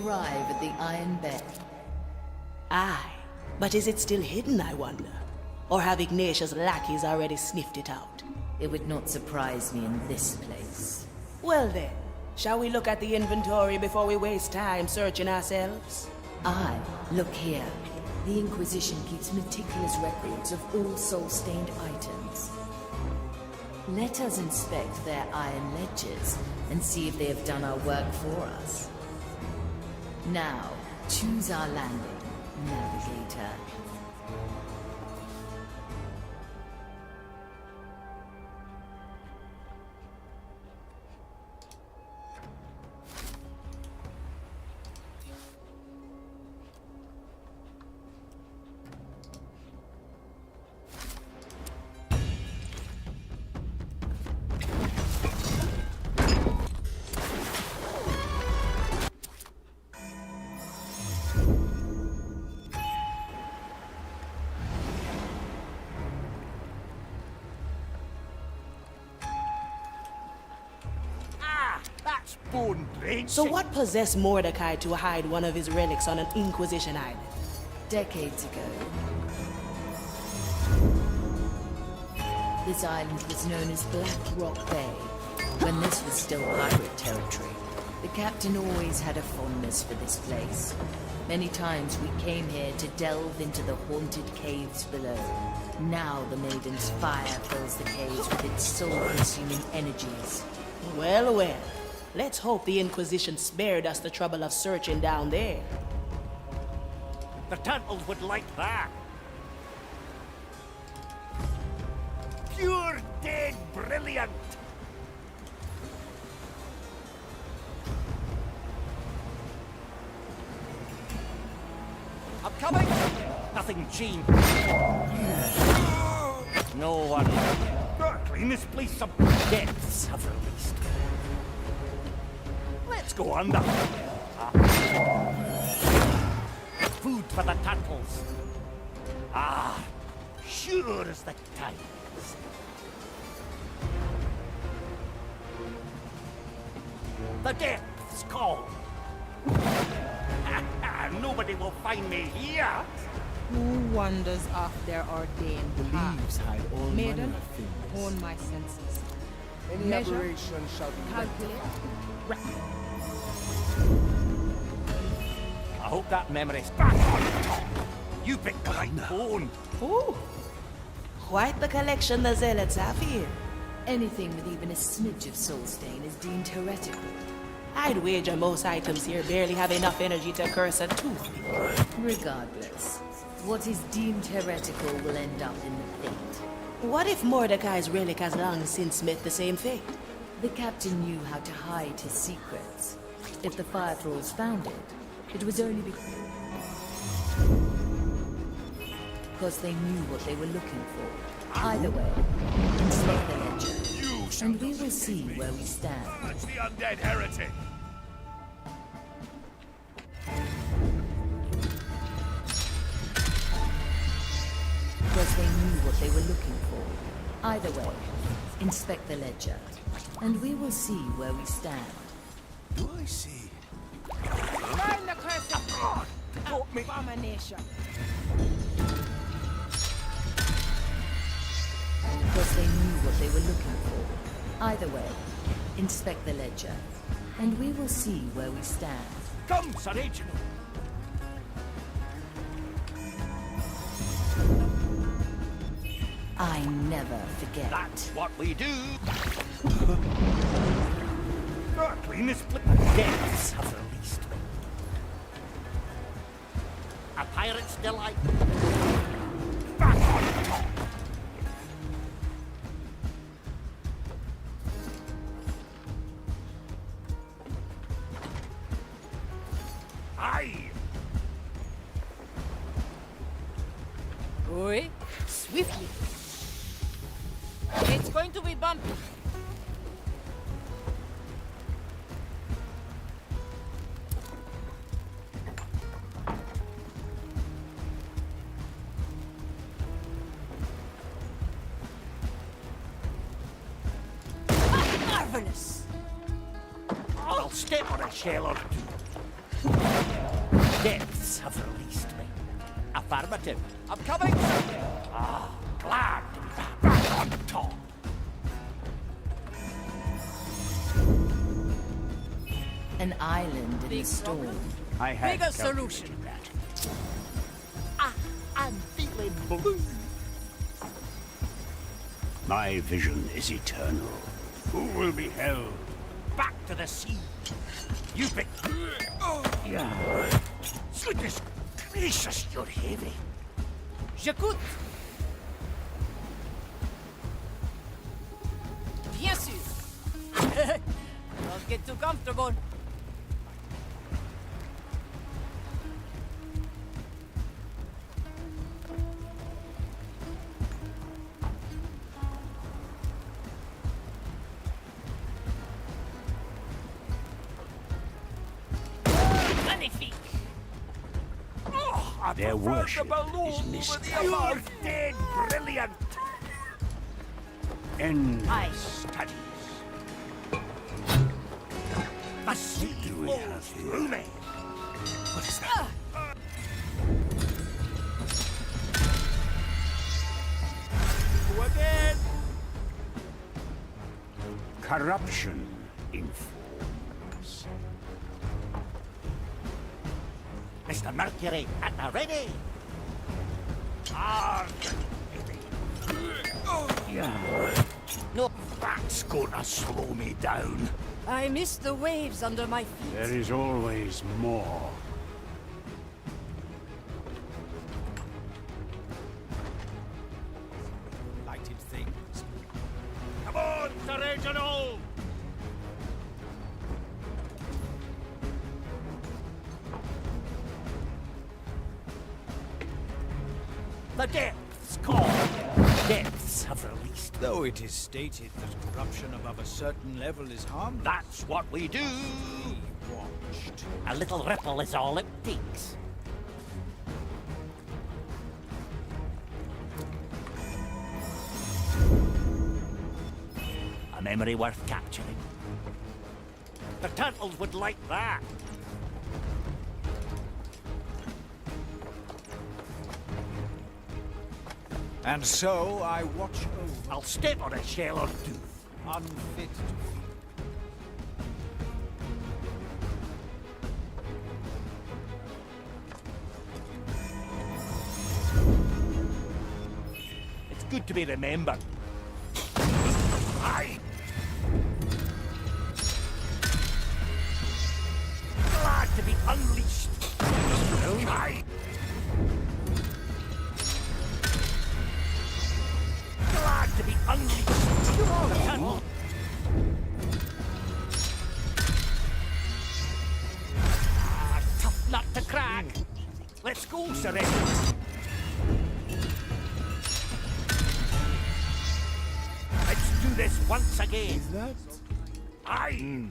arrive at the Iron Bed. Aye, but is it still hidden, I wonder? Or have Ignatius' lackeys already sniffed it out? It would not surprise me in this place. Well then, shall we look at the inventory before we waste time searching ourselves? Aye, look here. The Inquisition keeps meticulous records of all soul-stained items. Let us inspect their iron ledgers and see if they have done our work for us. Now, choose our landing, navigator. So what possessed Mordecai to hide one of his relics on an Inquisition island? Decades ago, this island was known as Black Rock Bay, when this was still pirate territory. The captain always had a fondness for this place. Many times we came here to delve into the haunted caves below. Now the Maiden's fire fills the caves with its soul-consuming energies. Well, well. Let's hope the Inquisition spared us the trouble of searching down there. The Turtles would like that. Pure dead brilliant. I'm coming. Nothing changed. No one. Clean this place up. Depths have released. Let's go under. Food for the turtles. Ah, sure as the tides. The depths call. Nobody will find me here. Who wanders off their ordained The path? leaves hide all Maiden, manner of things. hone my senses. Any Measure, aberration shall be calculate, reckon. I hope that memory's back on top. You picked the right bone. Ooh, quite the collection the Zealots have here. Anything with even a smidge of soul stain is deemed heretical. I'd wager most items here barely have enough energy to curse a tooth. Regardless, what is deemed heretical will end up in the pit. What if Mordecai's relic has long since met the same fate? The captain knew how to hide his secrets. If the fire thralls found it, it was only because they knew what they were looking for. Either way, inspect the ledger, and we will see where we stand. That's the undead heretic. Because they knew what they were looking for. Either way, inspect the ledger, and we will see where we stand. Do I see? Burn the cursed Got me. abomination. Because they knew what they were looking for. Either way, inspect the ledger, and we will see where we stand. Come, Sir Reginald. I never forget. That's what we do. Clean this place. Depths have released. A pirate's delight. Back on top. Aye. Oi, swiftly. It's going to be bumpy. Marvelous. I'll step on a shell or two. depths have released me. Affirmative. I'm coming! Ah, glad to be back on top. An island in the Big storm. problem. I had Bigger calculated solution. that. I'm feeling blue. My vision is eternal. Who will be held? Back to the sea. You pick. Yeah. Goodness gracious, you're heavy. J'écoute. Bien sûr. Don't get too comfortable. Magnifique. Oh, I Their prefer worship the balloon is with mystery. the You're dead brilliant. Endless Aye. studies. The sea do we flows have here? through me. What is that? Go again. Corruption in forms. Mr. Mercury, at the ready. Arg, Yeah. no, that's gonna slow me down. I miss the waves under my feet. There is always more. Lighted things. Come on, Sir Reginald! The depths call. Depths have released. Though it is stated that corruption above a certain level is harmless, That's what we do. be watched. A little ripple is all it takes. A memory worth capturing. The turtles would like that. And so I watch over, I'll step on a shell or two. unfit to feed. It's good to be remembered. Aye. Glad to be unleashed. Aye. Glad to be unleashed. Ah, tough nut to crack. Let's go, Sir Edward. Let's do this once again. Is that? Aye.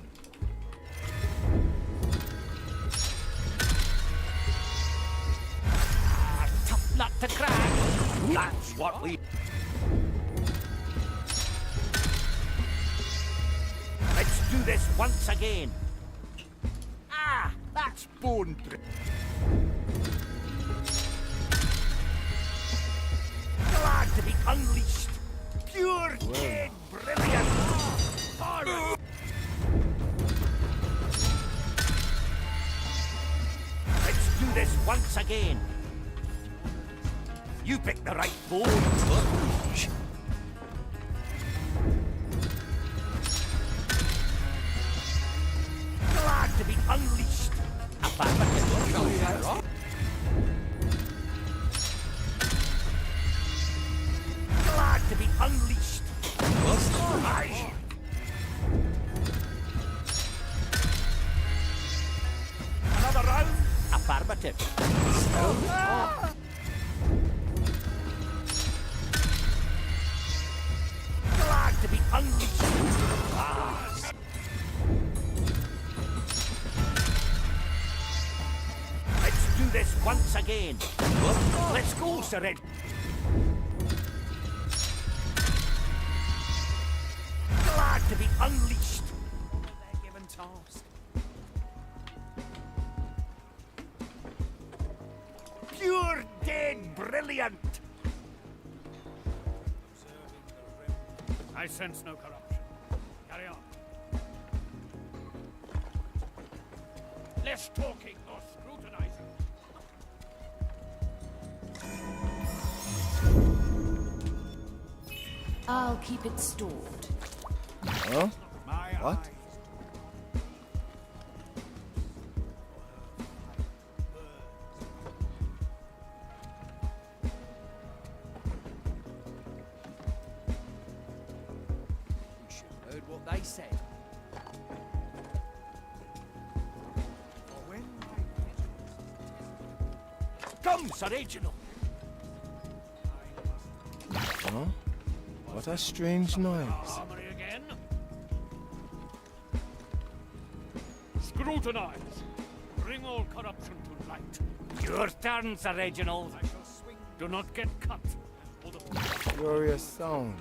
Ah, tough nut to crack. That's what we. Let's do this once again. Ah, that's bone. Glad to be unleashed. Pure dead brilliant. Forward. Let's do this once again. You picked the right bone. Glad to be unleashed. Affirmative. Glad to be unleashed. Aye. Another round. Affirmative. Glad to be unleashed. Ah. Let's do this once again. Let's go, Sir Ed. Glad to be unleashed. Their given task. brilliant! I sense no corruption. Carry on. Less talking, more scrutinizing. I'll keep it stored. Huh? My What? eyes. You should have heard what they said. For when my vigilance Come, Sir Reginald! Huh? What a strange noise. armory again. Scrutinize. Bring all corruption to light. Your turn, Sir Reginald. I shall swing. Do not get cut. Or the Curious sound.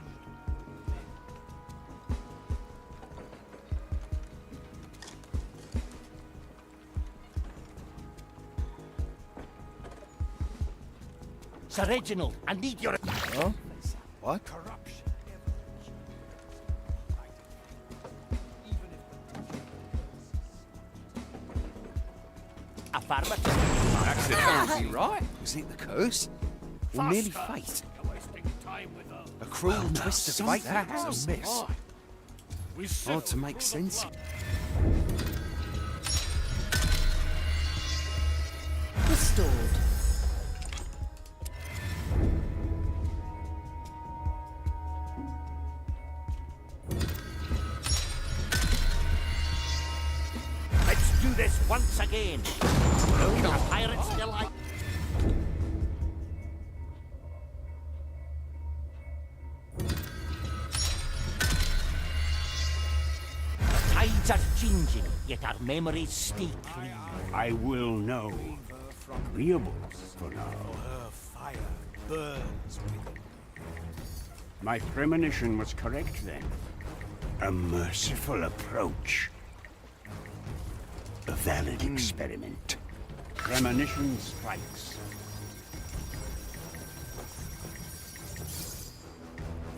Sir Reginald, I need your... Huh? What? corruption. Affirmative. Accidentally, right? Was it the curse? Or merely Faster. fate? You're wasting time with those. A cruel twist of fate, perhaps? A miss. We Hard to make sense of. Restored. Let's do this once again. The pirates delight. The tides are changing, yet our memories stay clear. I will know. Agreeable for now. Her fire burns within. My premonition was correct then. A merciful approach. A valid experiment. Premonition strikes.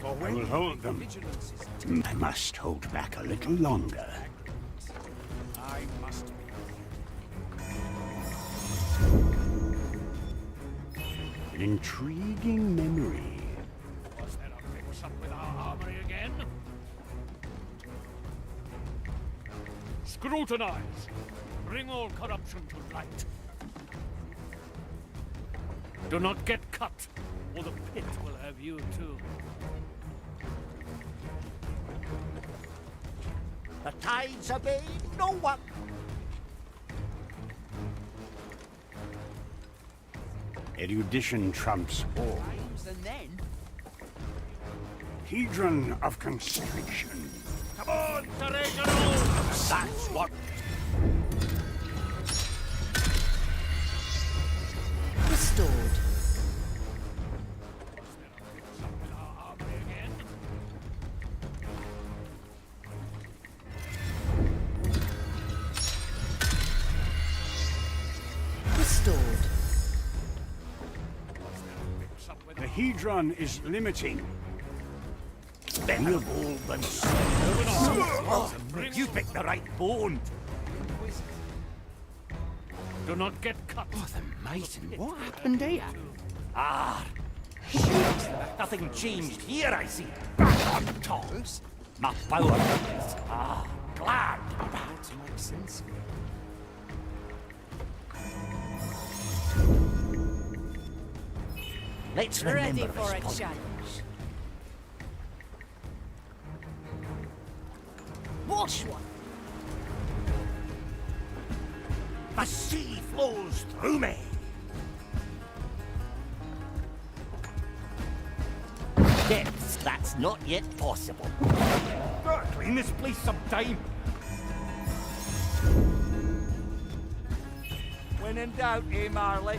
For I when will hold them. vigilance is I must hold back a little longer. I must be. An intriguing memory. Was there a mix-up with our armory again? Scrutinize. Bring all corruption to light. Do not get cut, or the pit will have you too. The tides obey no one. Erudition trumps all. Times and then. Hedron of constriction. Come on, Sir Reginald! That's what. Restored. With our armory again? Restored. Mix-up with The Hedron is limiting. Better bold than You picked the right bone. Do not get cut. Oh, the maiden. What happened here? Ah, shoot. Nothing changed here, I see. Back on top. My power. Glad to be back. Hard to make sense of. Let's Ready remember for this a point. challenge. Wash one. The sea flows through me. Depths that's not yet possible. Gotta clean this place sometime. When in doubt, eh, Marley?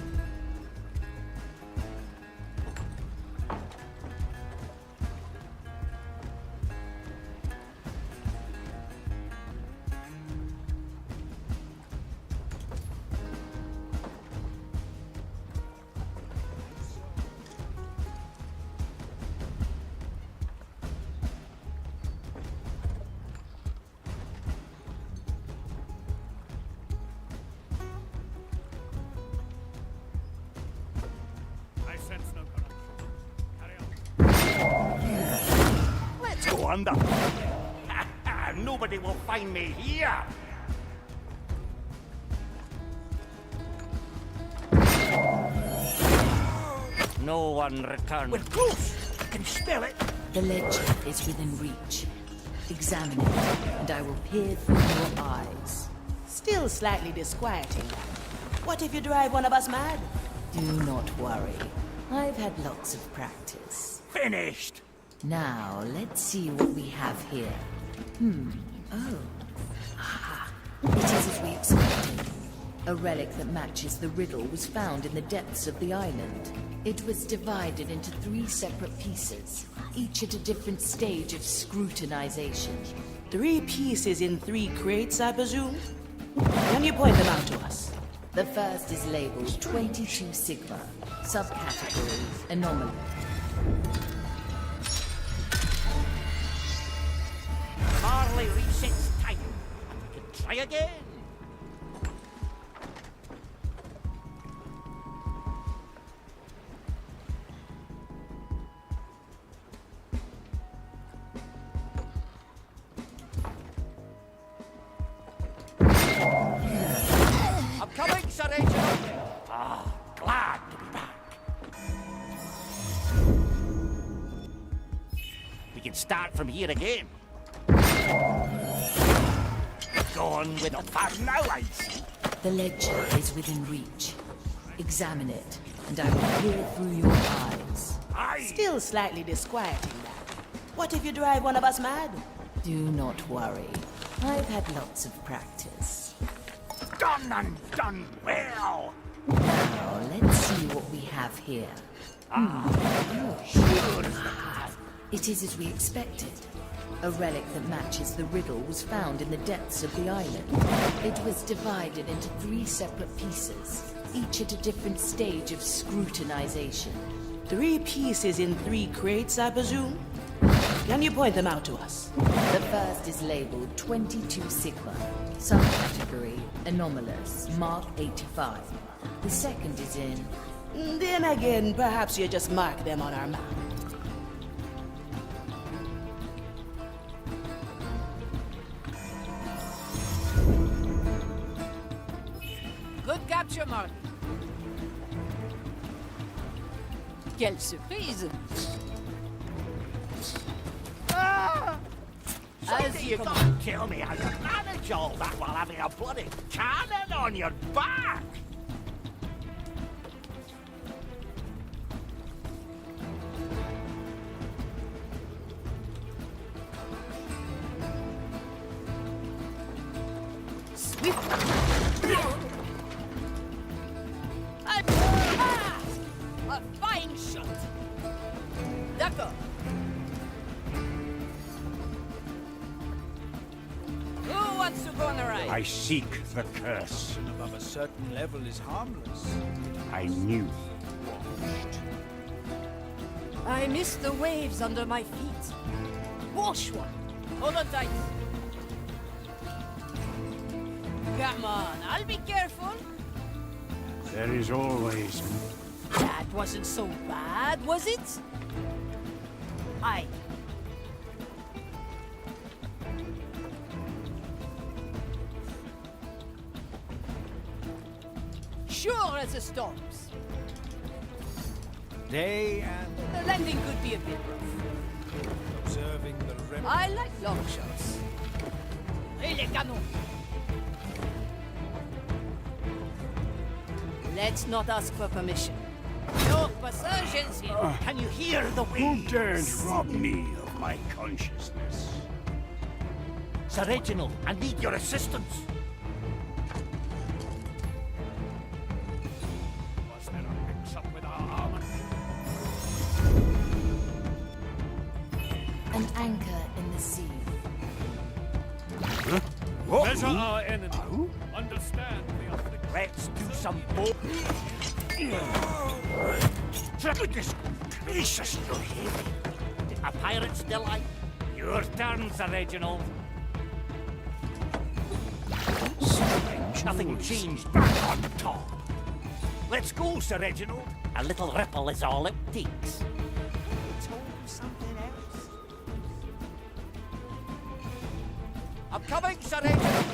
wonder. Nobody will find me here. No one returned. We're close. I can smell it. The ledger is within reach. Examine it, and I will peer through your eyes. Still slightly disquieting. What if you drive one of us mad? Do not worry. I've had lots of practice. Finished. Now, let's see what we have here. Oh. Ah. It is as we expected. A relic that matches the riddle was found in the depths of the island. It was divided into 3 separate pieces, each at a different stage of scrutinization. 3 pieces in 3 crates, I presume? Can you point them out to us? The first is labeled 22 Sigma, subcategory anomaly. Marley resets time. We can try again. I'm coming, Sir Reginald. Glad to be back. We can start from here again. Go on with the fun now, I see. The ledger is within reach. Examine it, and I will peer through your eyes. Still slightly disquieting that. What if you drive one of us mad? Do not worry. I've had lots of practice. Done and done well. Now, let's see what we have here. It is as we expected. A relic that matches the riddle was found in the depths of the island. It was divided into 3 separate pieces, each at a different stage of scrutinization. 3 pieces in 3 crates, I presume? Can you point them out to us? The first is labeled 22 Sigma, subcategory anomalous, mark 85. The second is in... Then again, perhaps you just mark them on our map. Good capture, Mark. Quelle surprise! As you can't tell me how to manage all that while having a bloody cannon on your back. A fine shot! D'accord. Who wants to go on a ride? I seek the curse. Above a certain level is harmless. I knew. I miss the waves under my feet. Wash one. Hold on tight. Come on, I'll be careful. There is always... That wasn't so bad, was it? Aye. Sure as the storms. Day and The landing could be a bit rough. observing the remnants. I like long shots. Et les canons. Let's not ask for permission. No passagens here. Can you hear the Who waves? dares rob me of my consciousness? Sir Reginald, I need your assistance. Was there a mix-up with our armor? An anchor in the sea. Measure our enemy. Understand the affliction. Let's do some boat. Goodness gracious, you're heavy. A pirate's delight. Your turn, Sir Reginald. Nothing changed back on top. Let's go, Sir Reginald. A little ripple is all it takes. coming, Sir Agent!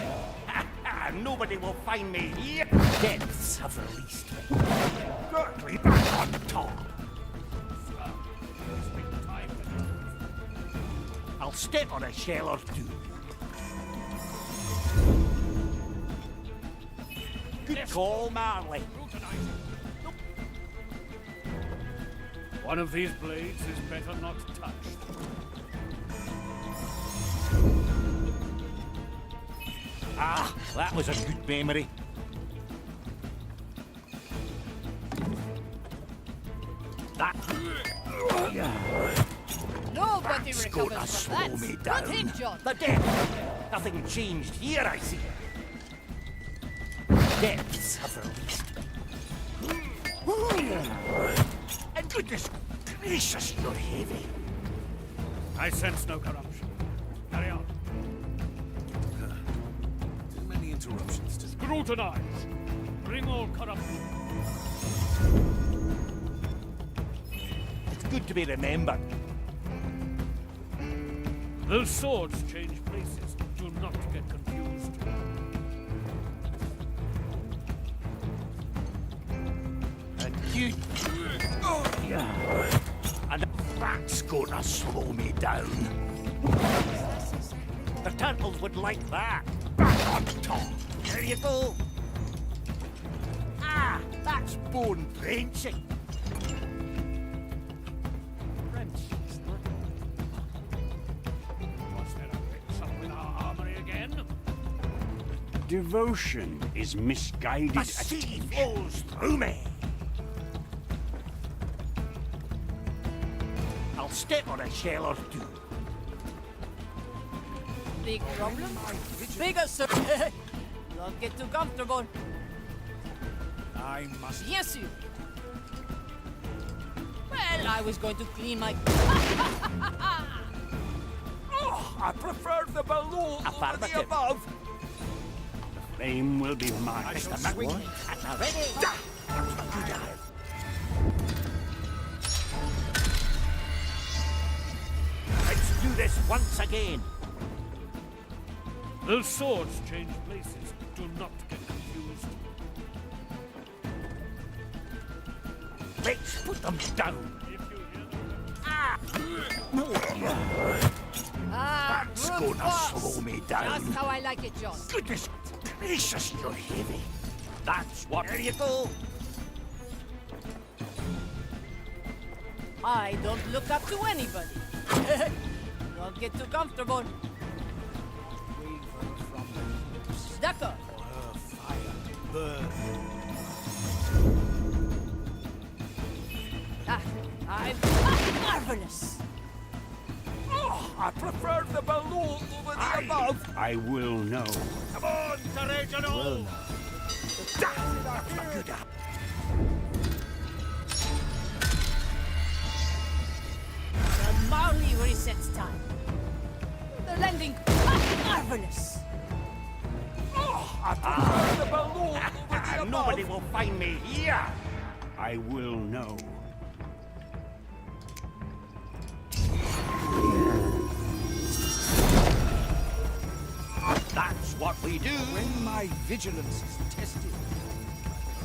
Nobody will find me here. Depths have released me. Berkeley back on top. I'll step on a shell or two. Good call, Marley. One of these blades is better not touched. Ah, that was a good memory. That... Nobody That's recovers gonna from slow that. me Good down. hit, John. The depth. Nothing changed here, I see. Depths have released. And goodness gracious, you're heavy. I sense no corruption. Carry on. Too many interruptions to... Scrutinize. Bring all corruption. It's good to be remembered. Those swords change places. Do not get confused. And you... And that's gonna slow me down. The turtles would like that. Back on top. There you go. Ah, that's bone drenching. Was there a mix-up with our armory again? Devotion is misguided The sea flows through me. I'll step on a shell or two. Big problem? Bigger, sir. Don't get too comfortable. I must... Yes, you. Well, I was going to clean my... Oh, I prefer the below over the above. flame will be mine. Mr. McWing, at the ready. Let's do this once again. Those swords change places. Do not get confused. Let's put them down. If you hear Ah, That's brute gonna force. slow me down. Just how I like it, John. Goodness gracious, you're heavy. That's what. There you go. I don't look up to anybody. Don't get too comfortable. D'accord. Ah, I'm marvelous. Oh, I prefer the below over the above. I will know. Come on, Sir Reginald. The Marley resets time. The landing marvelous. I prefer the below over the above. Nobody will find me here. I will know. That's what we do. When my vigilance is tested,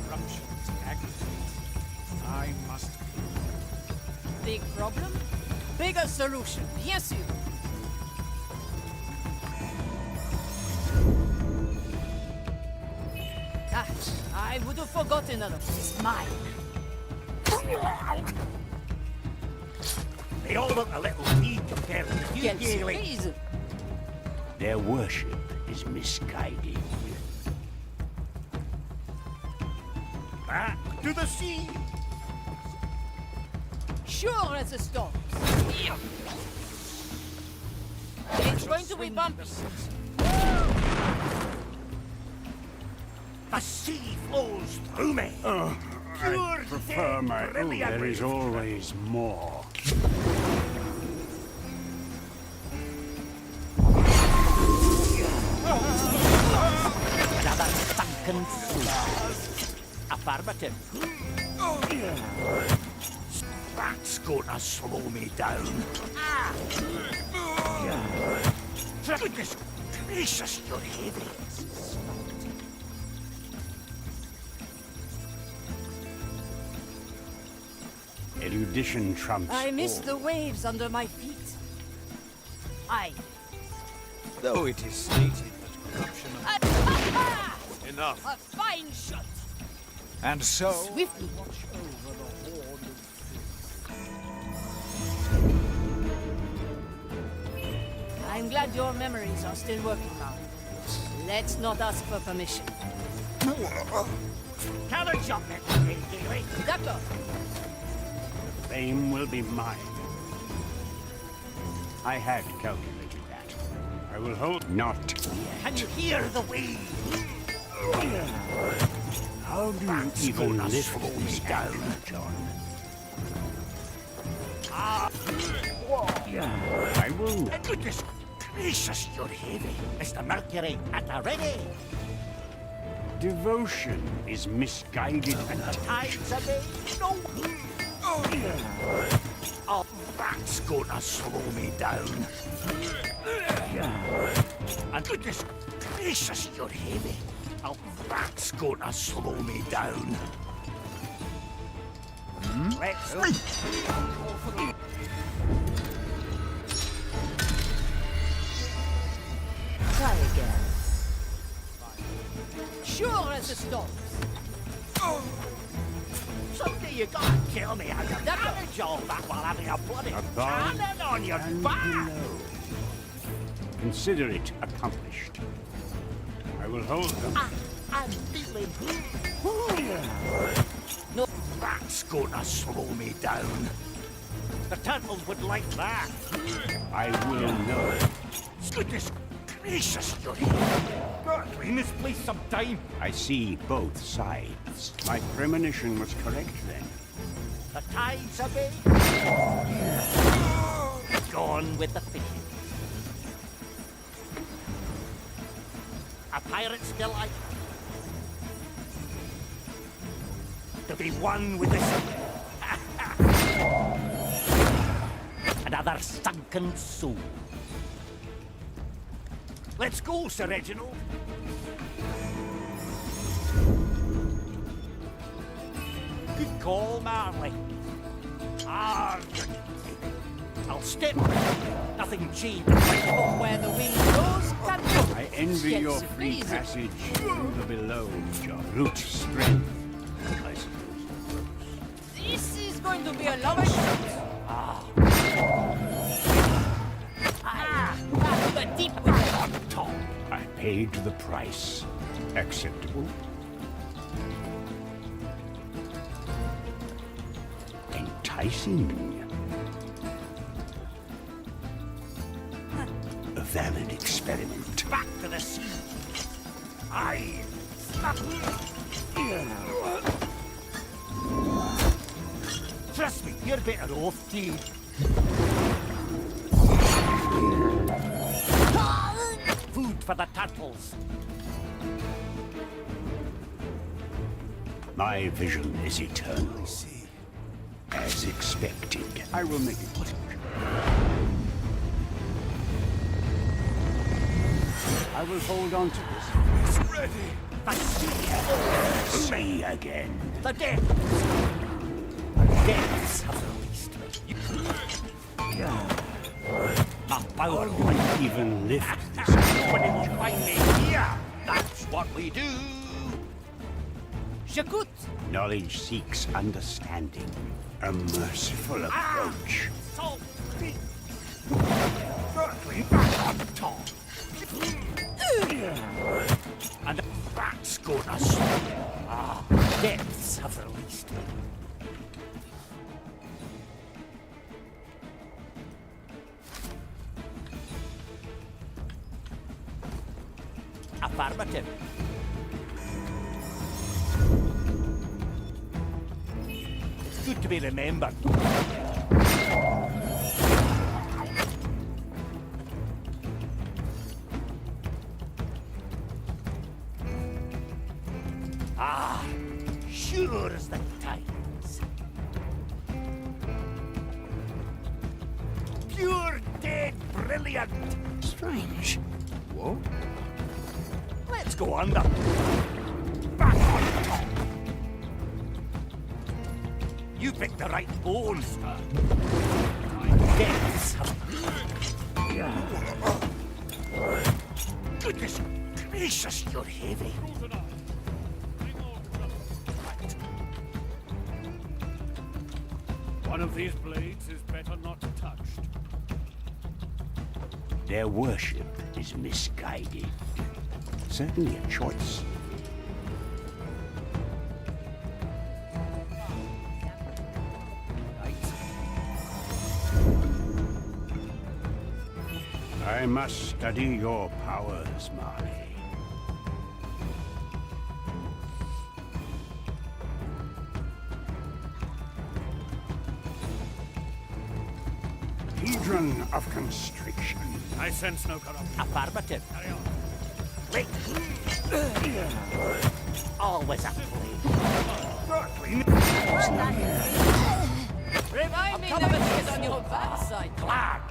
corruptions aggravate. I must... Big problem? Bigger solution. Yes, you. Ah, I would have forgotten another. It's mine. They all look a little weak compared to you, Quelle Gailey. surprise! Their worship is misguided. Back to the sea. Sure as a storm. It's going to be bumpy. The sea flows through me. I prefer my own. There is always more. Another sunken fool. Affirmative. That's gonna slow me down. Goodness gracious, you're heavy. Erudition trumps I miss all. the waves under my feet. Aye. Though it is stated that corruption of... Enough. A fine shot. And so... Swiftly. Watch over the horde of I'm glad your memories are still working now. Let's not ask for permission. Cannon shot, Gaily. D'accord. Fame will be mine. I had calculated that. I will hold not. Can you hear the waves? How do you even lift this down, John? I will not. Goodness gracious, you're heavy. Mr. Mercury, at the ready. Devotion is misguided and Tides a bit. No. Oh, that's gonna slow me down. And goodness gracious, you're heavy. Oh, that's gonna slow me down. Let's Try again. Sure as the storms. someday you gotta tell me how you manage all that while having a bloody Above cannon on your and back. below. Consider it accomplished. I will hold them. I'm feeling. No, that's gonna slow me down. The turtles would like that. I will know. Goodness gracious, you're here. God, we misplaced some time. I see both sides. My premonition was correct then. The tides are big. Gone with the fishing. A pirate still like to be one with the sea. Another sunken soul. Let's go, Sir Reginald. Good call, Marley. I'll step. Nothing changed. Where the wind goes, can go. I envy Gets your free freezing. passage through the below, John. Root strength, I suppose. This is going to be a long shot. Back to the deep with it. Top. I paid the price. Acceptable. Enticing. A valid experiment. Back to the sea. Aye. Trust me, you're better off, Dee. Food for the turtles. My vision is eternal. As expected. I will make it quick. I will hold on to this. It's ready. The sea. Say again. The depths. The depths have released me. My power will Even lift this. Nobody will find me here. That's what we do. J'écoute. Knowledge seeks understanding. A merciful approach. So, Berkeley back on top. And that's gonna slow. Depths have released me. Affirmative. It's good to be remembered. Sure as the tides. Pure dead brilliant. Strange. What? Let's go under. Back on top. You picked the right bone, sir. Depths have... Goodness gracious, you're heavy. One of these blades is better not touched. Their worship is misguided. Certainly a choice. I must study your powers, Marley. Hedron of constriction. I sense no corruption. Affirmative. Carry on. Wait. Always a play. Remind me never to get on your backside. Glad.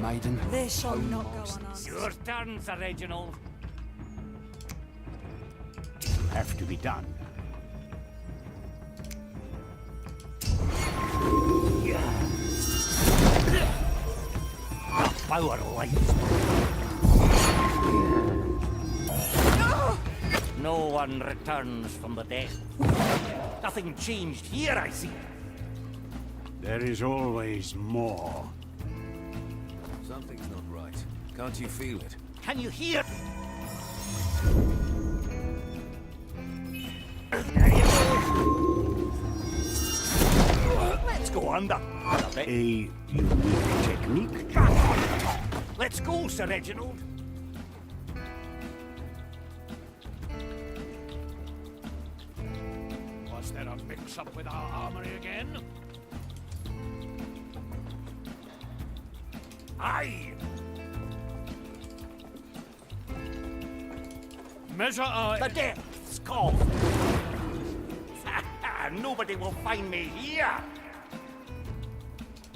Maiden. This shall not go unanswered. Your turn, Sir Reginald. Have to be done. The power lights. No one returns from the dead. Nothing changed here, I see. There is always more. Something's not right. Can't you feel it? Can you hear? Let's go under. A unique technique. Let's go, Sir Reginald. Was there a mix-up with our armory again? Aye. Measure our... The depths call. Nobody will find me here.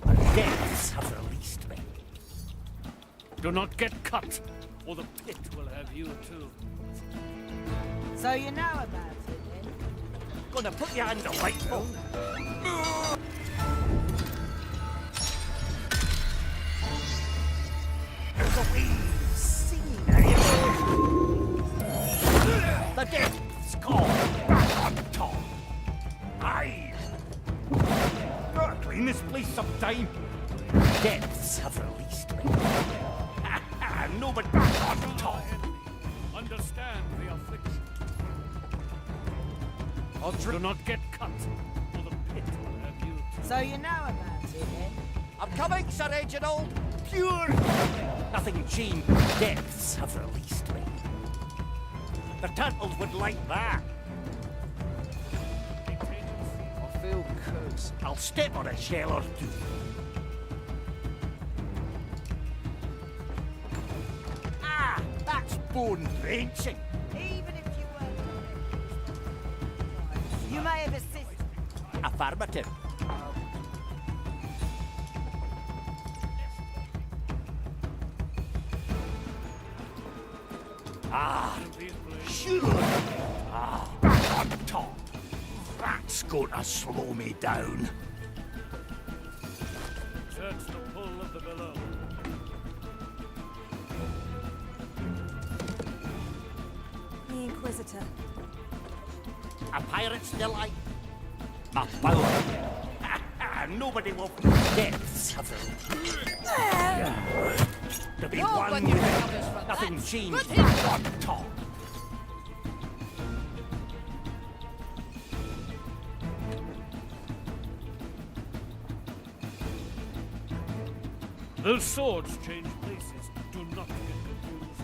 The depths have released me. Do not get cut, or the pit will have you too. So you know about it, then? Gonna put you under light bulb. The waves sing. The depths call. Back on top. Aye. Gotta clean this place sometime. Depths have released me. Nobody back on top. Understand the affliction. Do not get cut, or the pit will have you too. So you know about it, then? I'm coming, Sir Reginald. Pure. Nothing changed. Depths have released me. The turtles would like that. I feel cursed. I'll step on a shell or two. Ah, that's bone wrenching. Even if you weren't, you may have assisted. Affirmative. Ah, sure. Ah, back on top. That's going to slow me down. Search the pull of the below. The Inquisitor. A pirate's delight. My power. Nobody will. Depths have to be one Nobody with recovers it. from Nothing that. changed. Good hit. On top. Those swords change places. Do not get confused.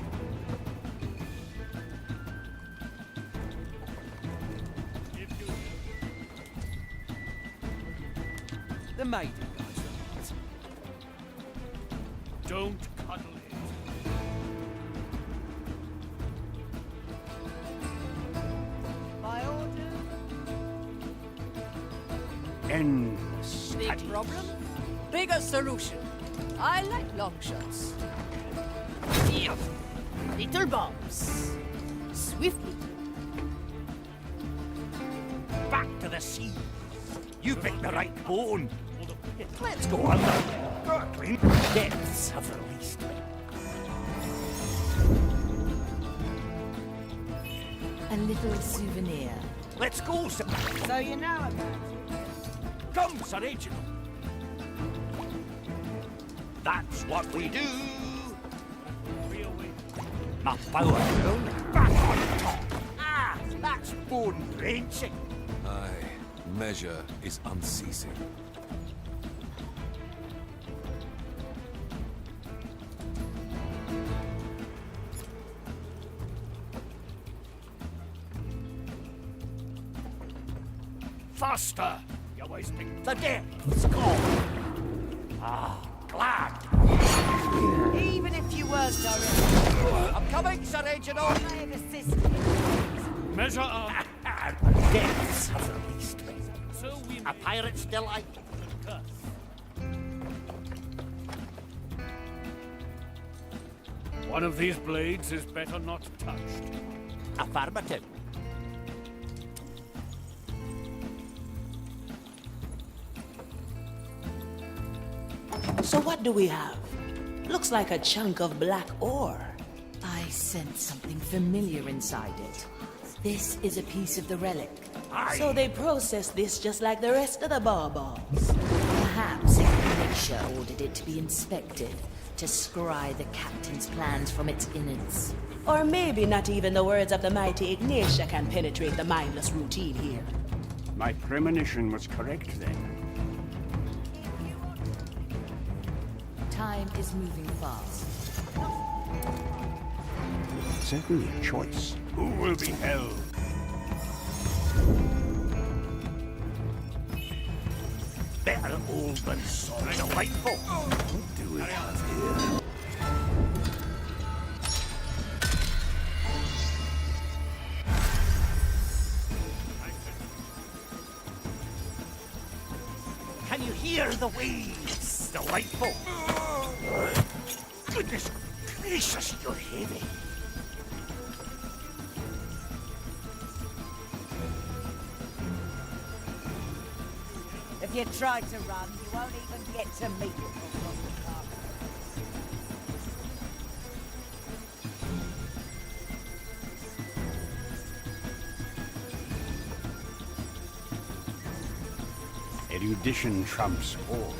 If you... The maiden guys are Don't cuddle it. By order. Endless Big study. problem? Bigger solution. I like long shots. Little bumps. Swiftly. Back to the sea. You picked the right bone. Let's go under. Gurgling depths have released me. A little souvenir. Let's go, Sir. So you know about it. Come, Sir Reginald. That's what we do. My power back on top. Ah, that's bone drenching. Aye, measure is unceasing. Faster! You're wasting. The depth's gone. Ah, glad. Even if you were sorry, I'm coming, Sir Reginald. I have assisted. Measure up. The depths have released me. So we A pirate's delight. curse. One of these blades is better not touched. Affirmative. So what do we have? Looks like a chunk of black ore. I sense something familiar inside it. This is a piece of the relic. So they processed this just like the rest of the baubles. Perhaps Ignatia ordered it to be inspected to scry the captain's plans from its innards. Or maybe not even the words of the mighty Ignatia can penetrate the mindless routine here. My premonition was correct then. Time is moving fast. Certainly a choice. Who will be held? Better old than sorry, delightful. What do we have here? Can you hear the waves? Delightful. Goodness gracious, you're heavy. If you try to run, you won't even get to meet it. Erudition trumps all.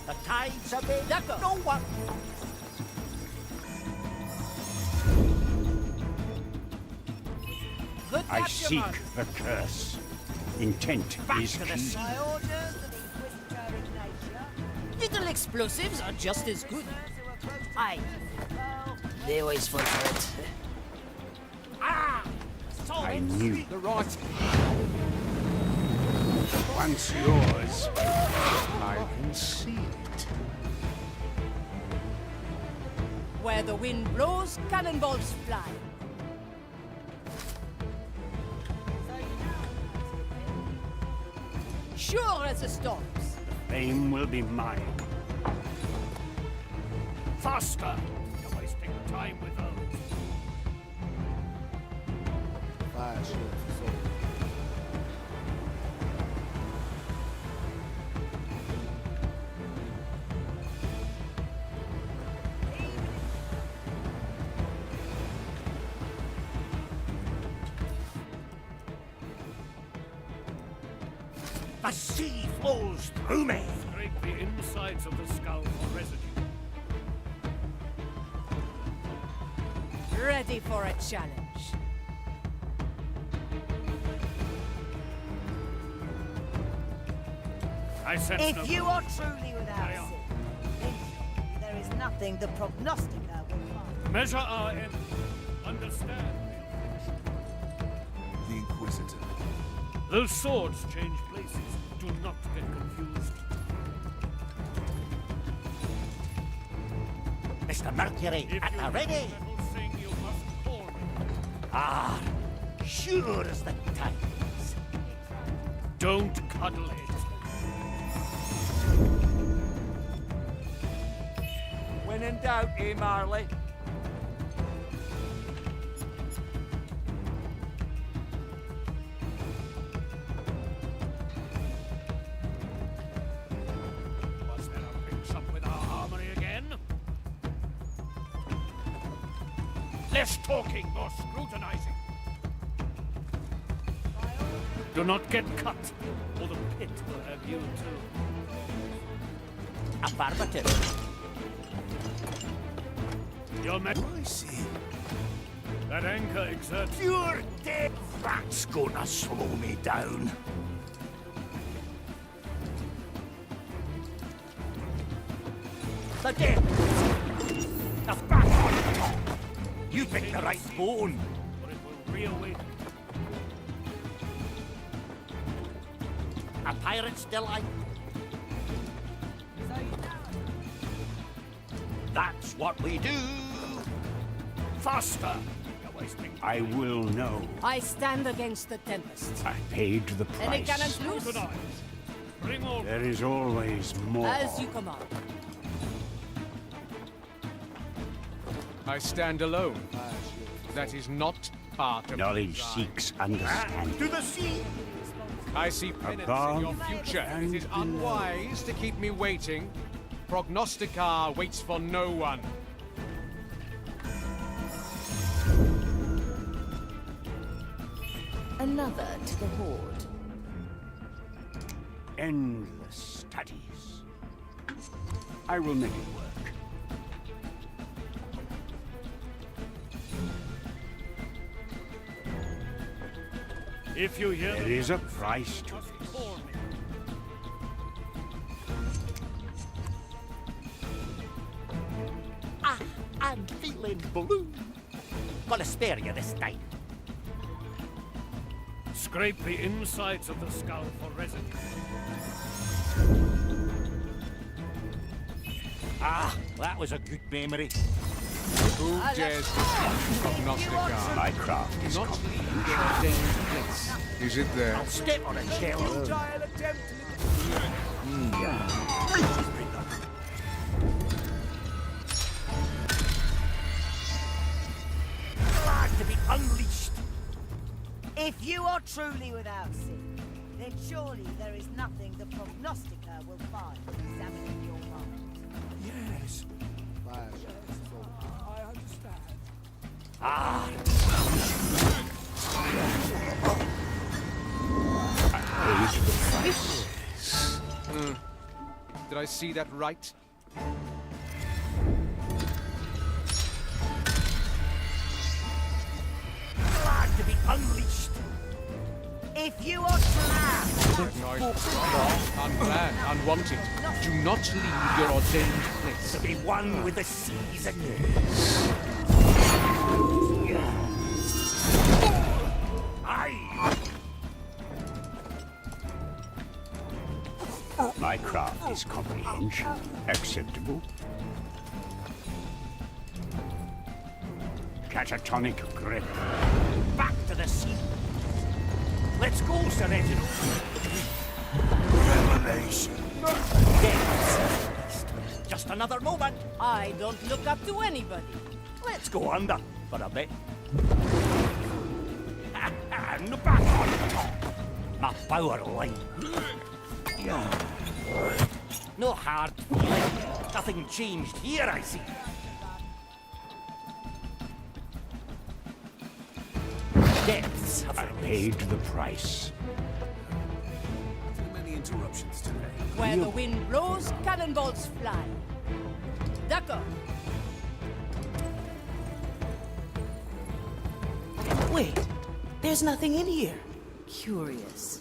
The tides are made up. No one. Good I capture, seek Mark. the curse. Intent Back is to the key. sea. My orders, the Inquisitor Ignatia. Little explosives are just as good. Aye. They always fall for it. Ah! I knew. The right. Once yours, I can see it. Where the wind blows, cannonballs fly. Sure as the storms. Fame will be mine. Faster! You're wasting time with those. Fire shield, so. The sea flows through me. Scrape the insides of the skull for residue. Ready for a challenge. I sense no If you are truly Carry without on. sin, then surely there is nothing the prognosticator will find. measure our end. Understand? The Inquisitor. Those swords change places. Do not get confused. Mr. Mercury, If at you the ready. metal sing, you must call me. Ah, sure as the tides. Don't cuddle it. When in doubt, eh, Marley? Less talking, more scrutinizing. Do not get cut, or the pit will have you too. Affirmative. Your men. I see. That anchor exerts. You're dead. That's gonna slow me down. The dead. The back on top. You picked the right bone. Or it will reawaken. A pirate still alive. That's what we do. Faster! You're wasting. I will know. I stand against the tempest. I paid the Any price. cannons loose? Scrutinize. Bring all. There is always more. As you command. I stand alone. That is not part of Knowledge design. seeks understanding. To the sea. I see penance in your future. It is unwise to keep me waiting. Prognosticar waits for no one. Another to the Horde. Endless studies. I will make it work. If you hear There them, is a price to just this. call me. I'm feeling blue. Gonna spare you this time. Scrape the insides of the skull for residue. Ah, that was a good memory. Who dares to prognosticar? My craft is Not comprehension. leave your ordained place. Is it there? I'll step on a shell. Glad to be unleashed. If you are truly without sin, then surely there is nothing the prognosticator will find examining your mind. Yes. I paid the price. Did I see that right? Glad to be unleashed. If you are true, Unplanned, unwanted. Do not leave your ordained place. To be one with the seas and Aye. My craft is comprehension. Acceptable. Catatonic grip. Back to the sea. Let's go, Sir Reginald. Revelation. Yes. Just another moment. I don't look up to anybody. Let's go under for a bit. And back on top. My power line. No hard feeling. Nothing changed here, I see. Depths have I paid the price. Too many interruptions today. Where the wind blows, cannonballs fly. D'accord. Wait, there's nothing in here. Curious.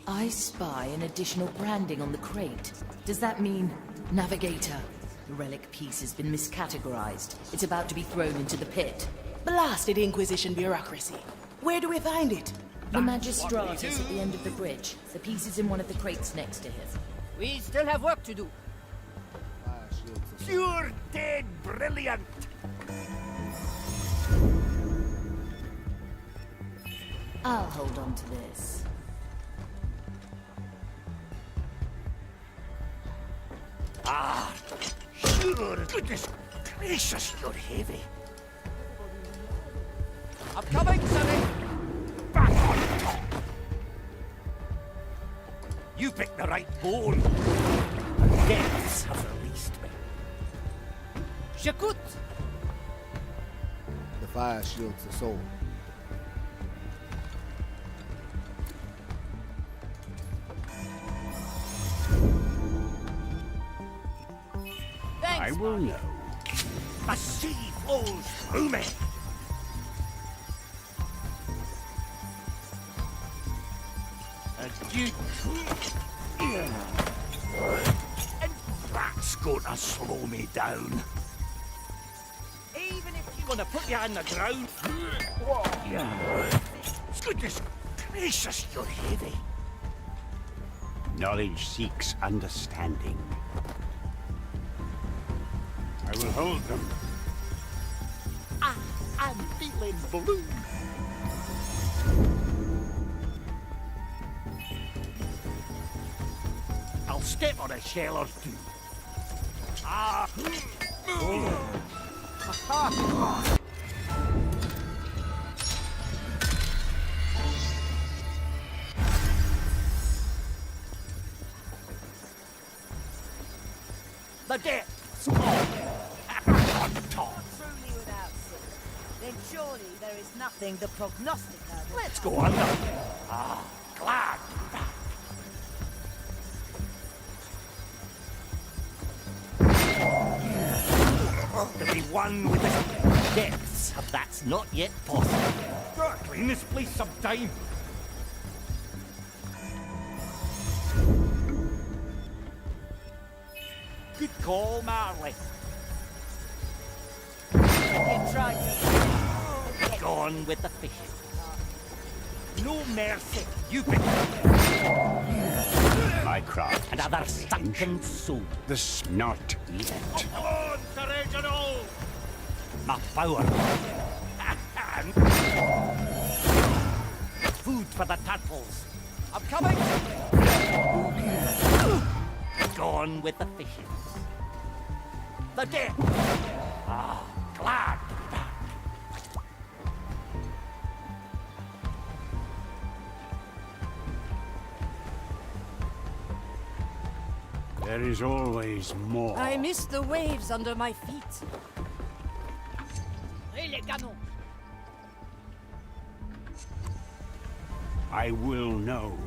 I spy an additional branding on the crate. Does that mean Navigator? The relic piece has been miscategorized. It's about to be thrown into the pit. Blasted Inquisition bureaucracy. Where do we find it? The Magistratus at the end of the bridge. The piece is in one of the crates next to him. We still have work to do. You're dead brilliant. I'll hold on to this. Ah, sure. Goodness gracious, you're heavy. I'm coming, Sonny. Back on top. You picked the right bone. Depths have released me. J'écoute. The the fire shields the soul. I will know. The sea flows through me. And you... And that's gonna slow me down. Even if you wanna put you on the ground. Goodness gracious, you're heavy. Knowledge seeks understanding. I will hold them. I'm feeling blue. I'll step on a shell or two. The depths. Truly without sin. Then surely there is nothing the prognosticator. Let's go under. Glad. To be one with the depths, that's not yet possible. Gotta clean this place some time. Good call, Marley. You tried to... Gone with the fishing. No mercy. You pick My craft. another sunken soul. Not yet. On, Sir Reginald! My power. Food for the turtles. I'm coming! Gone with the fishes. The dead. Glad to be back. There is always more. I miss the waves under my feet. Et les canons! I will know.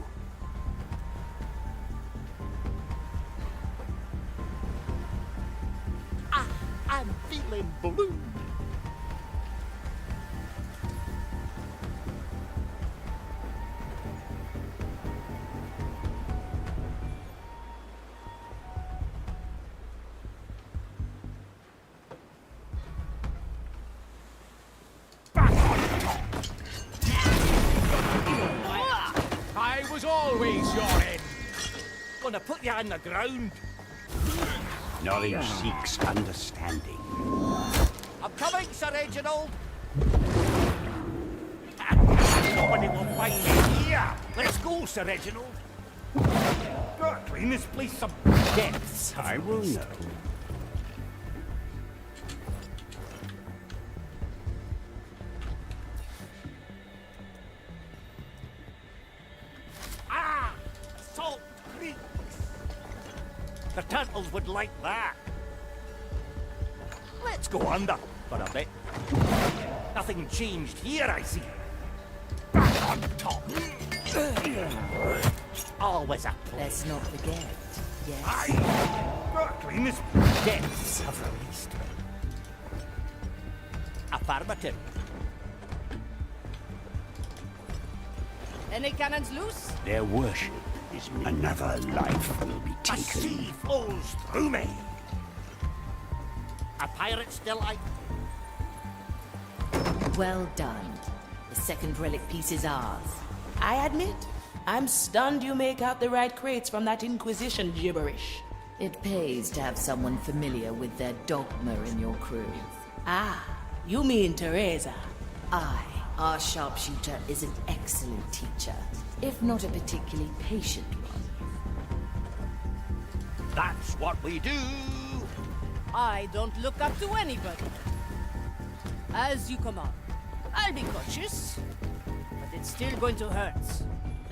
I'm feeling blue. I was always your end. Gonna put you on the ground. Knowledge seeks understanding. I'm coming, Sir Reginald. Nobody will find me here. Let's go, Sir Reginald. Gotta clean this place some depths. I will know. Salt creeks. The turtles would like that. Let's go under for a bit. Nothing changed here, I see. Back on top. Always a place. Let's not forget. Yes. Gotta clean this depths have released. Affirmative. Any cannons loose? Their worship is another life will be The taken. sea flows through me. A pirate still I... Well done. The second relic piece is ours. I admit, I'm stunned you make out the right crates from that Inquisition gibberish. It pays to have someone familiar with their dogma in your crew. Ah, you mean Teresa. I, our sharpshooter, is an excellent teacher, if not a particularly patient one. That's what we do. I don't look up to anybody. As you command. I'll be cautious, but it's still going to hurt.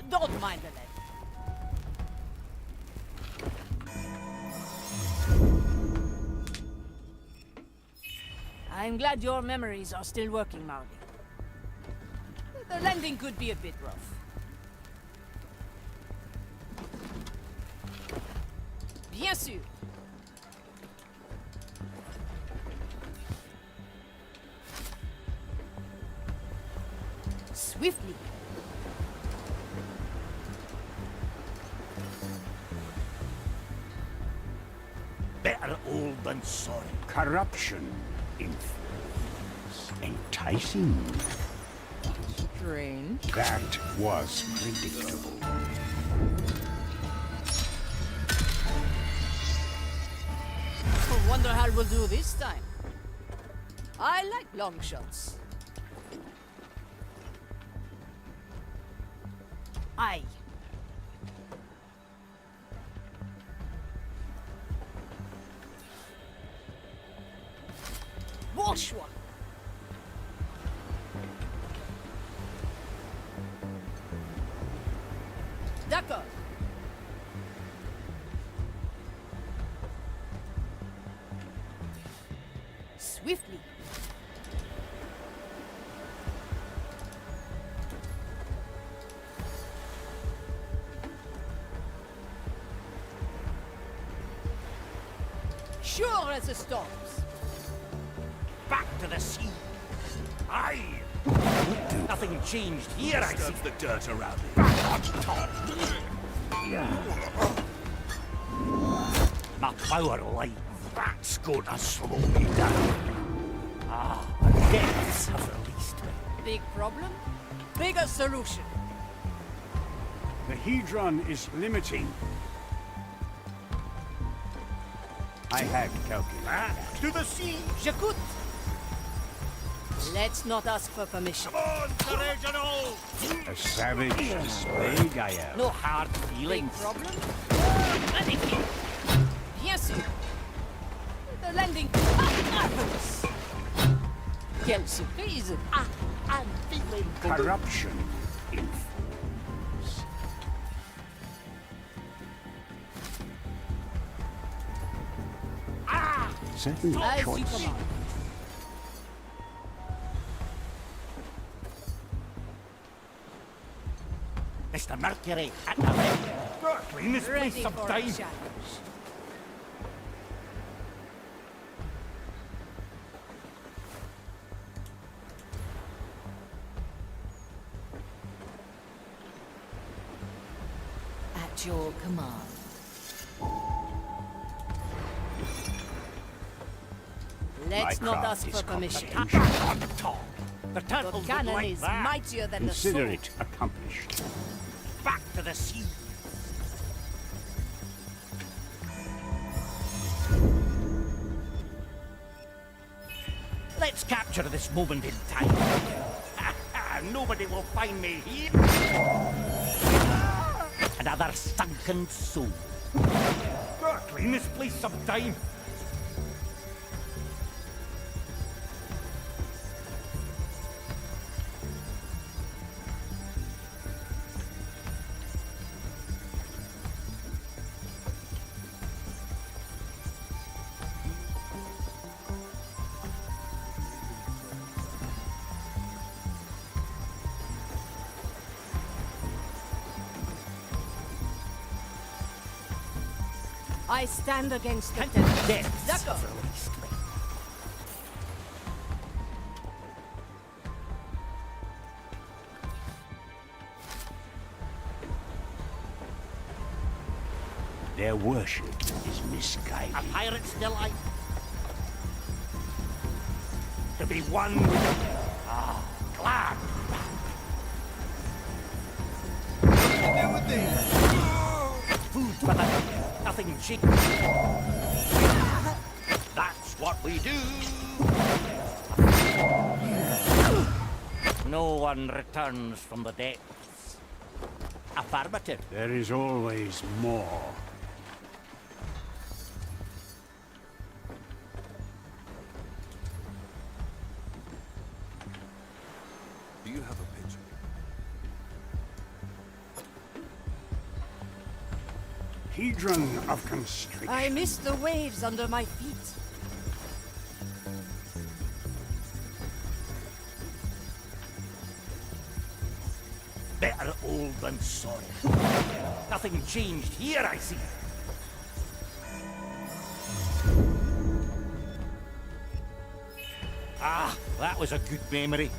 Don't mind the lead. I'm glad your memories are still working, Maui. The landing could be a bit rough. Bien sûr. Swiftly. Better old than sorry. Corruption, influence, enticing. Strange. That was predictable. Wonder how we'll do this time. I like long shots. Aye. Bourgeois. D'accord. Swiftly. Sure as the storms. Back to the sea. Aye. Nothing changed here, I see. The dirt around me. Back on top. My power line. That's gonna slow me down. Ah, the depths have released me. Big problem? Bigger solution. The Hedron is limiting. I had calculated. Back to the sea. J'écoute. Let's not ask for permission. Come on, courage and all. A savage display, Gaia. No hard Big feelings. problem? Magnifique. Bien sûr. The landing. Marvelous. Quelle surprise. I'm feeling good. Corruption, influence. Certainly As you choice. command. Mr. Mercury at the ready. Clean this place Ready some for a time. challenge. At your command. Let's My not craft ask is for permission. comprehension. On top. The The turtles would cannon like is that. mightier than the Consider sword. it accomplished. Back to the sea. Let's capture this moment in time. Nobody will find me here. Another sunken soul. Clean this place some time. I stand against the And tempest. death D'accord. released me. Their worship is misguided. A pirate's delight. To be one with glad. Food for the nothing cheap. That's what we do. No one returns from the depths. Affirmative. There is always more. Do you have a picture? Hedron of constriction. I miss the waves under my feet. old and sorry. Nothing changed here, I see. Ah, that was a good memory.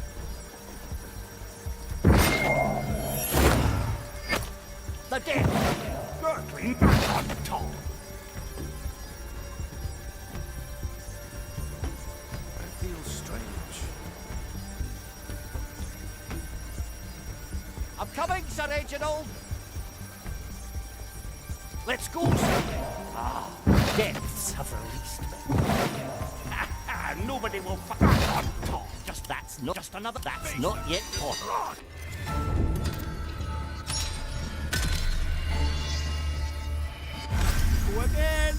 The dead! Gurgling back on top. I feel strange. I'm coming, Sir Reginald! Let's go, sir! Ah, deaths have released me. Nobody will fuck on top. Just that's not just another. That's not yet caught. Go again.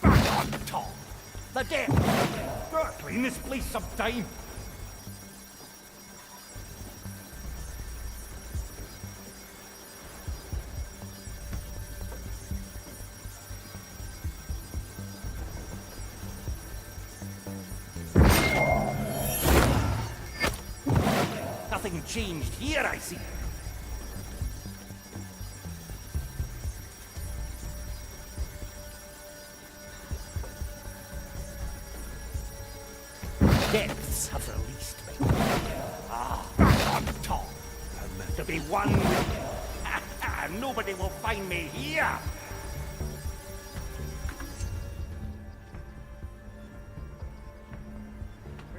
Back on top. The death. Better clean this place sometime. Nothing changed here, I see. Deaths have released me. Ah, back on top. I'm meant to be one with... Nobody will find me here.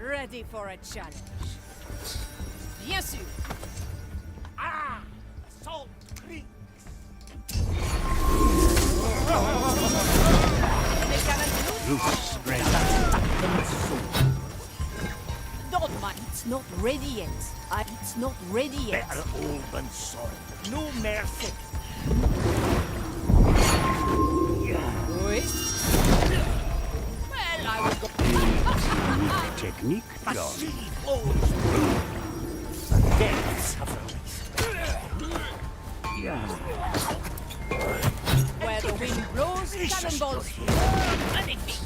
Ready for a challenge. Bien sûr. Ah! Salt creaks! Don't mind. It's not ready yet. It's not ready yet. Better old than sorry. No mercy. Oui. Well, I will go. Technique The gone. sea flows through. The deaths have released. Where the wind blows, cannonballs. Magnifique.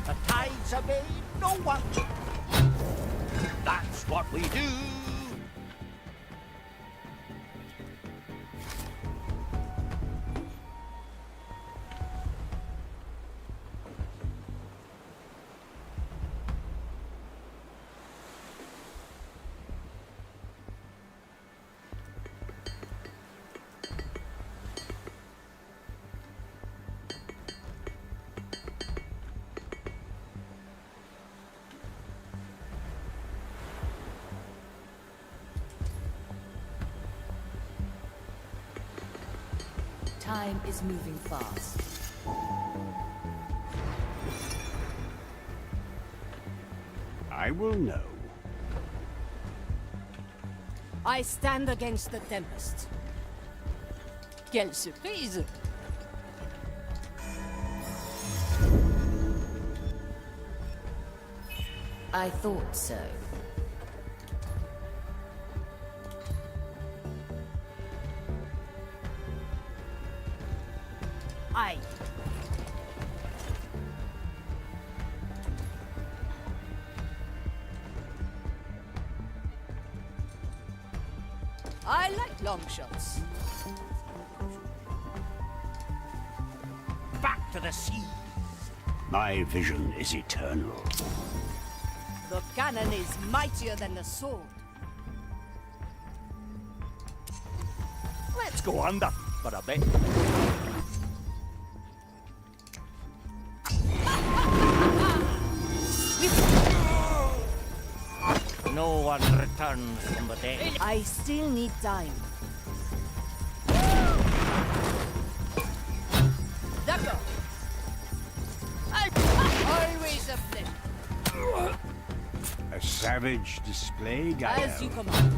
The tides obey no one. That's what we do. Time is moving fast. I will know. I stand against the tempest. Quelle surprise! I thought so. Aye. I like long shots. Back to the sea. My vision is eternal. The cannon is mightier than the sword. Let's go under for a bit. No one returns from the dead. I still need time. D'accord. Always a pleasure. A savage display, As Gael. you command.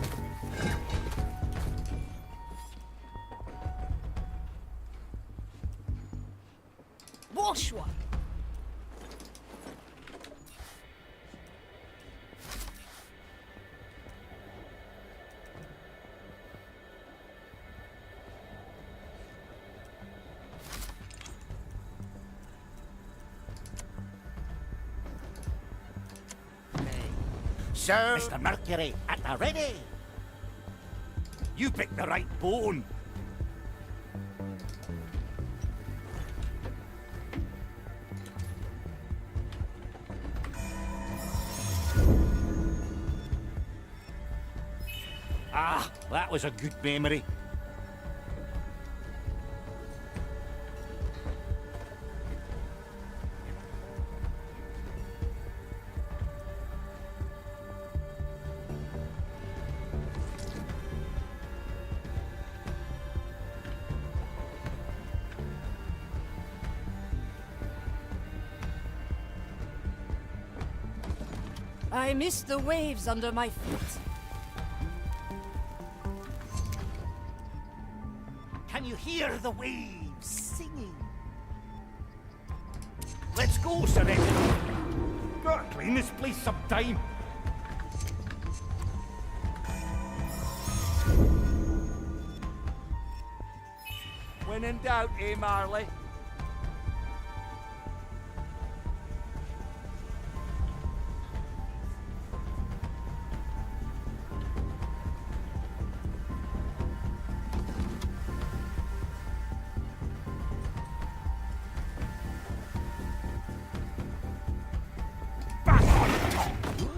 Bourgeois. sir. Mr. Mercury, at the ready. You picked the right bone. Ah, that was a good memory. I miss the waves under my feet. Can you hear the waves singing? Let's go, Sir Reginald. Gotta clean this place sometime. When in doubt, eh, Marley?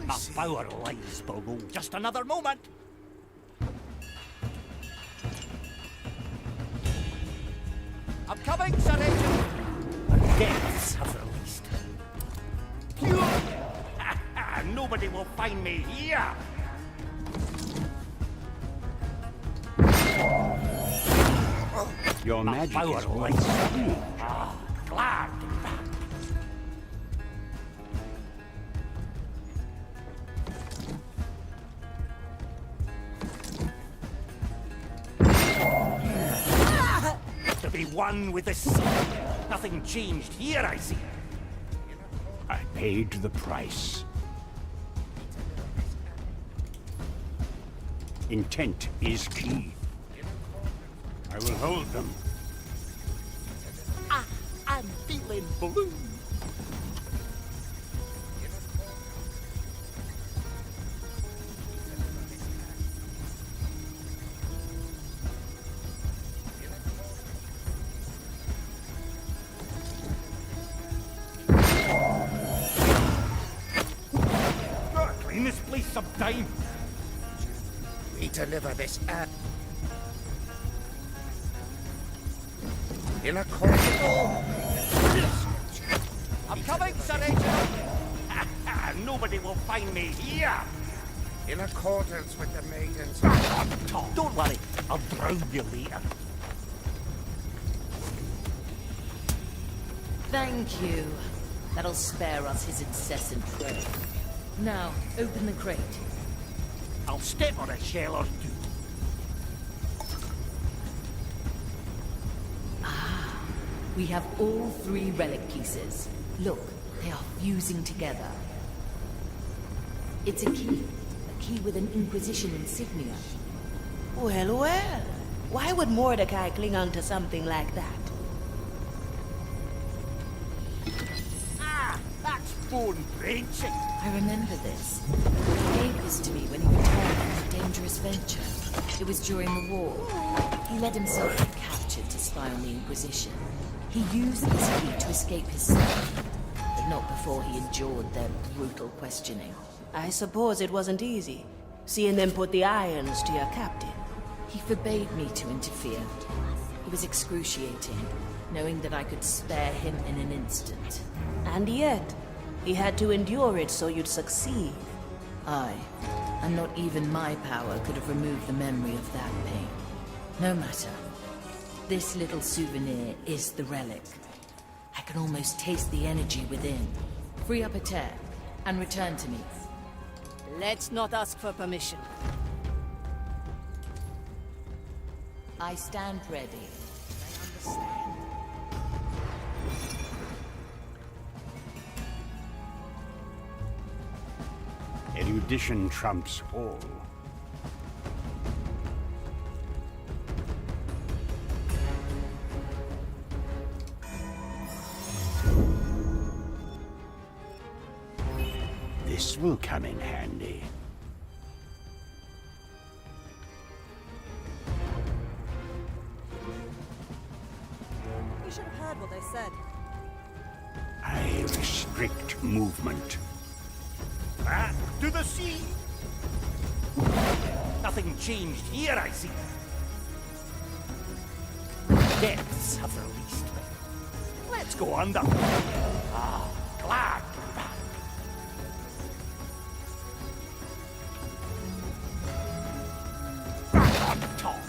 My power lies below. Just another moment. I'm coming, Sir Reginald. The depths have released. Pure! Nobody will find me here. Your My magic power is lies worth below. Ah, glad to be back. To be one with the sea. Nothing changed here, I see. I paid the price. Intent is key. I will hold them. I'm feeling blue. Gotta clean this place sometime. We deliver this app. In a corridor. I'm coming, Sir Reginald. Nobody will find me here. In accordance with the maiden's... Tom, don't worry. I'll drown you later. Thank you. That'll spare us his incessant prayer. Now, open the crate. I'll step on a shell or two. We have all 3 relic pieces. Look, they are fusing together. It's a key with an Inquisition insignia. Well, well. Why would Mordecai cling on to something like that? Ah, that's bone wrenching. I remember this. He gave this to me when he returned from a dangerous venture. It was during the war. He let himself get captured to spy on the Inquisition. He used this key to escape his son, but not before he endured their brutal questioning. I suppose it wasn't easy, seeing them put the irons to your captain. He forbade me to interfere. It was excruciating, knowing that I could spare him in an instant. And yet, he had to endure it so you'd succeed. Aye, and not even my power could have removed the memory of that pain. No matter. This little souvenir is the relic. I can almost taste the energy within. Free up a tear, and return to me. Let's not ask for permission. I stand ready. I understand. Erudition trumps all. This will come in handy. what I said. I restrict movement. Back to the sea! Nothing changed here, I see. Depths have released me. Let's go under. Ah, glad to be back. Back on top.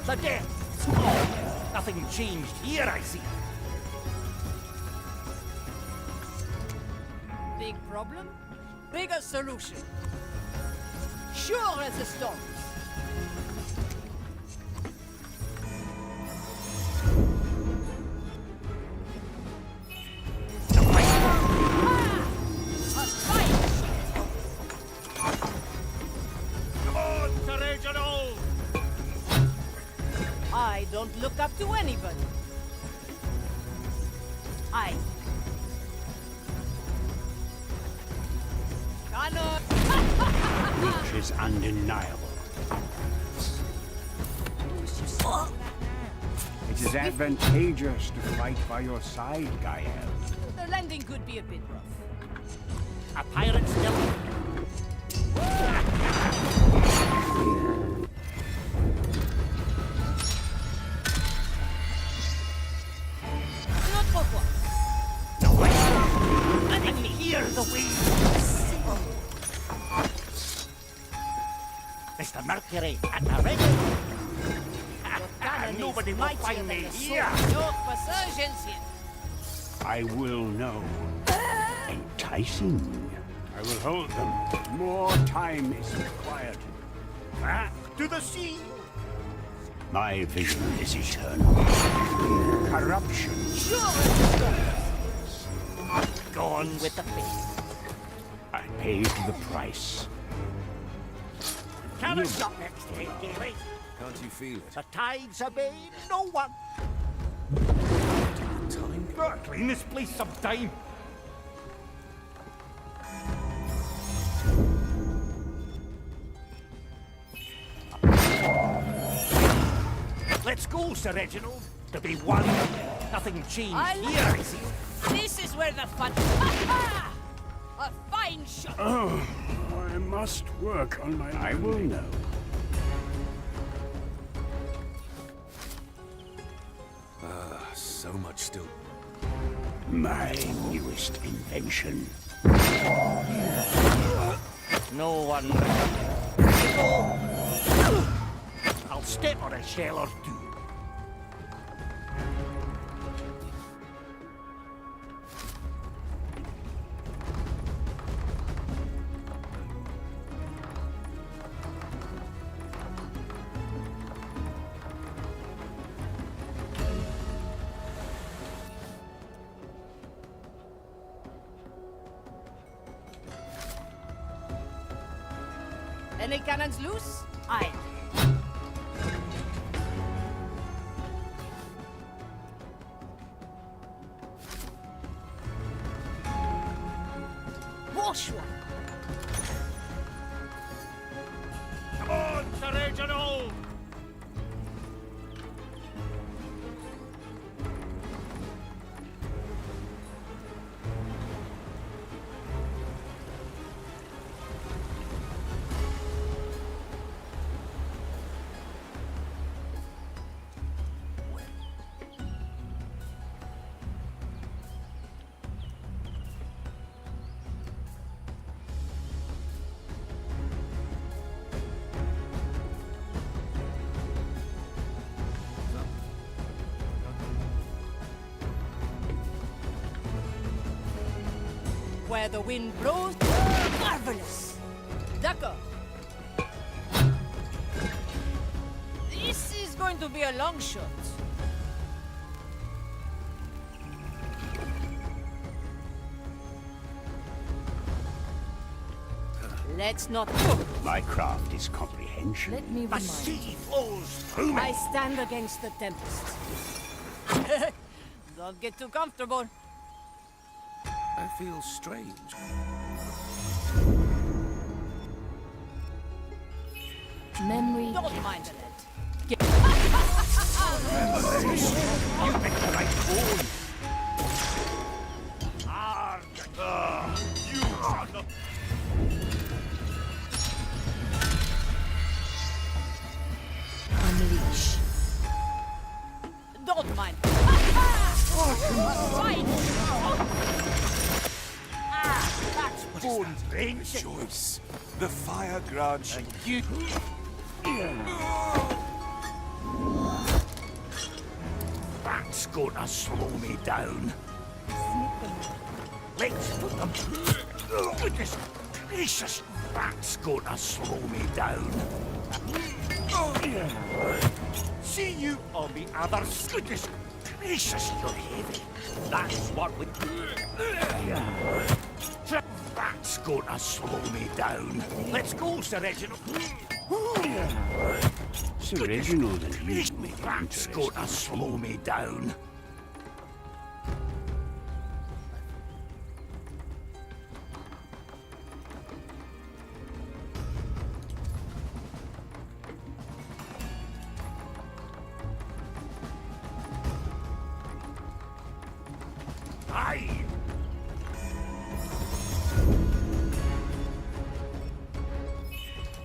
The depths. Oh, nothing changed here, I see. Big problem? Bigger solution. Sure as the storms. Come on, Original! I don't look up to anybody. I. Cannot. Which is undeniable. It is advantageous to fight by your side, Gael. The landing could be a bit rough. A pirate still. Not for what? The wind. I can hear the waves. Mr. Mercury at the ready. Nobody will find me here. No resurgence here. I will know. Enticing. I will hold them. More time is required. Back to the sea. My vision is eternal. Corruption. Gone with the faith. I paid the price. Cannot stop next day, Gary. Can't you feel it? The tides obey no one. Time? Gotta clean this place sometime. Let's go, Sir Reginald. To be one. Nothing changed here, I see. This is where the fun. A fine shot. Oh, I must work on my... I will know. So much still. My newest invention. No one. I'll step on a shell or two. Any cannons loose? Aye. Bonsoir. Come on, Sir Reginald! Where the wind blows, marvelous. D'accord. This is going to be a long shot. Let's not go. My craft is comprehension. Let me The remind sea you. flows through me. I stand against the tempest. Don't get too comfortable. I feel strange. Memory. Don't mind the net. You picked the right phone. You shall not. Unleash. Don't mind. Right. That's Phone range. Choice. The fire grants You. That's gonna slow me down. Let's put them. Goodness gracious, that's gonna slow me down. See you on the other. Goodness gracious, you're heavy. That's what we. That's gonna slow me down. Let's go, Sir Reginald. Sir Reginald and you That's make it gonna interesting. slow me down. Aye.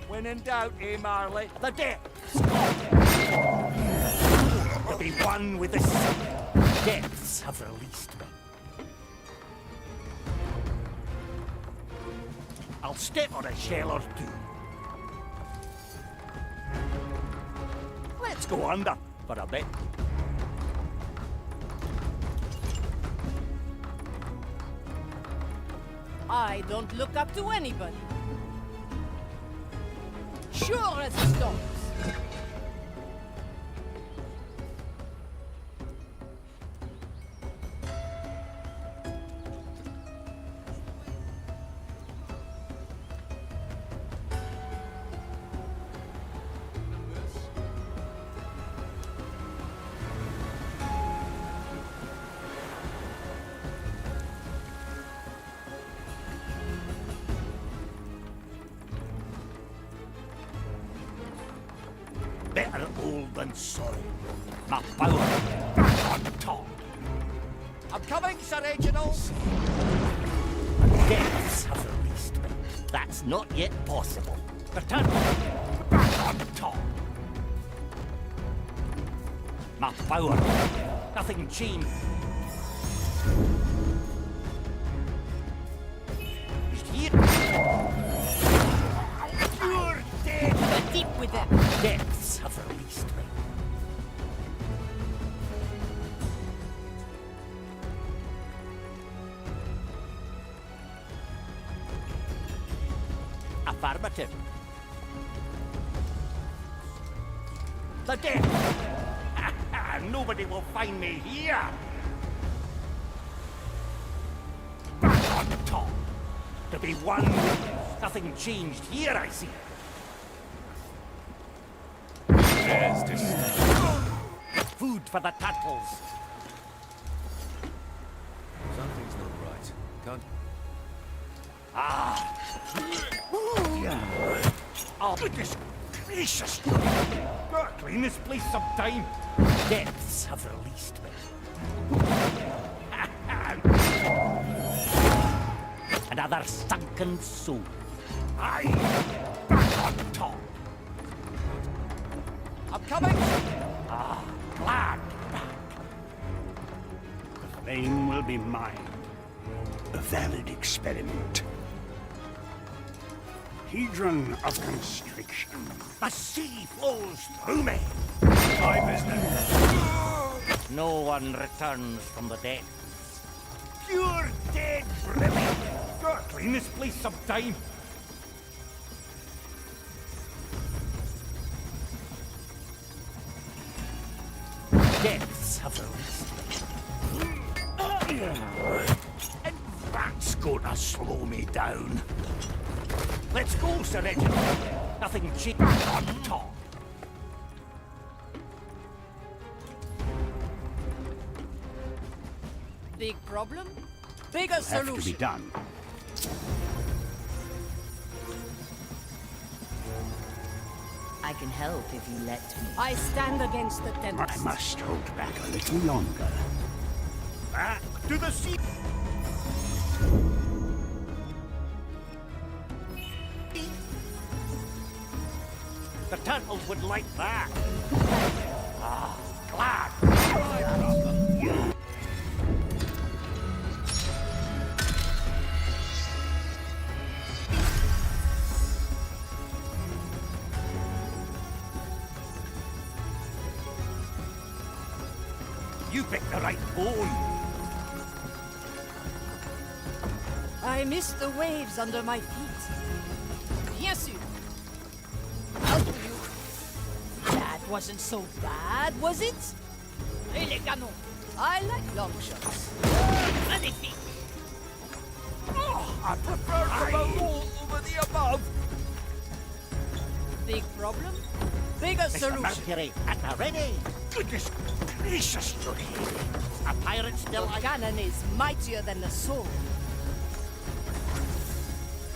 When in doubt, Marley, the depths. To be one with the sea. Depths have released me. I'll step on a shell or two. Let's go under for a bit. I don't look up to anybody. Sure as stones. Better old than sorry. My power back on top. I'm coming, Sir Reginald. Depths have released me. That's not yet possible. Return back on top. My power. Nothing changed. Just here. You're dead. Get deep with them. Depths have released me. Affirmative. The dead. Nobody will find me here. Back on top. To be one. Nothing changed here, I see. There's this. Food for the turtles. Something's not right. Can't. Oh, goodness gracious! Gotta clean this place sometime. Depths have released me. Another sunken soul. Aye, back on top. I'm coming. Glad back. The flame will be mine. A valid experiment. Hedron of constriction. The sea flows through me. My business. No one returns from the depths. Pure dead brimming. Gotta clean this place sometime. Depths have released me. And that's gonna slow me down. Let's go, Sir Reginald. Nothing cheap on top. Big problem? Bigger Have to be solution. done. I I can help if you let me. I stand against the I tempest. must hold back a little longer. Back to the sea. The turtles would like that. Ah, glad. You picked the right bone. I missed the waves under my feet. Bien sûr. Out with you. That wasn't so bad, was it? Et les canons. I like long shots. Magnifique. I prefer the below over the above. Big problem? Bigger Mr. solution. Mercury, at the ready. Goodness gracious, Johnny. A pirate still The cannon is mightier than the sword.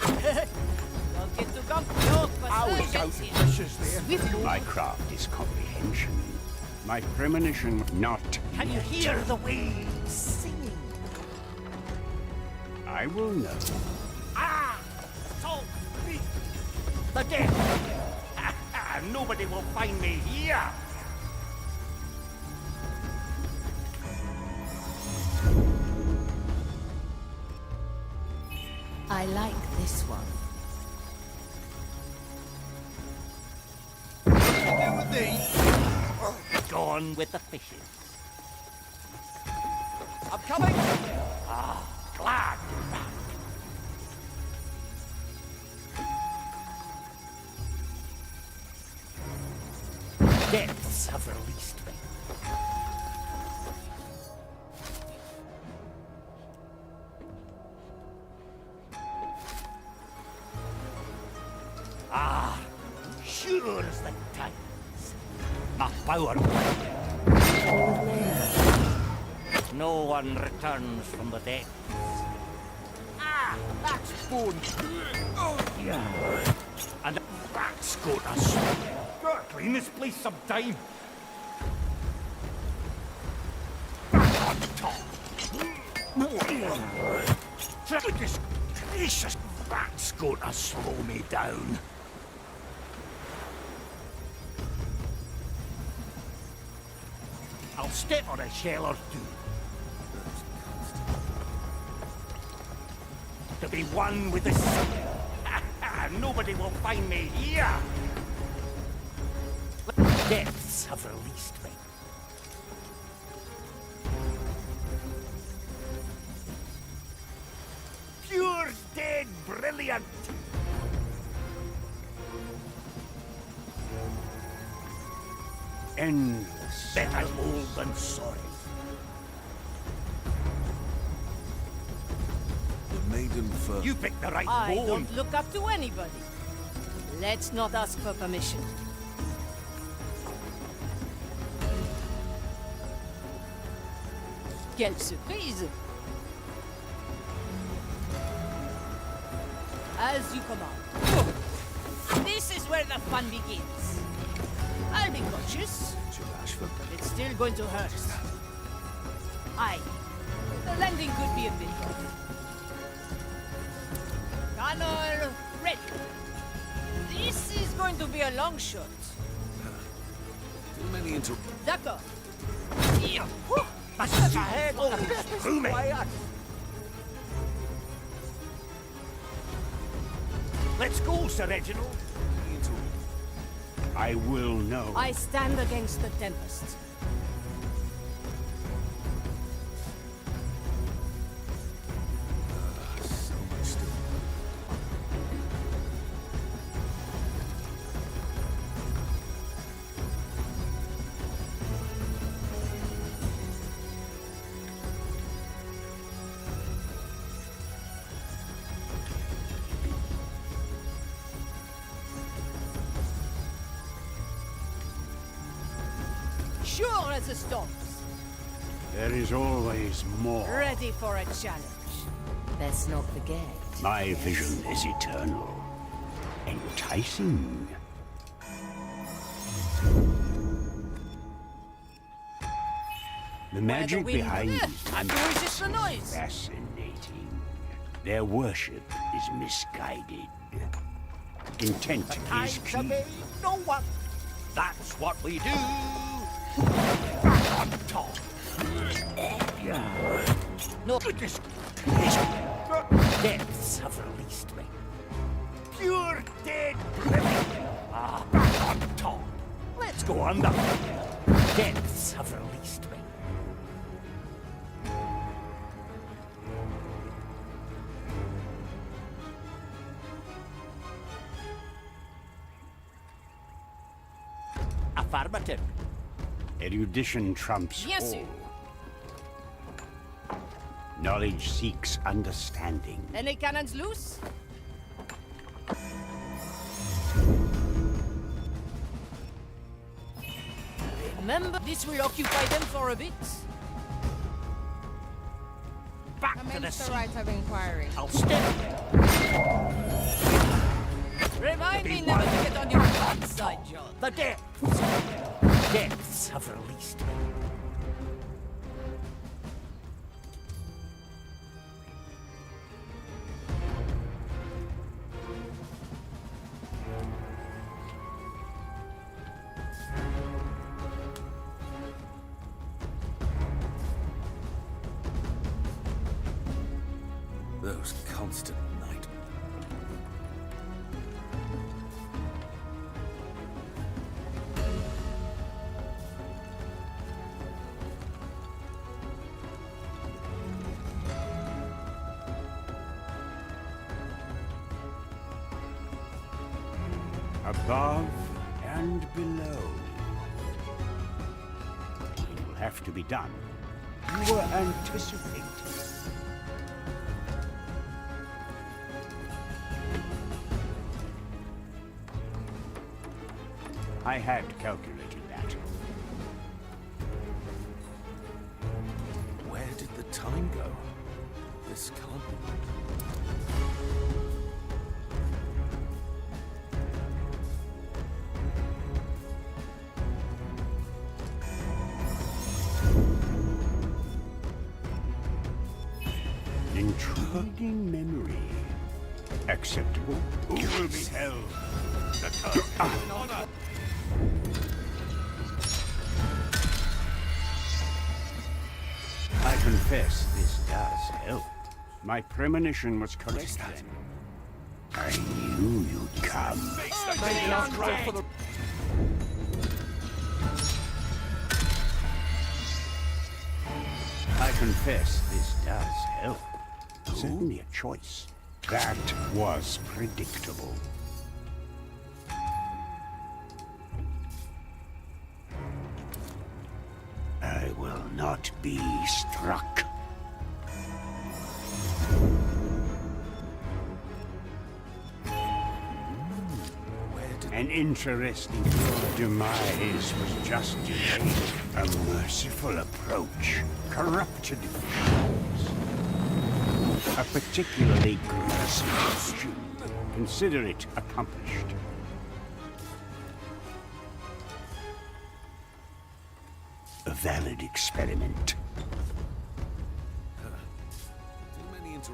Don't get too comfy. No, Always out of fishes there. Swift. My craft is comprehension. My premonition not. Can you hear the waves singing? I will know. Ah! So sweet! The dead! Nobody will find me here! I like this one. Gone with the fishes. I'm coming. Ah, glad you're back. Depths have released me. Ah, sure as the tides. My power. No one returns from the dead. Ah, that's bone. Yeah. And that's got us. Gotta clean this place sometime. Back on top. Goodness gracious, that's gonna slow me down. I'll step on a shell or two. To be one with the sea. Nobody will find me here. Depths have released me. Pure dead brilliant. Endless. Better old than sorry. The maiden first. You picked the right I bone. don't look up to anybody. Let's not ask for permission. Quelle surprise! As you command. This is where the fun begins. I'll be cautious, but it's still going to hurt. Aye. The landing could be a bit rough. Cannon ready. This is going to be a long shot. Too many into. D'accord. Yeah. That's ahead. Through me. Let's go, Sir Reginald. I will know. I stand against the tempest. So much still. Sure as the storms. There is always more. Ready for a challenge. Best not forget. My vision is eternal. Enticing. The magic wind behind will. these Have to monsters resist the noise. is fascinating. Their worship is misguided. Intent is Times key. obey no one. That's what we do. Back on top. No, goodness. Deaths have released me. Pure dead living. Back on top. Let's go under. Deaths have released me. Affirmative. Erudition trumps Yes, all. sir. Knowledge seeks understanding. Any cannons loose? Remember, this will occupy them for a bit. Back to the Commence the sea. right of inquiry. I'll step. Remind me never to get on your bad side, John. The depths. Depths have released me. Those constant nightmares. Above and below. It will have to be done. You were anticipating. I had calculated that. Where did the time go? This can't be right. Intriguing memory. Acceptable. Who will be held? I confess this does help. My premonition was correct then. I knew you'd come. I confess this does help. Certainly a choice. That was predictable. I will not be struck. An interesting demise was just delayed. A merciful approach. Corrupted visions. A particularly gruesome costume. Consider it accomplished. A valid experiment. Too many inter...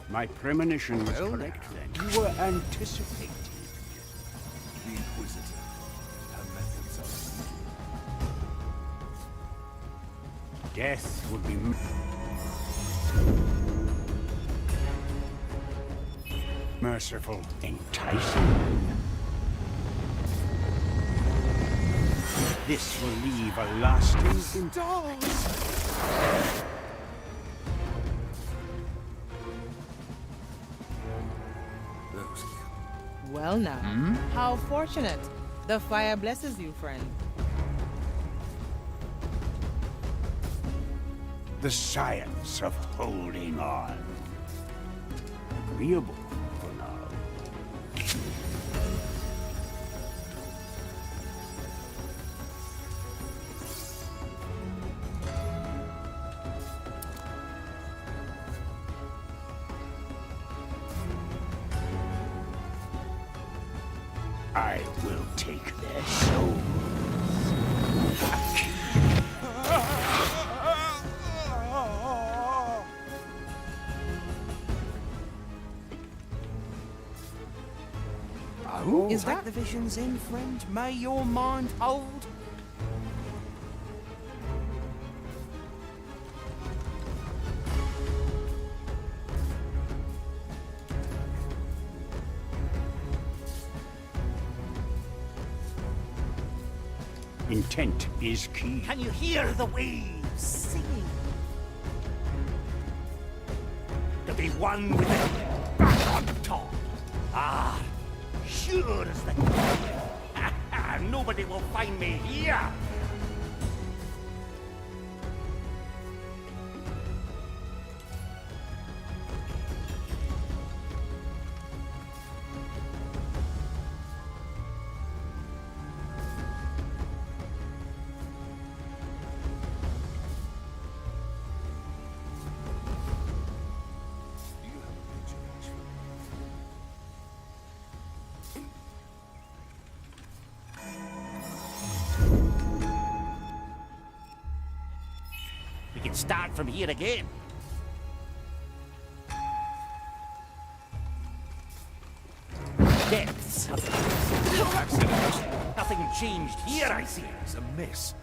My premonition was correct then. You were anticipating. The Inquisitor. Her methods are... Death would be... merciful, enticing. This will leave a lasting... Those... Well now, how fortunate. The fire blesses you, friend. The science of holding on. Agreeable for now. I will take their souls. Oh, is that the vision's in, friend? May your mind hold? Intent is key. Can you hear the waves singing? To be one with it back on top. Ah, sure as the... Nobody will find me here. We can start from here again. Depths of... Nothing changed here, I see. It's a miss.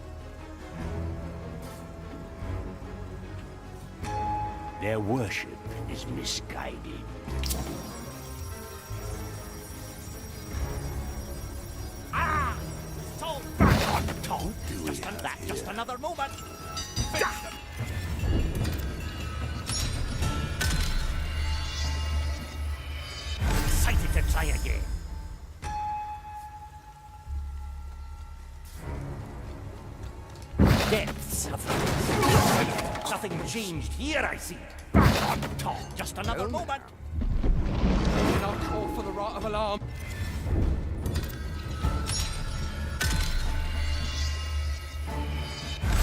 Their worship is misguided. Ah! It's all back on top. Just another moment. Excited to try again. Depths of... Nothing changed here, I see. Back on top. Just another moment. I'll call for the right of alarm.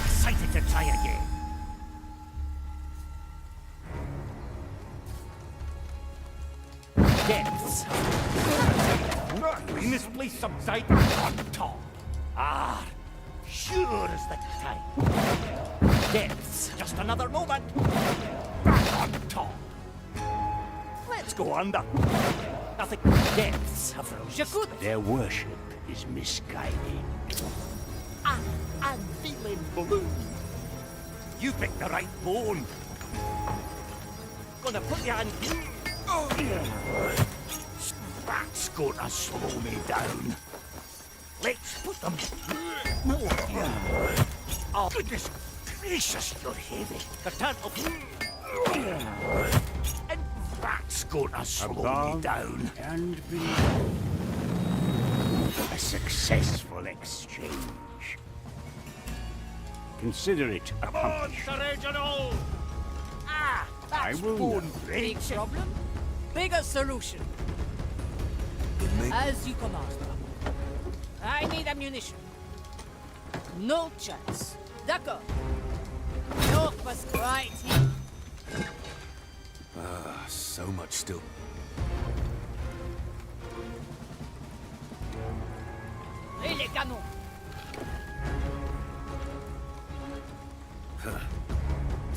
Excited to try again. Depths. In this place subside on top. Ah, sure as the time. Depths. Just another moment. Back on top. Let's go under. Nothing. Depths have rose. Their worship is misguided. I'm feeling blue. You picked the right bone. Gonna put you on. That's gonna slow me down. Let's put them more. Oh, goodness gracious, you're heavy. The turtle. And that's gonna slow me down. And below. A successful exchange. Consider it accomplished. Come on, Sir Reginald! Ah, I that's will bone not. Big break. problem, bigger solution. As you command. I need ammunition. No chance. D'accord. North was right here. So much still. Et les canons.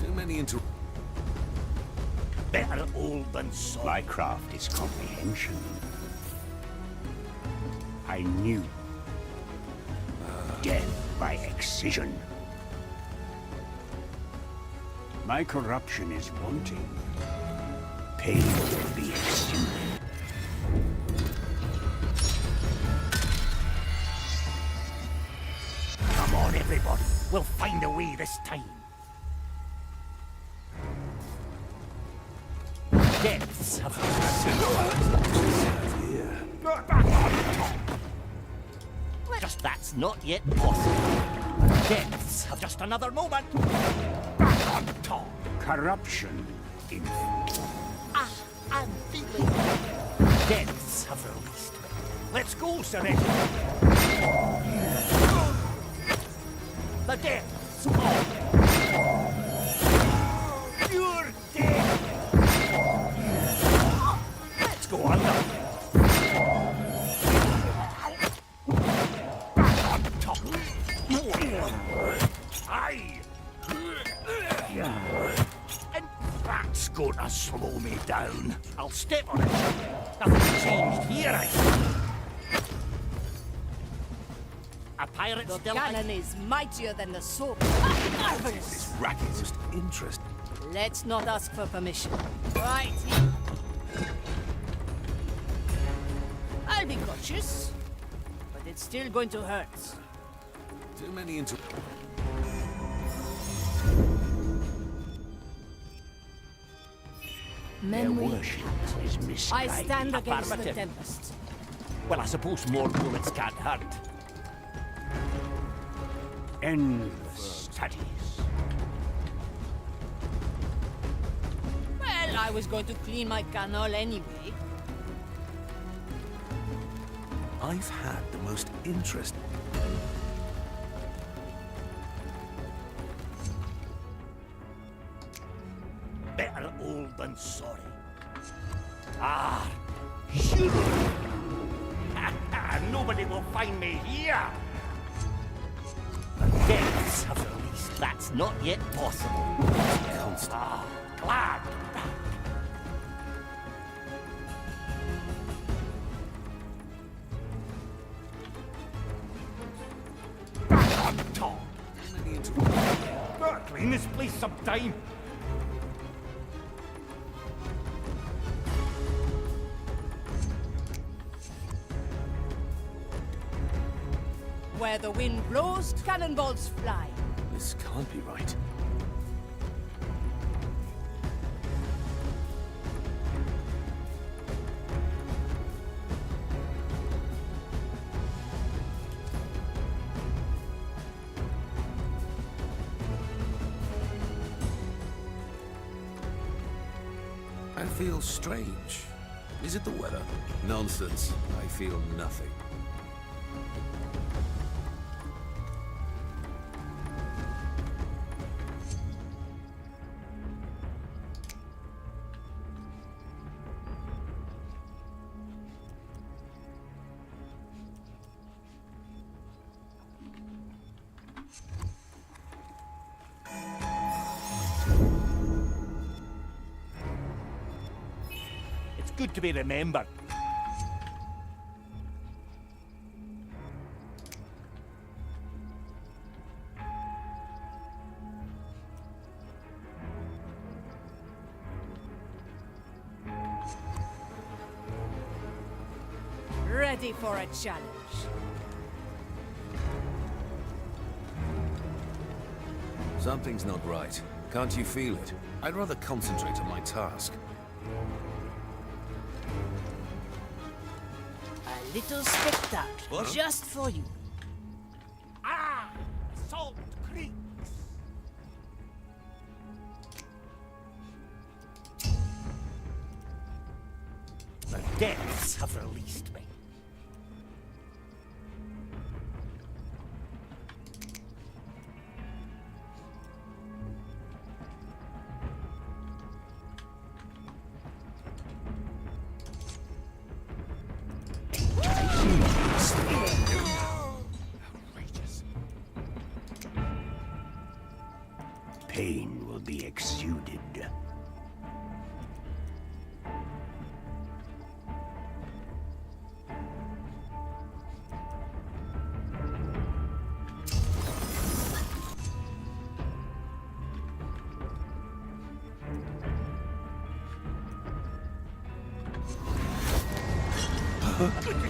Too many into... Better old than sorry. My craft is comprehension. I knew death by excision. My corruption is wanting. Pain will be exuded. Come on, everybody. We'll find a way this time. Depths of... Just that's not yet possible. Depths of... Just another moment. Back on top. Corruption in... I'm feeling... Depths have released. Let's go, Sir Reginald. The depths of... You're dead. Let's go under. down. I'll step on it. Nothing's changed here, I see. A pirate The still... cannon is mightier than the sword. Marvelous! Racket is just interesting. Let's not ask for permission. Right. I'll be cautious, but it's still going to hurt. Too many into... Memory worship is I misguided. stand against the Affirmative. Tempest. Well, I suppose more bullets can't hurt. Endless studies. Well, I was going to clean my canal anyway. I've had the most interesting... Better old than sorry. Ah, sure. Nobody will find me here. The depths have released. That's not yet possible. Ah, glad. Back on top. Better clean this place sometime. Where the wind blows, cannonballs fly. This can't be right. I feel strange. Is it the weather? Nonsense. I feel nothing. It's good to be remembered. Ready for a challenge. Something's not right. Can't you feel it? I'd rather concentrate on my task. A little spectacle, What? just for you. Ah! Salt creaks! The depths have released me. Outrageous. Pain will be exuded.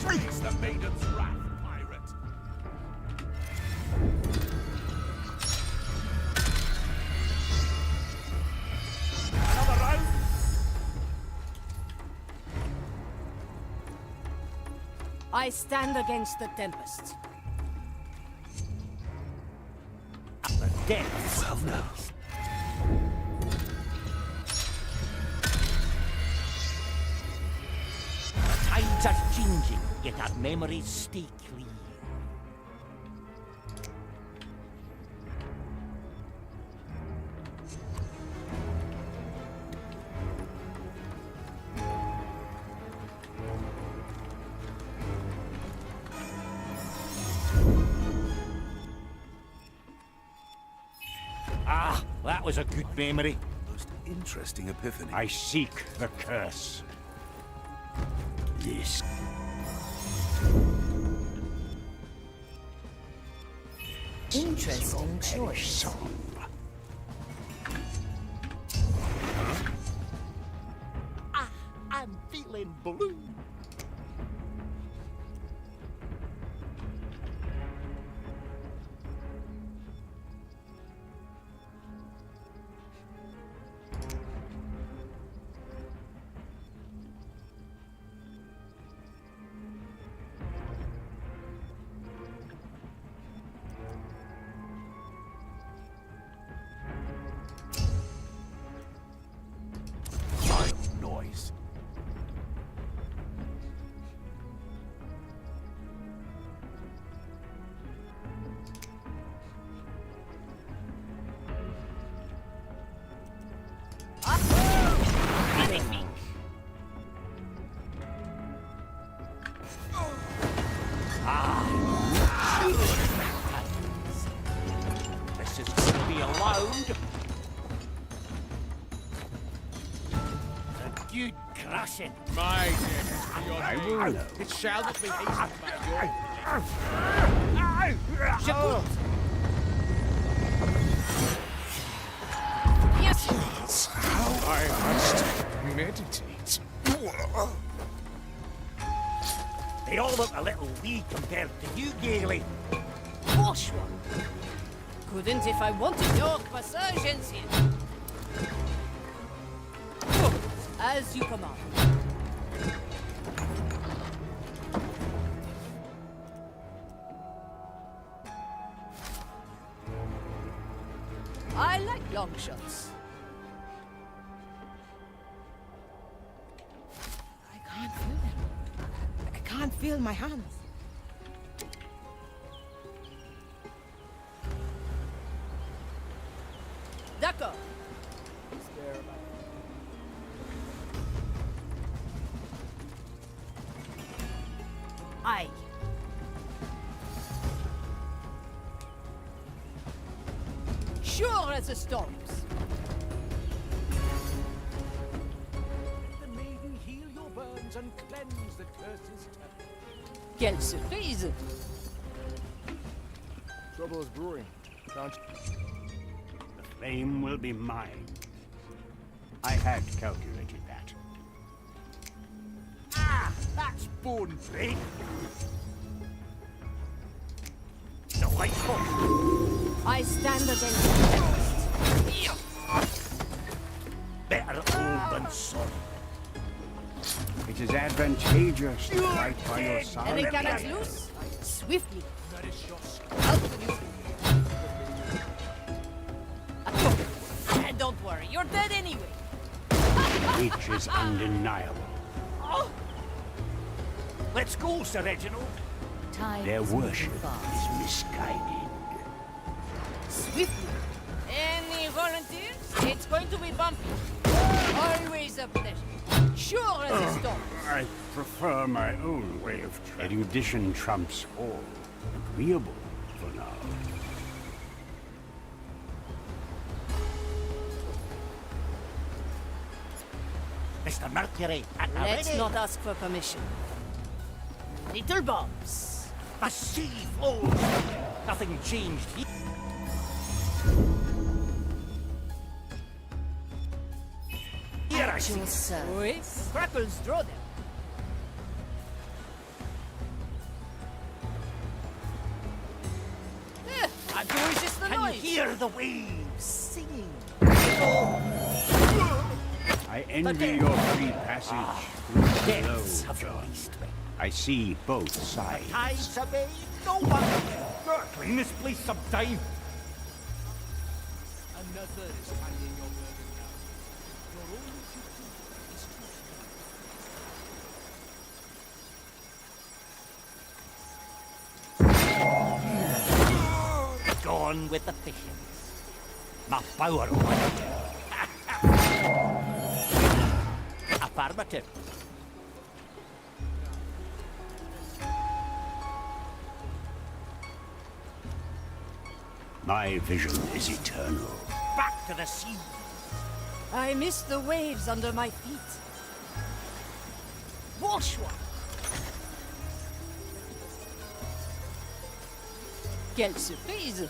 Freeze the maiden's wrath, pirate! Another round? I stand against the Tempest. The depths Well, now. Tides are changing, yet our memories stay clear. Ah, that was a good memory. Interesting epiphany. I seek the curse. This. Interesting choice. Song. I'm feeling blue. Noise. This is going to be allowed. A good crushing. My dear, for your I name. will know. It shall not be hastened by your... Yes. I must meditate. They all look a little wee compared to you, Gailey. Posh one. Couldn't if I wanted your passage, ancien. As you command. I like long shots. I can't feel them. I can't feel my hands. D'accord. Aye. Sure as the storms. The maiden heal your burns and cleanse the curses. Quelle surprise! Trouble is brewing. Can't The flame will be mine. I had calculated that. Ah, that's bone break. Delightful. I stand against you. Better old than sorry. It is advantageous to fight by your side. Every cannon's loose. Swiftly. Nourish your skin. Out with you. Don't worry, you're dead anyway. Which is undeniable. Let's go, Sir Reginald. Time Their is moving worship fast. is misguided. Swiftly. Any volunteers? It's going to be bumpy. Always a pleasure. Sure as a storm. I prefer my own way of travel. Erudition trumps all. Agreeable for now. Mr. Mercury, at the Let's ready. not ask for permission. Little bombs. The sea flows. Nothing changed here. Here I see. Actual serve. Oui. Crackles draw them. I do resist the Can you noise. hear the waves singing? I envy your free passage through the Depths low, have John. released me. I see both sides. Tides away, no one. Better clean this place sometime. Another is carrying your burden now. Your only duty is to Gone with the fishes. My power one. Affirmative. My vision is eternal. Back to the sea. I miss the waves under my feet. Bonsoir. Quelle surprise!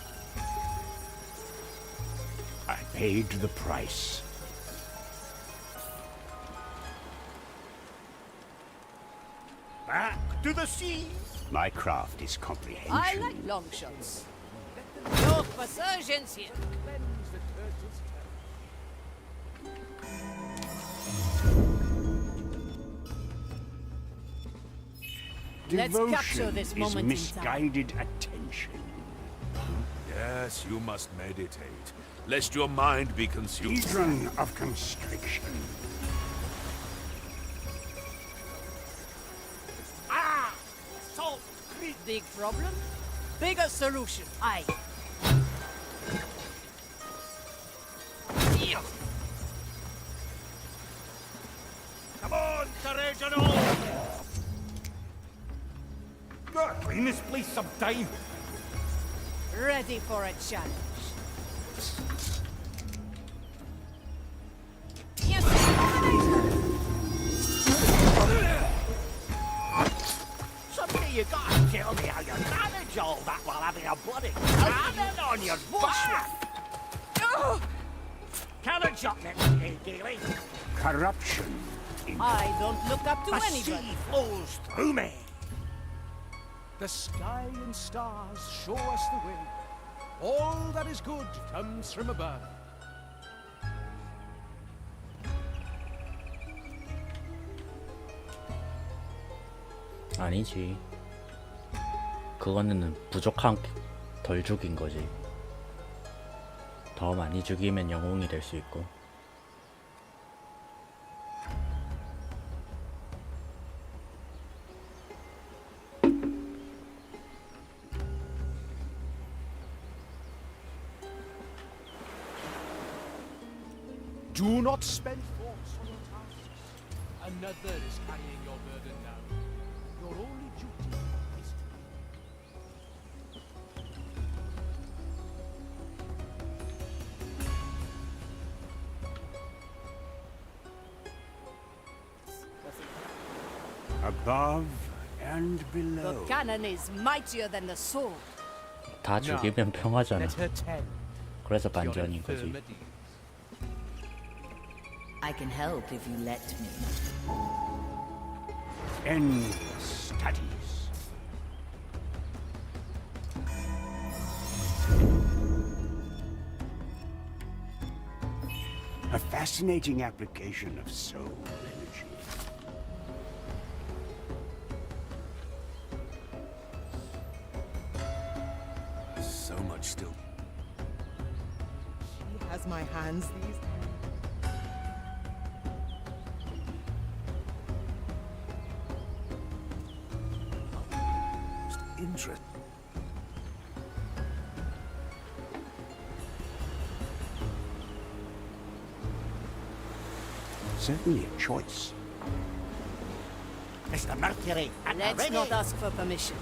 I paid the price. Back to the sea. My craft is comprehension. I like long shots. No passage here. Let's Devotion capture this is moment in time. misguided attention. Yes, you must meditate, lest your mind be consumed. Hedron of constriction. Ah! Salt! Big problem? Bigger solution. Aye. Come on, courage and all! Gotta clean this place sometime. Ready for a challenge. Yes. Someday you gotta tell me how you manage all that while having a bloody cannon on your back. Cannon shot next to you, Gaily. Corruption. I don't look up to The anybody. sea flows through me. The sky and stars show us the way. All that is good comes from above. 아니지. 그거는 부족한 덜 죽인 거지. 더 많이 죽이면 영웅이 될 수 있고. Do not spend thoughts on your tasks. Another is carrying your burden now. Your only duty is to Above and The below. cannon is mightier than the sword. 다 죽이면 평화잖아. let her tend 그래서 your 반전인 거지. infirmities. I can help if you let me. Endless studies. A fascinating application of soul energy. So much still. She has my hands these days. Interest. Certainly a choice. Mr. Mercury, at the Let's ready. not ask for permission.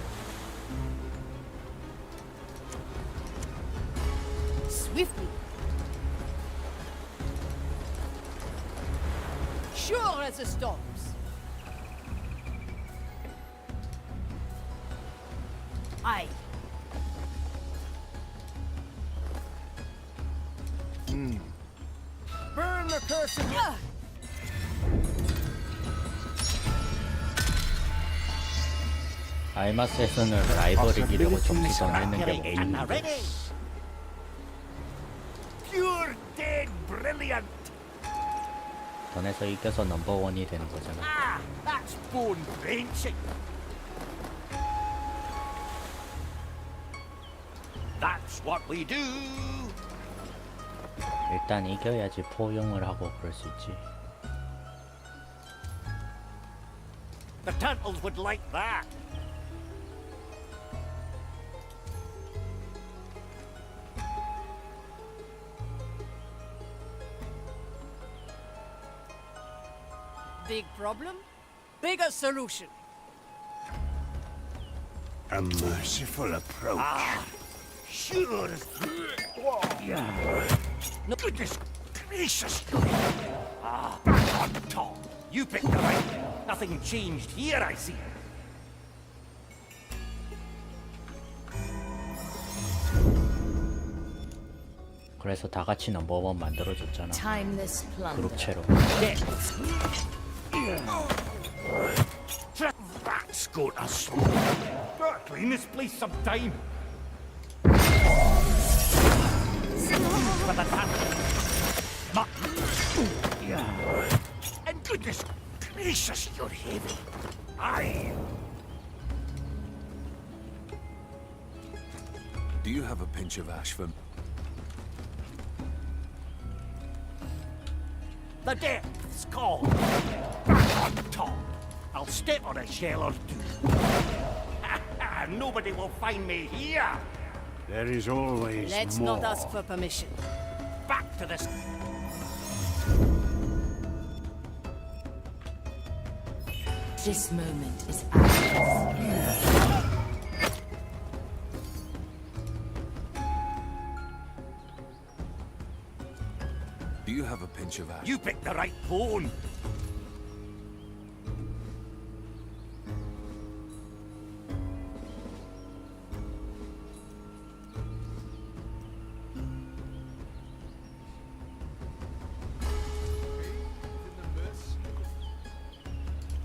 Swiftly. Sure as the storms. Aye. Burn the curse of Ah! 알마스에서는 라이벌이기라고 좀비 던지는 게 Mercury, at the 먹는데 ready. Pure dead brilliant. 던에서 이겨서 넘버원이 되는 거잖아. Ah, that's bone wrenching. That's what we do. 일단 이겨야지 포용을 하고 그럴 수 있지. The turtles would like that. Big problem? Bigger solution. A merciful approach. Sure. Ah. No, just gracious! Ah, back on top. You picked the right. Nothing changed here, I see. 그래서 다 같이 넘버원 만들어줬잖아. Timeless plunder. 그룹체로. That's going to slow. Clean this place some time. And goodness gracious, you're heavy. Aye. Do you have a pinch of ash for... The depth's call. Back on top. I'll step on a shell or two. Nobody will find me here. There is always Let's more. not ask for permission. Back to this. This moment is ours. Do you have a pinch of ash? You picked the right bone.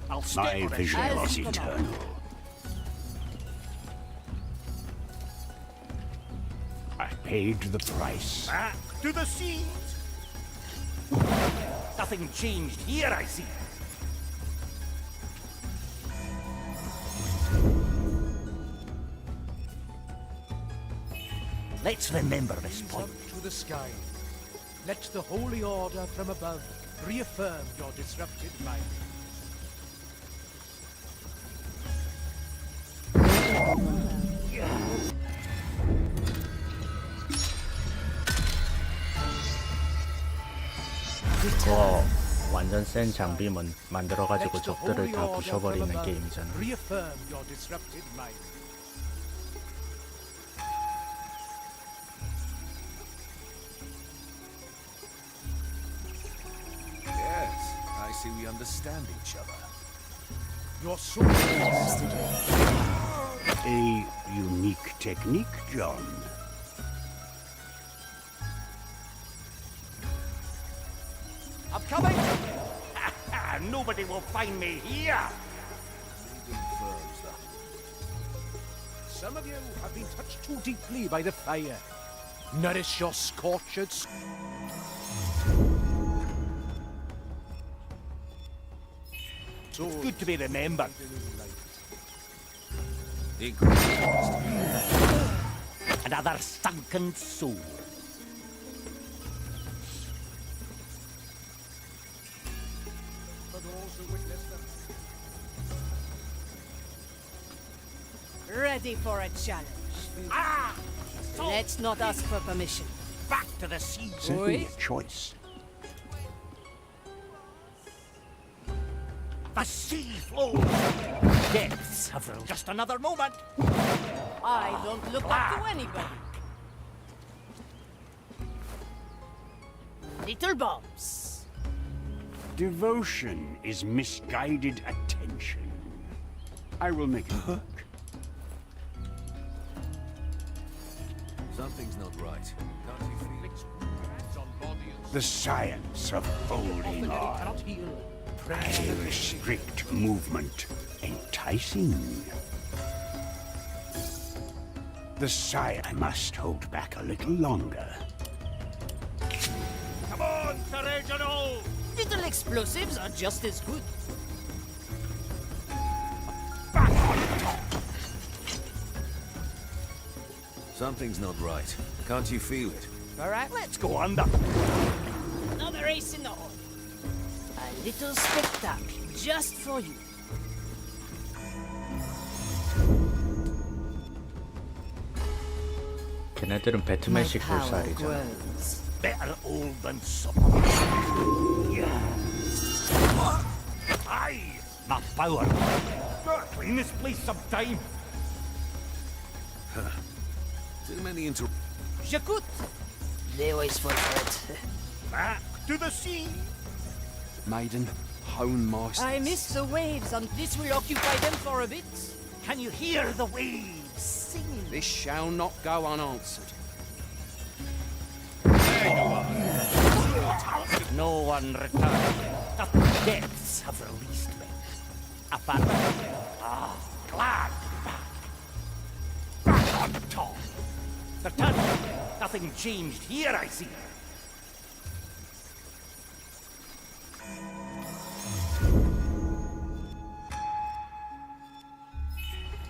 I'll step My on a vision shell or is two. eternal. I paid the price. Back to the seas. Nothing changed here, I see. Let's remember this Up point. to the sky. Let the holy order from above reaffirm your disrupted mind. 그거 완전 센 장비만 만들어가지고 적들을 다 부셔버리는 게임이잖아. Reaffirm your disrupted mind. Yes, I see we understand each other. Your sword A unique technique, John. I'm coming! Nobody will find me here! Confirms that. Some of you have been touched too deeply by the fire. Nourish your scorched It's good to be remembered. Another sunken soul. for those who witness them. Ready for a challenge. Ah! So Let's not ask for permission. back to the sea. Certainly a choice. The sea flows. Depths have room. Just another moment. I don't look up to anybody. Little bombs. Devotion is misguided attention. I will make it work. Something's not right. Can't you feel it? Hands on body and The science of holding on. cannot heal. I restrict movement. Enticing. The science I must hold back a little longer. Come on, Sir Reginald. Little explosives are just as good. Back on top. Something's not right. Can't you feel it? All right, let's go under. Another ace in the hole. A little spectacle just for you. 걔네들은 My 배트맨식 power 불살이잖아. grows. Better old than some. Yeah. Aye, my power. Gotta clean this place sometime. Too many inter... J'écoute. They always fall for it. Back to the sea. Maiden, hone my I miss the waves, and this will occupy them for a bit. Can you hear the waves singing? This shall not go unanswered. No one returned. The depths have released me. Apparently, glad to be back. Back on top. The tunnel. Nothing changed here, I see.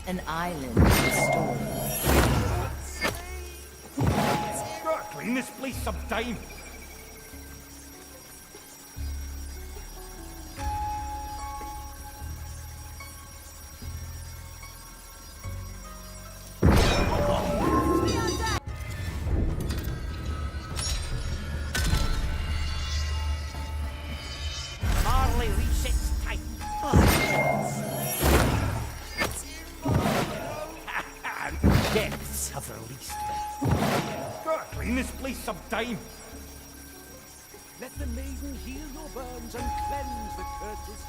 An island restored. Gotta clean this place sometime. Marley resets time. And depths have released me. Gotta clean this place sometime. Let the maiden heal your burns and cleanse the curses.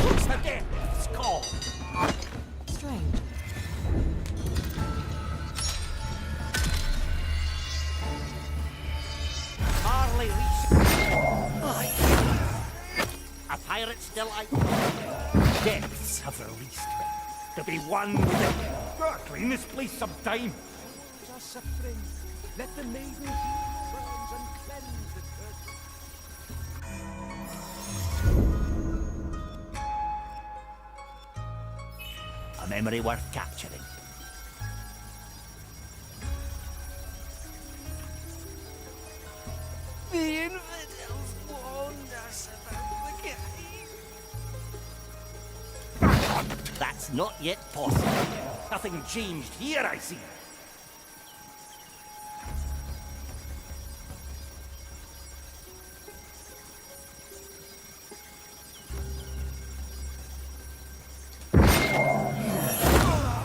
What's the depths called? Strange. Marley reset. A pirate still out. Depths have released me. To be one with it. Gotta clean this place sometime. Are suffering. Let the maiden heal your burns and cleanse the curses. A memory worth capturing. The infidels warned us about the cave. That's not yet possible. Nothing changed here, I see.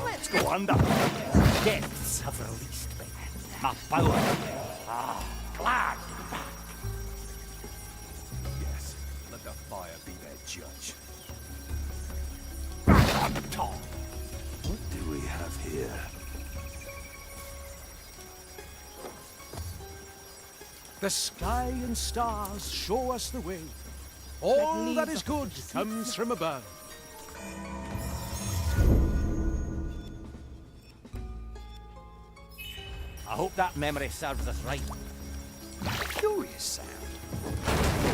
Let's go under. Depths have released me. My power. Glad to be back. Yes, let the fire be their judge. Back on top. What do we have here? The sky and stars show us the way. All that is good comes from above. I hope that memory serves us right. Curious sound.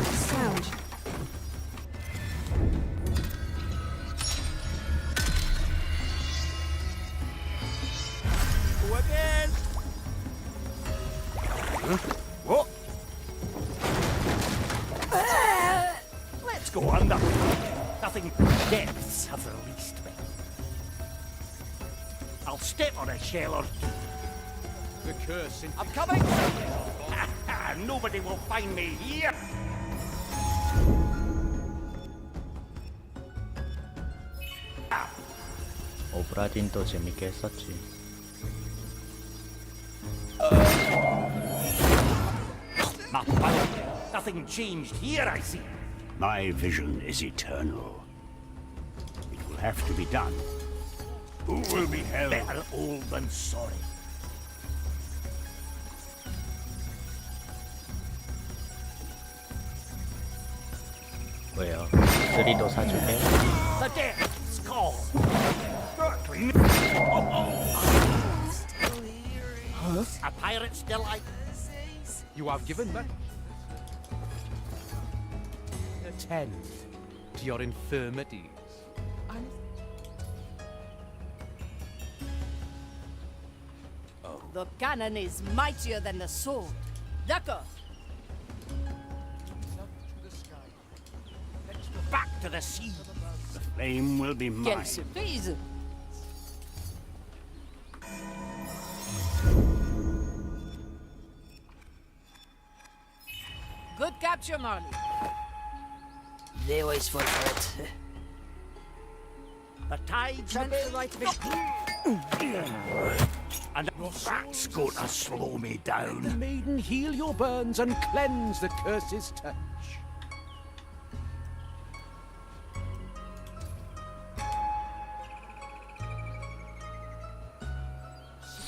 Sound. Go again. What? Let's go under. Nothing. Depths have released me. I'll step on a shell or two. The curse in I'm coming! Nobody will find me here! 오브라딘도 재밌게 했었지. My power. Nothing changed here, I see. My vision is eternal. It will have to be done. Who will be held? Better old than sorry. 왜요? 3도 사주게? The depths call. Clean. A pirate still out. you have given back. Attend to your infirmities. The cannon is mightier than the sword. D'accord. Back to the sea. The flame will be mine. Quelle surprise! Good capture, Marley. They always fall for it. The tides are That's the right of it. And that's gonna slow me The down. maiden heal your burns and cleanse the curse's touch.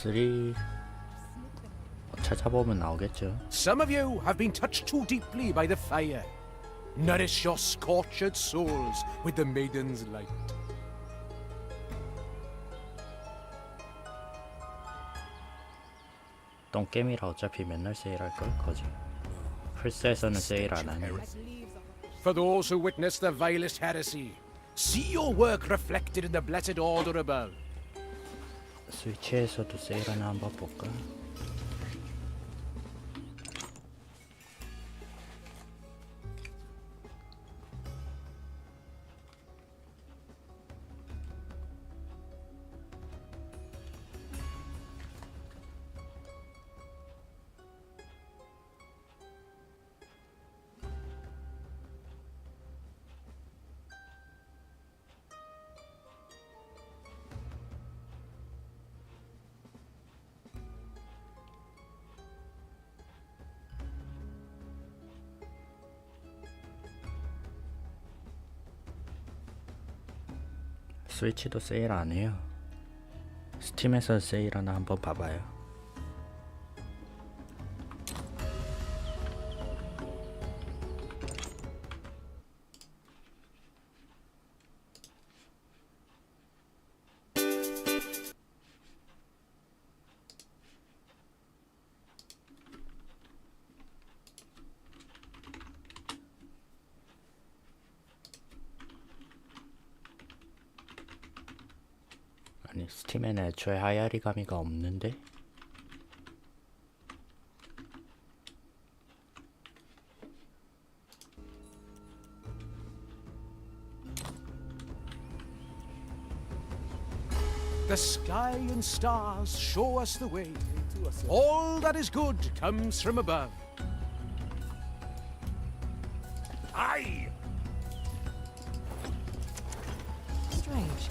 쓰리 찾아보면 나오겠죠. Some of you have been touched too deeply by the fire. Nourish your scorched souls with the maiden's light. 똥게임이라 어차피 맨날 세일할걸 거지. 플스에서는 세일 안 하니. For those who witness the vilest heresy, see your work reflected in the blessed order above. 스위치에서도 세일하나 한번 볼까? 스위치도 세일 안 해요. 스팀에서 세일하나 한번 봐봐요. 아니 스팀에는 애초에 하야리 가미가 없는데? The sky and stars show us the way. All that is good comes from above. Aye! Strange.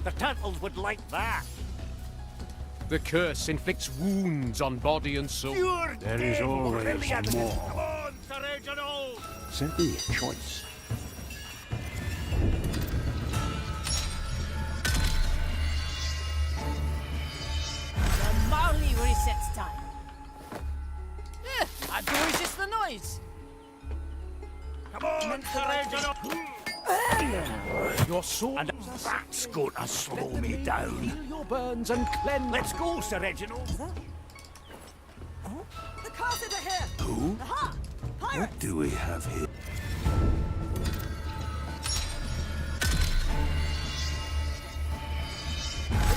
The turtles would like that. The curse inflicts wounds on body and soul. You're There is always brilliant. more. Come on, Sir Reginald! Simply a choice. The Marley resets time. I don't resist the noise. Come on, Sir Reginald! Your soul And that's gonna slow me down. heal your burns and cleanse. Let's go, Sir Reginald. The cars are here. Who? Aha! What do we have here?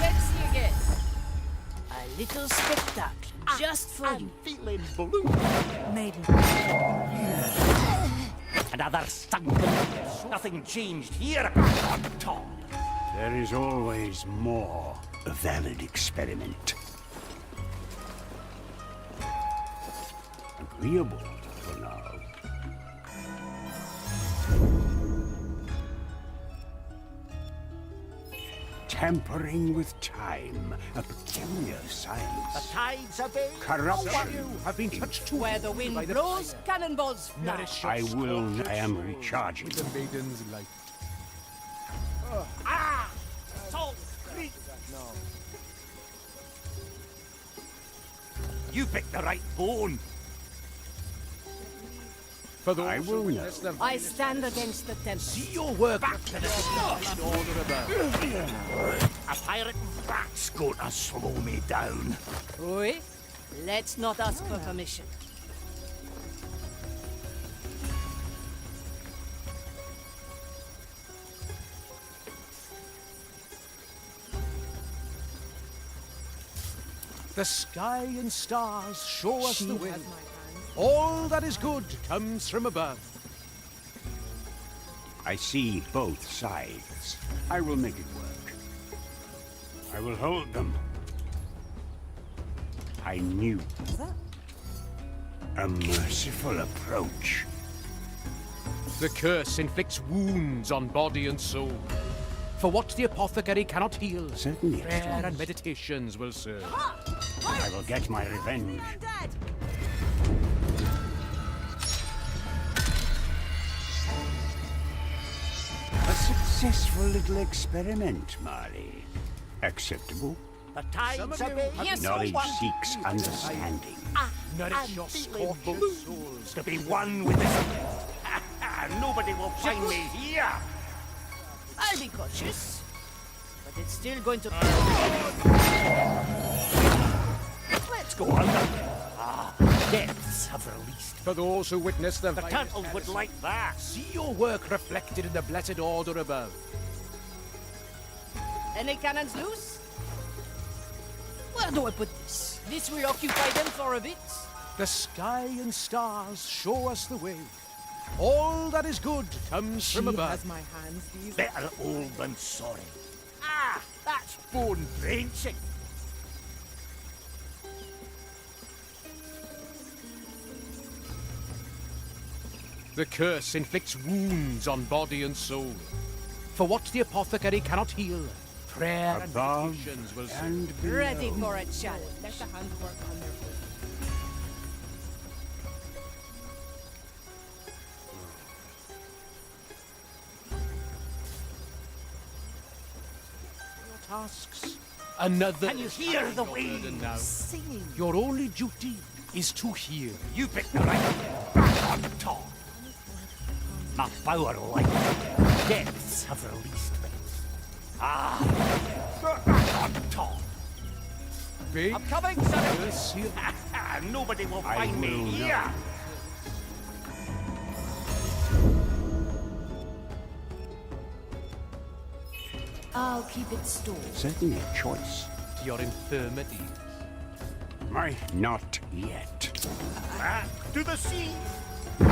Let's see again. A little spectacle, just for you. Feeling blue. Maiden. Another sunken. Nothing changed here on top. There is always more. A valid experiment. Agreeable for now. Tampering with time, a peculiar The science. tides obey. Corruption. You have been touched too Where the deeply wind by the blows, fire. cannonballs fly. Nourish your I will. scorched I am souls recharging. with the maiden's light. Ah! Salt Creek! You picked the right bone. For those I who will witness the I stand against the tempest. see your work Back to the start. in order above. A pirate rat's gonna slow me down. Oui? Let's not ask for permission. The sky and stars show us She the has way. my hands. All that is good comes from above. I see both sides. I will make it work. I will hold them. I knew. A merciful approach. The curse inflicts wounds on body and soul. For what the apothecary cannot heal, Certainly. prayer and meditations will serve. I will get my revenge. A successful little experiment, Marley. Acceptable. The tides are being Yes, Knowledge one. seeks understanding. Nourish your feeling scorching souls. to be one with this. Nobody will find me here. I'll be cautious. But it's still going to... Let's go under. Depths have released. For those who witness the The violent turtle would heresy, like that. see your work reflected in the blessed order above. Any cannons loose? Where do I put this? This will occupy them for a bit. The sky and stars show us the way. All that is good comes from above. has my hands these. Better old than sorry. That's bone drenching. The curse inflicts wounds on body and soul. For what the apothecary cannot heal, prayer and Above meditations will serve. and below. Ready for a challenge. Let the hands work on their foot. Your tasks. Another. Can you hear the burden waves now. singing? Your only duty is to hear. You picked the right back on top. My power light. Depths have released me. Back on top. Big I'm coming, son. curse here. Nobody will I find me will not. here. I'll keep it stored. Certainly a choice. Your infirmity. Not yet. Back to the sea. The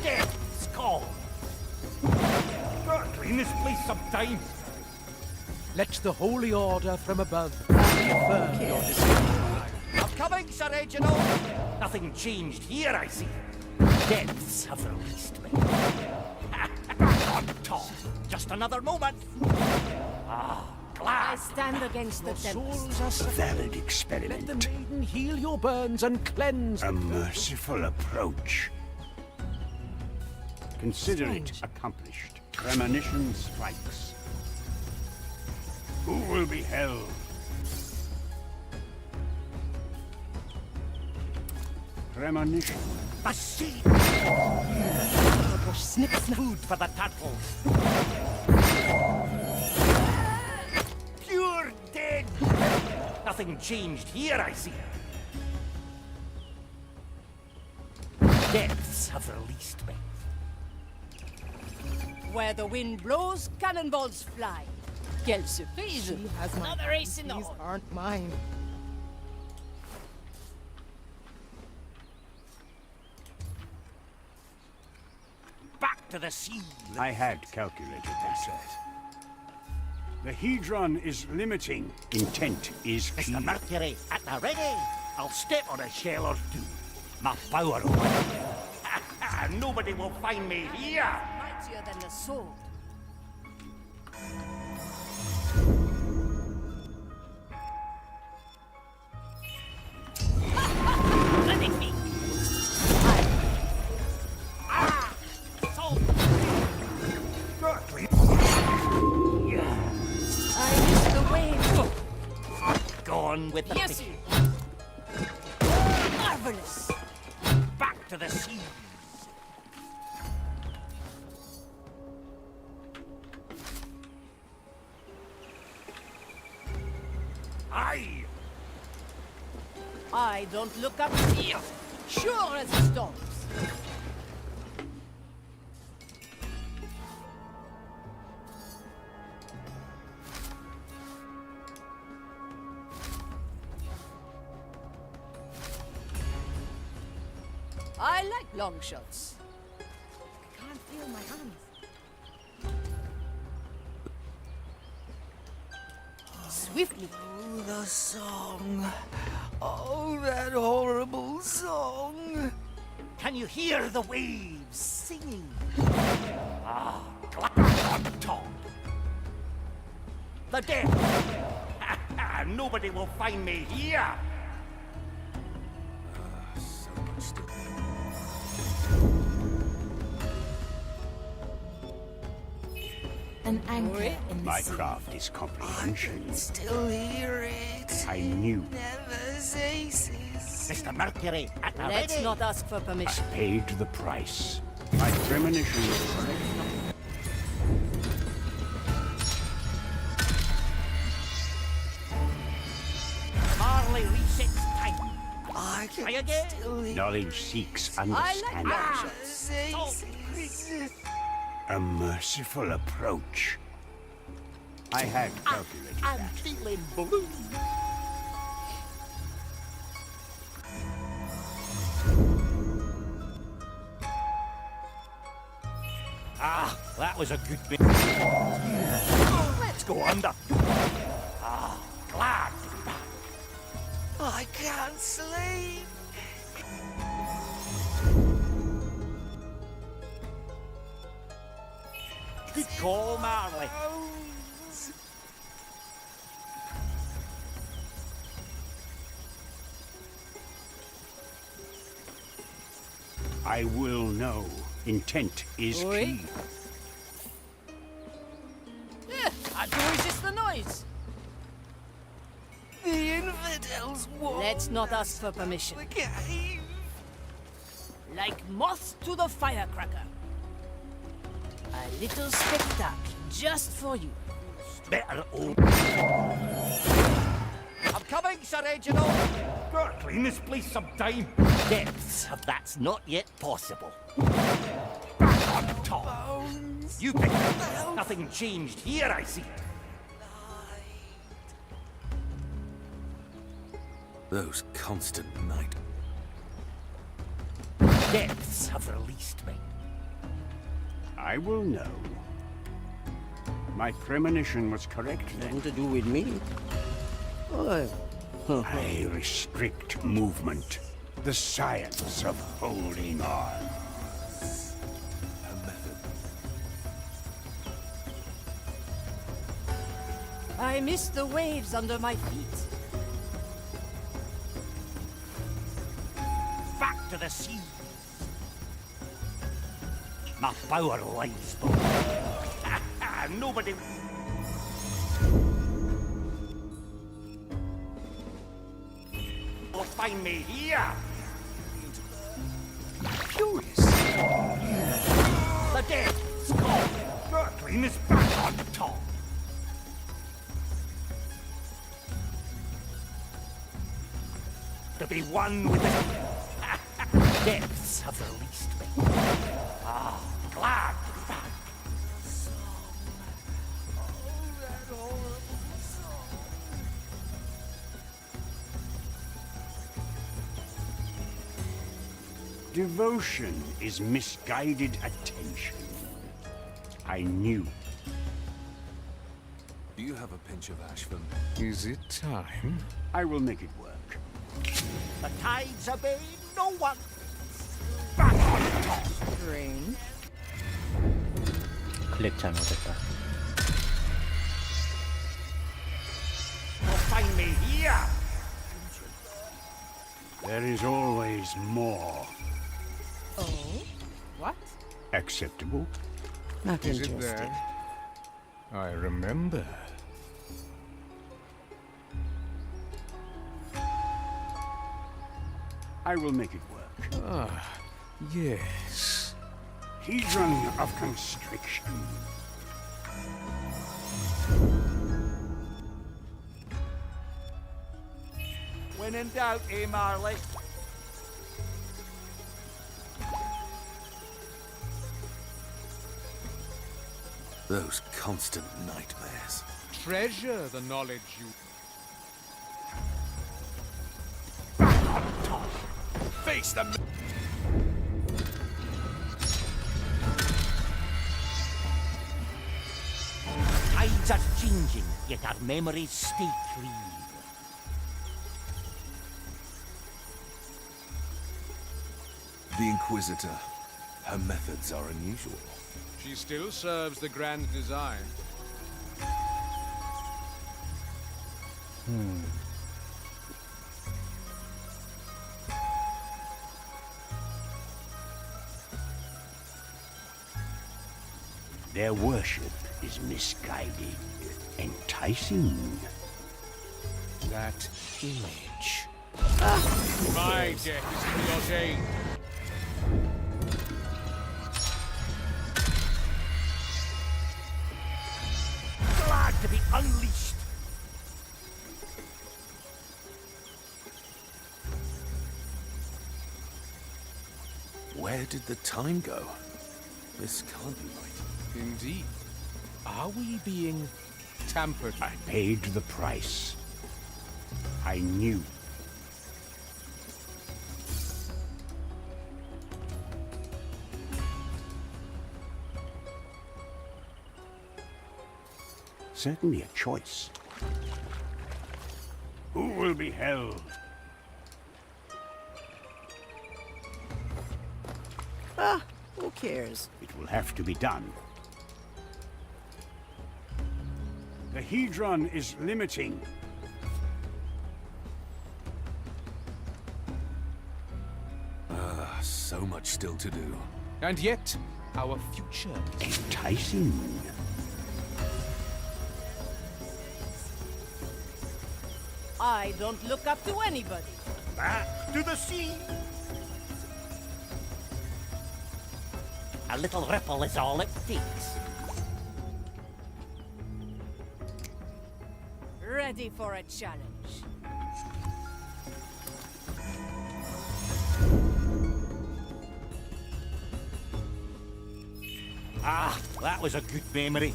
depths call. Gotta clean this place sometime. Let the holy order from above reaffirm your decision. I'm coming, Sir Reginald. Nothing changed here, I see. Depths have released me. On top. Just another moment. I Glad. stand against the tempest. Souls are set. Valid Let the experiment. maiden heal your burns and cleanse. A merciful approach. Consider it accomplished. Premonition strikes. Who will be held? Premonition. The sea. Snip, snap. Food for the turtles. Pure dead. Nothing changed here, I see. Depths have released me. Where the wind blows, cannonballs fly. Quelle surprise! She has my Another ace in the These hole. aren't mine. Back to the sea. I had calculated this. The Hedron is limiting. Intent is key. Mr. Mercury, at the ready. I'll step on a shell or two. My power light. Nobody will find me here. Mightier than the sword. Let me. So. Berkeley. I missed the wave. Gone with the Yes, fish. marvelous. Back to the sea. Aye. I don't look up here. Sure as stones. I like long shots. I can't feel my hands. Swiftly. Oh, the song. Oh, that horrible song. Can you hear the waves singing? Ah, glad on top. The dead. Nobody will find me here. So much to... An anchor in the My sea. craft is comprehension. Still hear it. I knew. Never ceases. Mr. Mercury, at the Let's ready. not ask for I permission. paid the price. My premonition was correct. Marley resets time. I Try can again. still hear Knowledge seeks I like understanding. that. ceases. A merciful approach. I had calculated I'm that. feeling blue. Ah, that was a good bit. Let's go under. Ah, glad to be back. I can't sleep. Good call, Marley. I will know. Intent is Oi. key. I don't resist the noise. The infidels won't. Let's not ask for permission. The cave. Like moths to the firecracker. A little spectacle just for you. Better old. I'm coming, Sir Reginald. Gotta clean this place some time. Depths of that's not yet possible. Back on top. You picked it. Nothing changed here, I see. Those constant night. Depths have released me. I will know. My premonition was correct then. To do with me? Oh, I restrict movement. The science of holding on. A method. I miss the waves under my feet. Back to the sea. My power lies below. Nobody. will find me here. Curious. The dead skull. Gurgling is back on top. To be one with the depths have released me. Ah, glad to be back. Devotion is misguided attention. I knew. Do you have a pinch of ash for me? Is it time? I will make it work. The tides obey no one. Back on top. Strange. 클릭 잘못했다. Will find me here. There is always more. Oh? What? Acceptable? not Is it interested. there? I remember. I will make it work. Ah, yes. Hedron of constriction. When in doubt, Marley? Those constant nightmares. Treasure the knowledge you... Face them! Tides are changing, yet our memories stay clean. The Inquisitor. Her methods are unusual. She still serves the grand design. Their worship is misguided, enticing. That image. My death is preordained. Glad to be unleashed. Where did the time go? This can't be right. Indeed. Are we being tampered with? I paid the price. I knew. Certainly a choice. Who will be held? Ah, who cares? It will have to be done. The Hedron is limiting. So much still to do. And yet, our future is Enticing. I don't look up to anybody. Back to the sea. A little ripple is all it takes. Ready for a challenge. Ah, that was a good memory.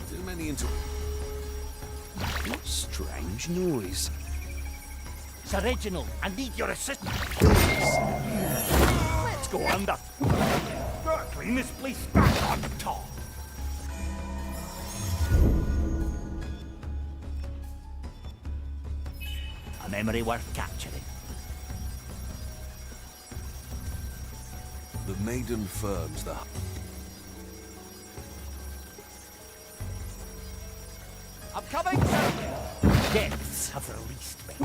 Too many into... What strange noise? Sir Reginald, I need your assistance. Let's go under. Clean this place back on top. A memory worth capturing. The maiden firms the... I'm coming, sir. Depths have released me.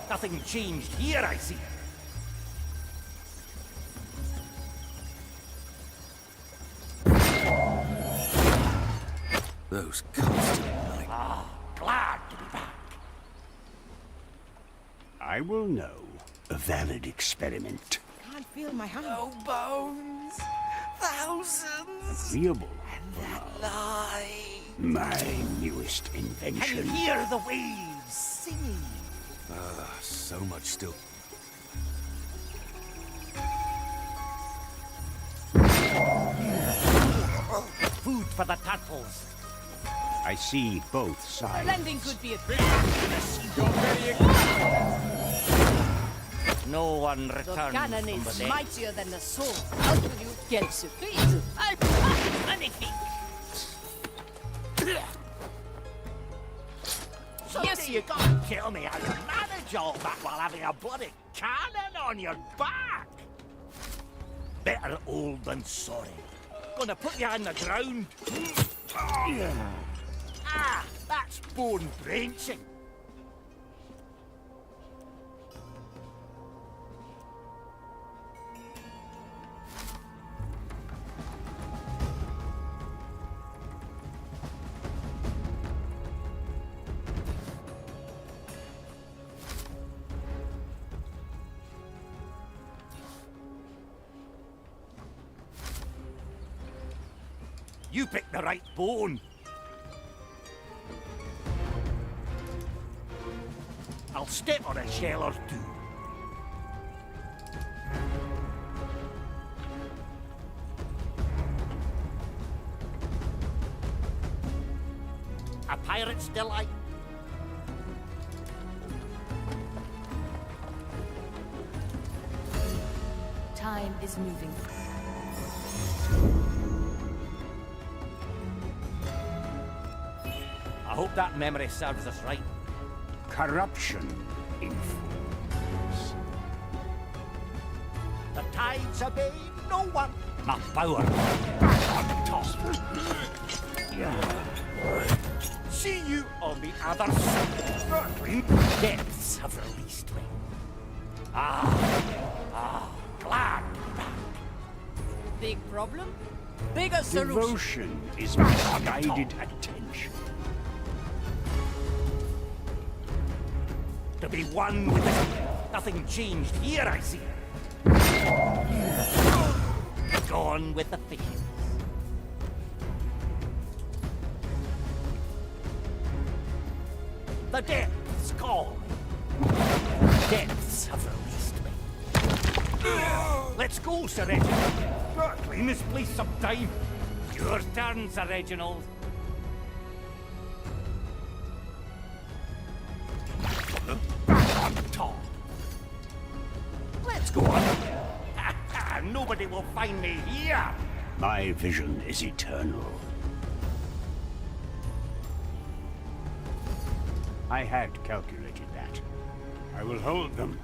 Nothing changed here, I see. Those constant night... Ah, glad to be back. I will know. A valid experiment. Can't feel my hand. No bones. Thousands. Agreeable. That lie. My newest Can you invention. hear the waves singing? So much still... Food for the turtles. I see both sides. Blending could be a No one The returns cannon from the is dead. mightier than the sword. Out with you. Quelle surprise! Magnifique! Yes, you can't tell me how you manage all that while having a bloody cannon on your back. Better old than sorry. Gonna put you on the ground. Ah, that's bone drenching. You picked the right bone. I'll step on a shell or two. A pirate's delight. Time is moving. hope that memory serves us right. Corruption in fools. The tides obey no one. My power back on top. See you on the other side. Depths have released me. Glad to be back. Big problem? Bigger solution. Devotion is misguided attention. To be one with this. Nothing changed here, I see. Gone with the fishes. The depths call me. Depths have released me. Let's go, Sir Reginald. Clean this place some time. Your turn, Sir Reginald. Back on top. Let's go on. Nobody will find me here. My vision is eternal. I had calculated that. I will hold them.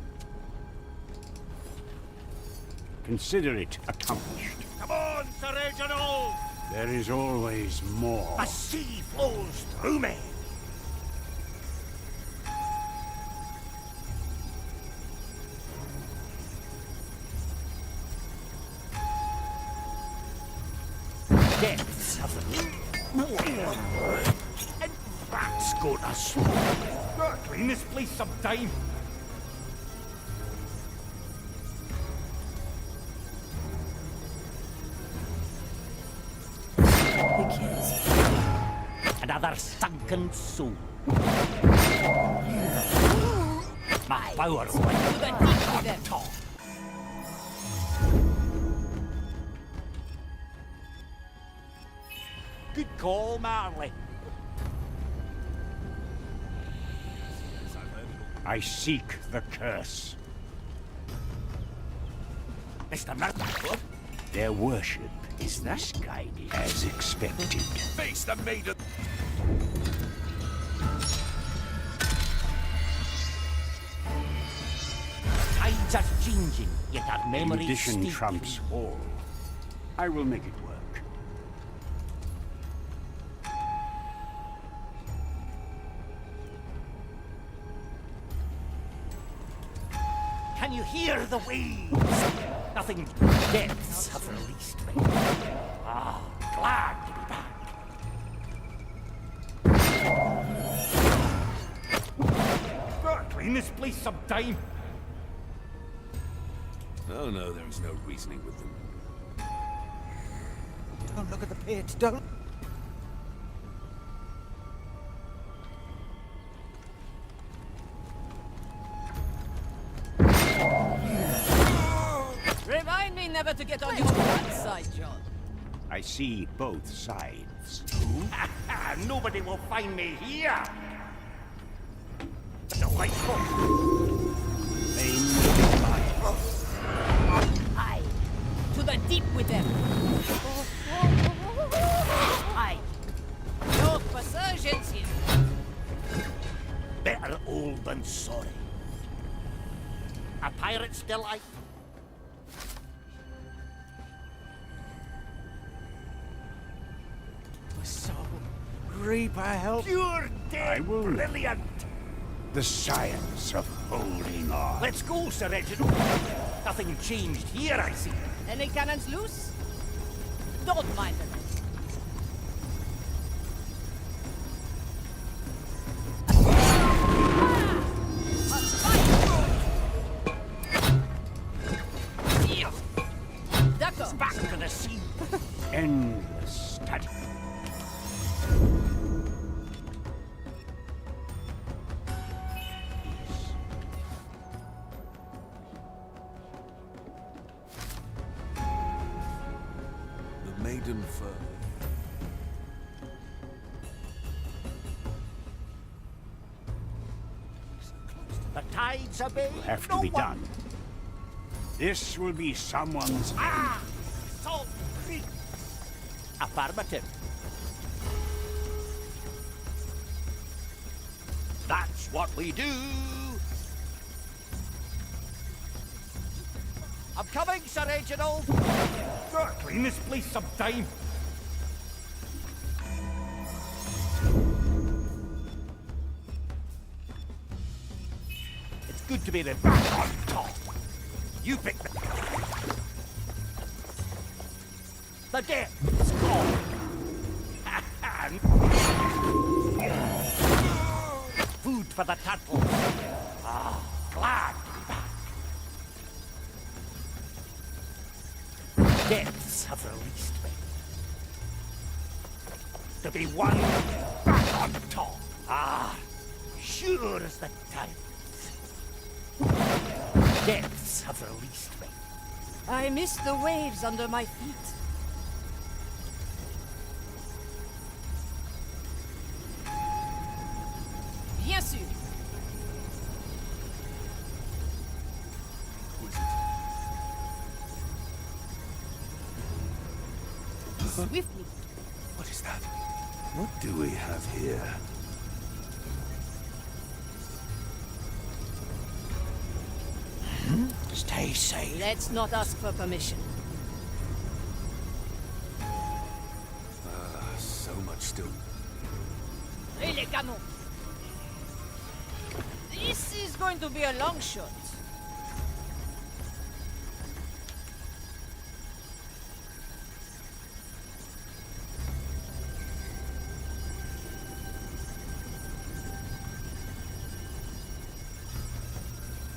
Consider it accomplished. Come on, Sir Reginald! There is always more. A sea flows through me. Depths of the and that's gonna slow. Clean this place some time. Another sunken soul. My power's like the top. Good call, Marley. I seek the curse. Mr. Murdoch. Their worship is misguided as expected. Face the maiden. Tides are changing, yet our memories Condition stay trumps all. I will make it work. Can you hear the waves? Nothing depths have released me. Glad to be back. Clean this place some time. Oh no, there is no reasoning with them. Don't look at the pit, don't. Remind me never to get on your bad side, John. I see both sides. Nobody will find me here. Delightful. Aye. To the deep with them. Aye. No resurgence here. Better old than sorry. A pirate's delight. So, Reaper, help. You're dead. I will. Brilliant. The science of holding on. Let's go, Sir Reginald. Nothing changed here, I see. Any cannons loose? Don't mind them. Back to the sea. Endless study. The maiden fur. The tides obey. Will have to no be one. done. This will be someone's Salt Creek. Affirmative. That's what we do. I'm coming, Sir Reginald. Gotta clean this place sometime. It's good to be the back on top. You pick the depth's gone. Food for the turtle. Ah, glad to be back. Depths have released me. To be one back on top. Ah, sure as the tides. Depths have released me. I miss the waves under my feet. Bien sûr. Swiftly. What is that? What do we have here? Stay safe. Let's not ask for permission. So much still. Et les canons. This is going to be a long shot.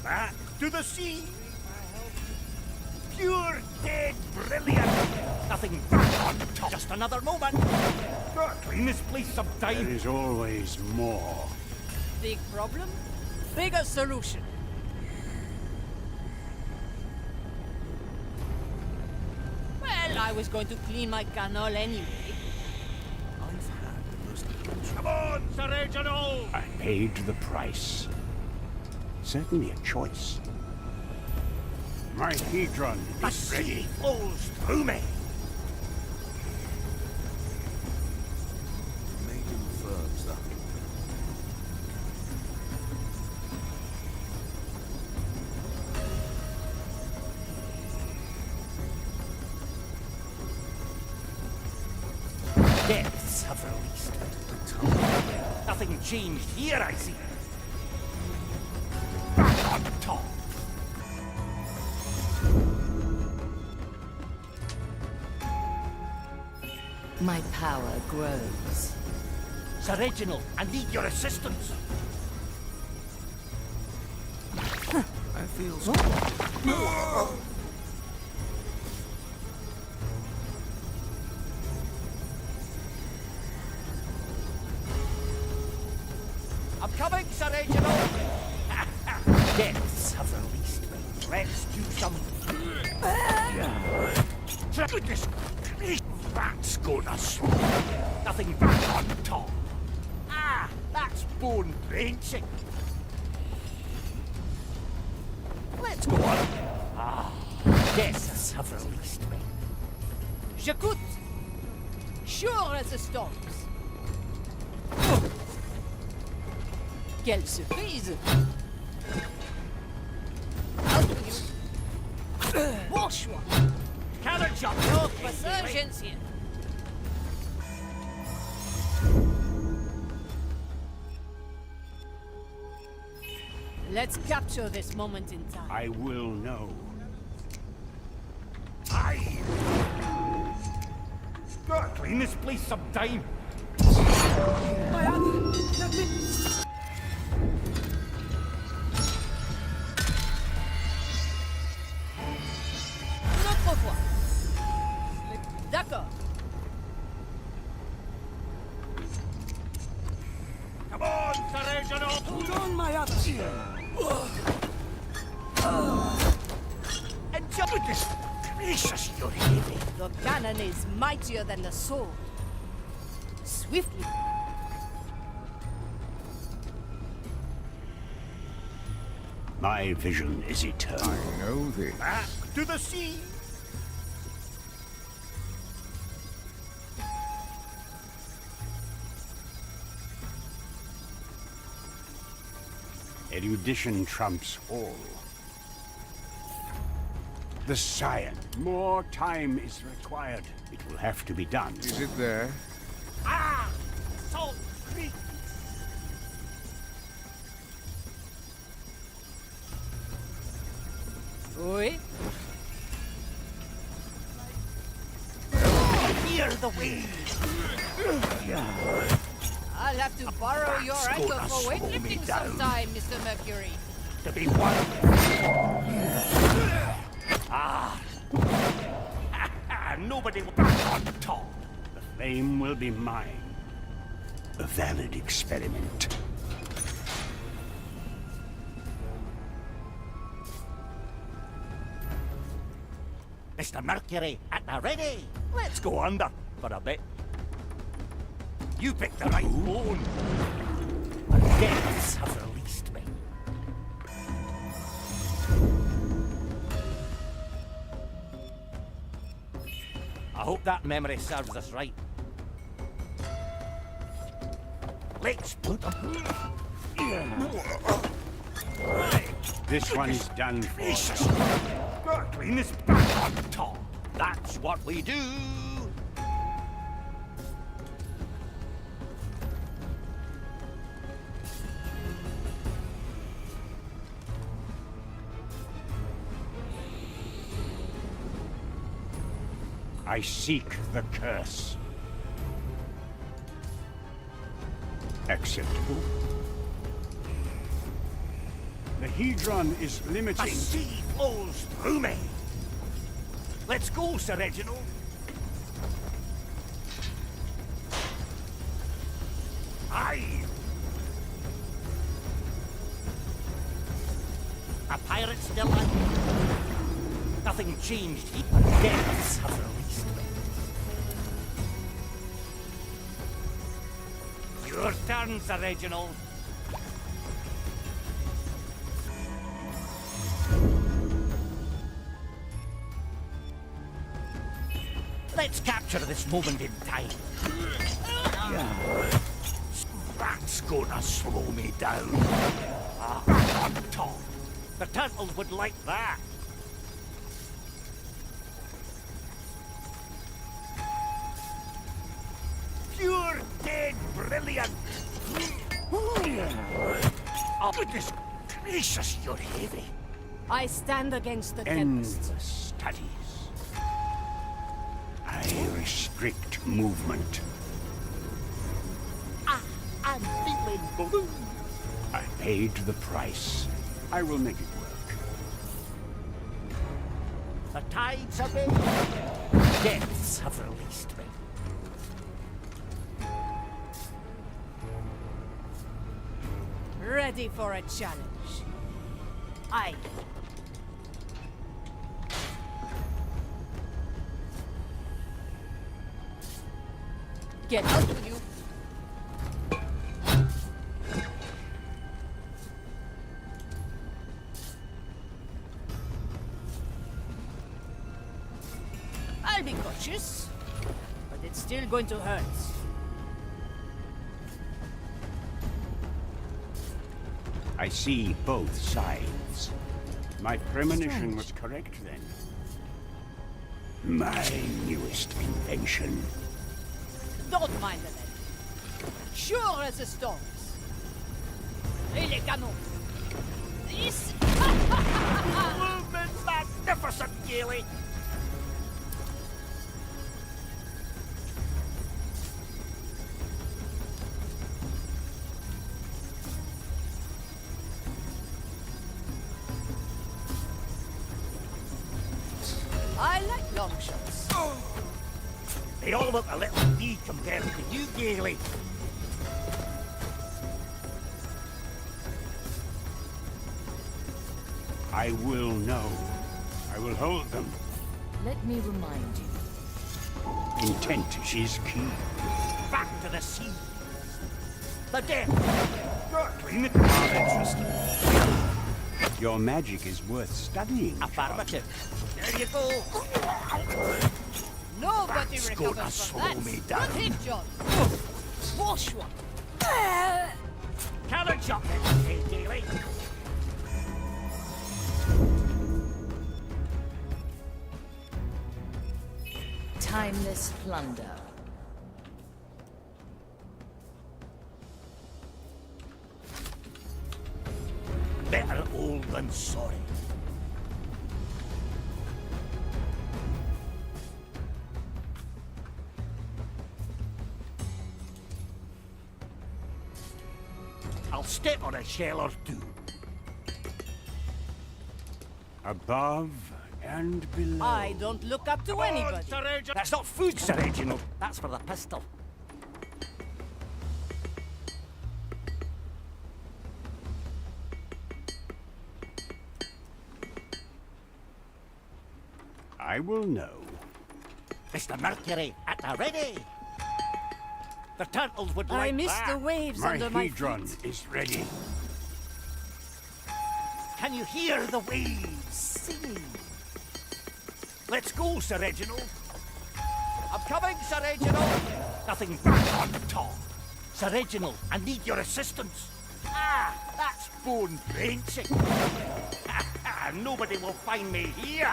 Back to the sea. Pure, dead, brilliant. Nothing back on top. Just another moment. Gotta clean this place There sometime. is always more. Big problem? Bigger solution. Well, I was going to clean my canal anyway. I've had the most Come on, Sir Reginald! I paid the price. Certainly a choice. My hedron The is sea ready. flows through me. maiden firms that. Depths have released me. Nothing changed here, I see. Back on top. My power grows. Sir Reginald, I need your assistance. I feel I'm coming, Sir Reginald. Depths have released me. Let's do some. Goodness gracious, that's gonna slow. Nothing back on top. Ah, that's bone wrenching. Let's go on. Ah, depths have released me. J'écoute. Sure as the storms. Quelle surprise! Out with you. Bon choix. Cannon jump. No resurgence here. Let's capture this moment in time. I will know. Aye. Gotta clean this place sometime. Une autre fois. D'accord. Come on, Sir Reginald! And goodness gracious, you're heavy. The cannon is mightier than the sword. Swiftly. My vision is eternal. know this. Back to the sea. Erudition trumps all. The science. More time is required. It will have to be done. Is it there? Ah! Salt Creek! Oui? Hear the wind! I'll have to borrow your That's ankle gonna for slow me weightlifting down. sometime, Mr. Mercury. To be one. Ah! Nobody will back on top. The flame will be mine. A valid experiment. Mr. Mercury, at the ready. Let's go under for a bit. You picked the right bone. The depths have released me. I hope that memory serves us right. Let's put This one's done for. Jesus! Gurgling is back on top. That's what we do. I seek the curse. Acceptable. The Hedron is A limiting. sea flows through me. Let's go, Sir Reginald. Aye. A pirate still alive. Nothing changed. Depths have released me. Your turn, Sir Reginald. Let's capture this moment in time. That's gonna slow me down. On top. The turtles would like that. Pure dead brilliant. Oh, goodness gracious, you're heavy. I stand against the Endless tempests. studies. I restrict movement. I'm feeling blue. I paid the price. I will make it work. The tides have been. Depths have released me. Ready for a challenge. Aye. Get out with you. I'll be cautious, but it's still going to hurt. I see both sides. My premonition was correct then. My newest invention. Don't mind the men. Sure as the storms. Et les canons. This. Movement's magnificent, Gailey. I like long shots. They all look a little wee compared to you, Gailey. I will know. I will hold them. Let me remind you. Intent is key. Back to the sea. The depth. Gurgling are interesting. Your magic is worth studying. Affirmative. There you go. Nobody That's recovers gonna from slow that. me down. Good hit, John. Wash one. Cannon shot then, hey, Gailey. timeless plunder. Better old than sorry. I'll step on a shell or two. Above and below. I don't look up to anybody. Sir Reginald. That's not food, Sir Reginald. That's for the pistol. I will know. Mr. Mercury, at the ready. The turtles would I like miss that. the waves My under my hedron feet. is ready. Can you hear the waves singing? Let's go, Sir Reginald. I'm coming, Sir Reginald. Nothing back on the top. Sir Reginald, I need your assistance. Ah, that's bone drenching. Nobody will find me here.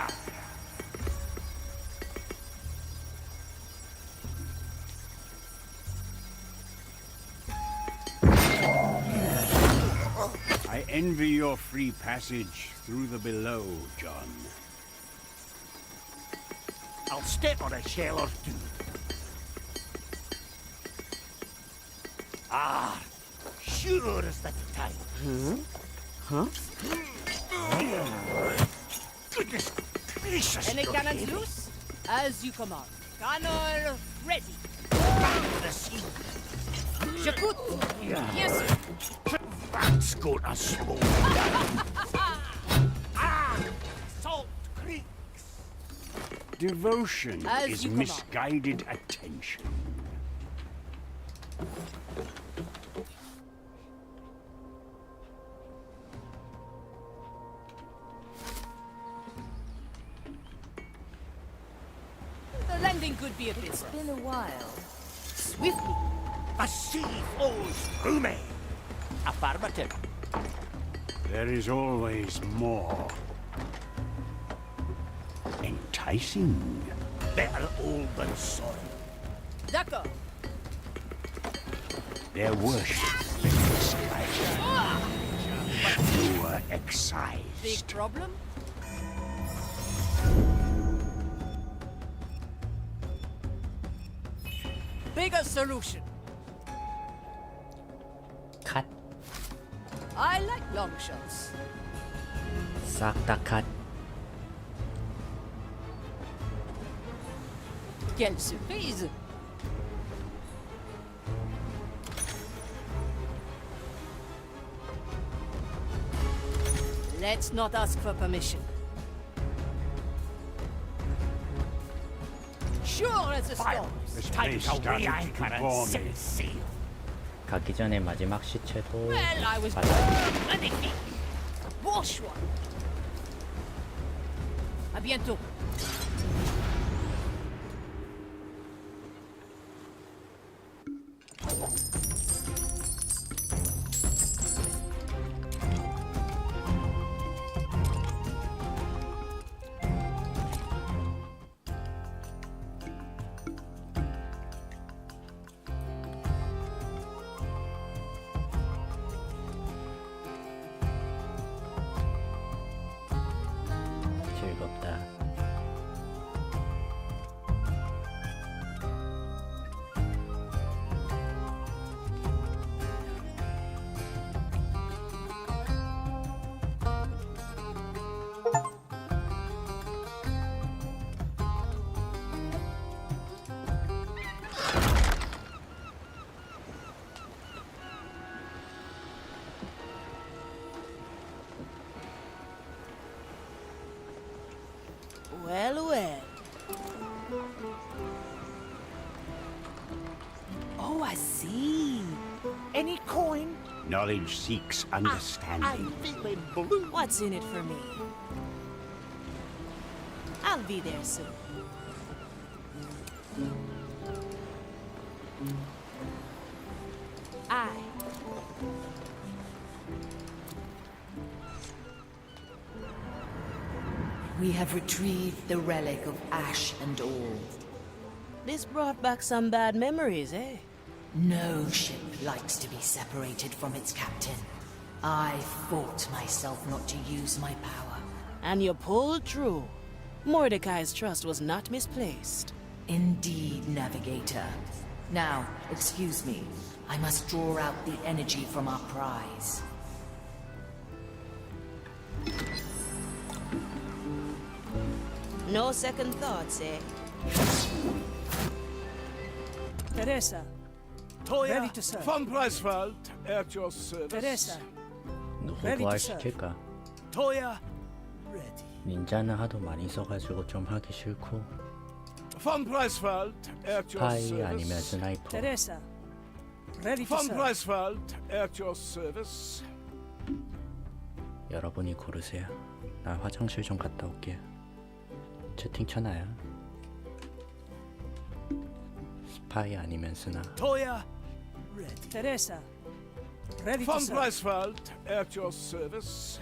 I envy your free passage through the below, John. I'll step on a shell or two. Ah, sure is the time. Goodness gracious! Any you're cannons heavy. loose? As you command. Cannon ready. Back to the sea. J'écoute. Yes, sir. That's gonna slow. Ah, Salt Creeks. Devotion As is you command. misguided attention. The landing could be a bit It's rough. been a while. Swiftly. The sea flows through me. Affirmative. There is always more. Enticing. Better old than sorry. D'accord. Their worship is like you were excised. Big problem? Bigger solution. 컷. I like long shots. 싹 다 컷. Quelle surprise! Let's not ask for permission. Sure as a storm. This Time place to started re-anchor to and bore set me. sail. 가기 전에 마지막 시체도 Well, I was 받아. magnifique. Bourgeois. À bientôt. 즐겁다. Well, well. Oh, I see. Any coin? Knowledge seeks understanding. Feeling blue. What's in it for me? I'll be there soon. I. We have retrieved the relic of ash and all. This brought back some bad memories, eh? No ship likes to be separated from its captain. I fought myself not to use my power. And you pulled through. Mordecai's trust was not misplaced. Indeed, Navigator. Now, excuse me. I must draw out the energy from our prize. No second thoughts, eh? Teresa, ready to serve. Von Preiswald, at your service. Teresa, 누구 부활시킬까? Toya, ready. 닌자는 하도 많이 써가지고 좀 하기 싫고 Von Preiswald, at your 스파이 아니면 service. 스나이퍼. Teresa, ready to Von serve. Preiswald, at your service. 여러분이 고르세요. 나 화장실 좀 갔다 올게요. 채팅 쳐놔요. 스파이 아니면 스나. Toya, ready. Teresa, ready to Von serve. Preiswald, at your service.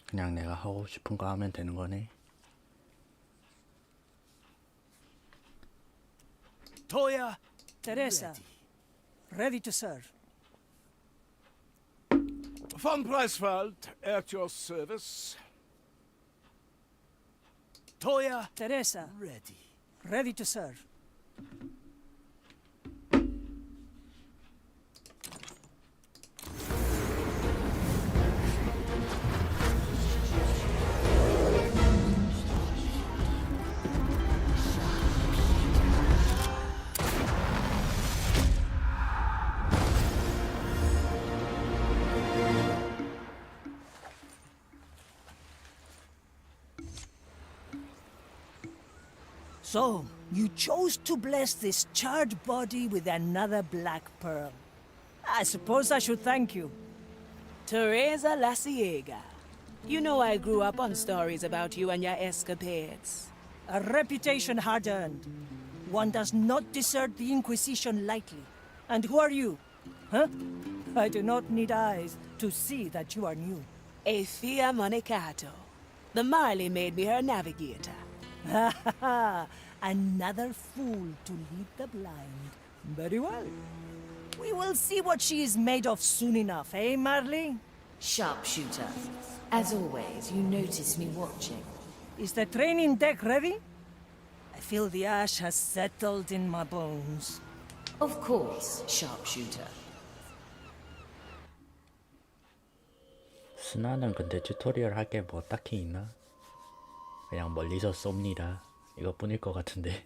그냥 내가 하고 싶은 거 하면 되는 거네. Toya, Teresa, ready to serve. Von Preiswald, at your service. Toya, Teresa, ready to serve. So, you chose to bless this charred body with another black pearl. I suppose I should thank you. Teresa La Ciega. You know I grew up on stories about you and your escapades. A reputation hard-earned. One does not desert the Inquisition lightly. And who are you? Huh? I do not need eyes to see that you are new. Athea Monicato. The Marley made me her navigator. Ha ha ha! Another fool to lead the blind. Very well. We will see what she is made of soon enough, eh, Marley? Sharpshooter. As always, you notice me watching. Is the training deck ready? I feel the ash has settled in my bones. Of course, Sharpshooter. 스나는 근데 튜토리얼 할 게 뭐 딱히 있나? 그냥 멀리서 쏩니다. 이것뿐일 것 같은데.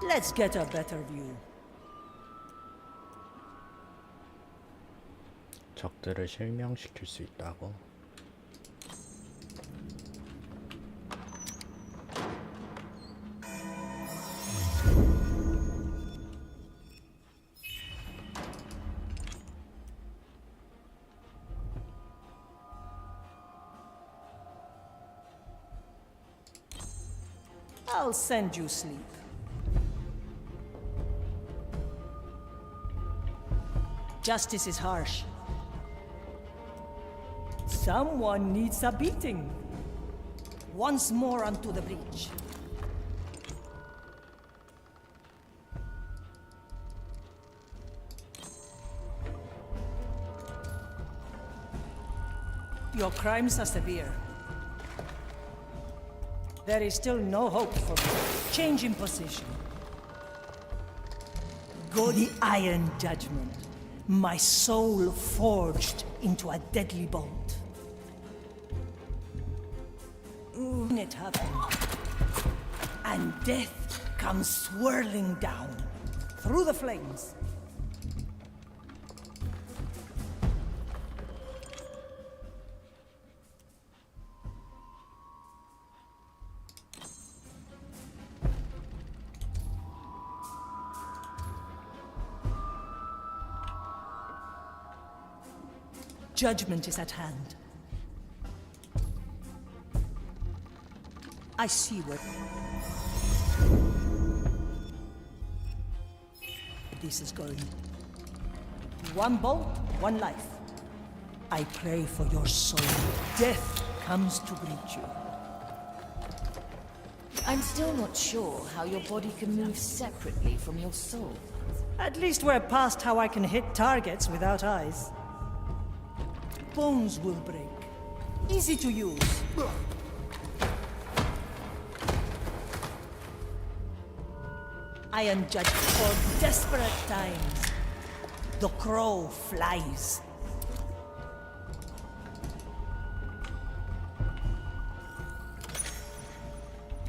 Let's get a better view. 적들을 실명시킬 수 있다고? I'll send you sleep. Justice is harsh. Someone needs a beating. Once more onto the breach. Your crimes are severe. There is still no hope for me. Change in position. Go the Iron Judgment. My soul forged into a deadly bolt. It happened. And death comes swirling down through the flames. Judgment is at hand. I see what this is going. One bolt, one life. I pray for your soul. Death comes to greet you. I'm still not sure how your body can move separately from your soul. At least we're past how I can hit targets without eyes. Bones will break. Easy to use. Iron Judge for desperate times. The crow flies.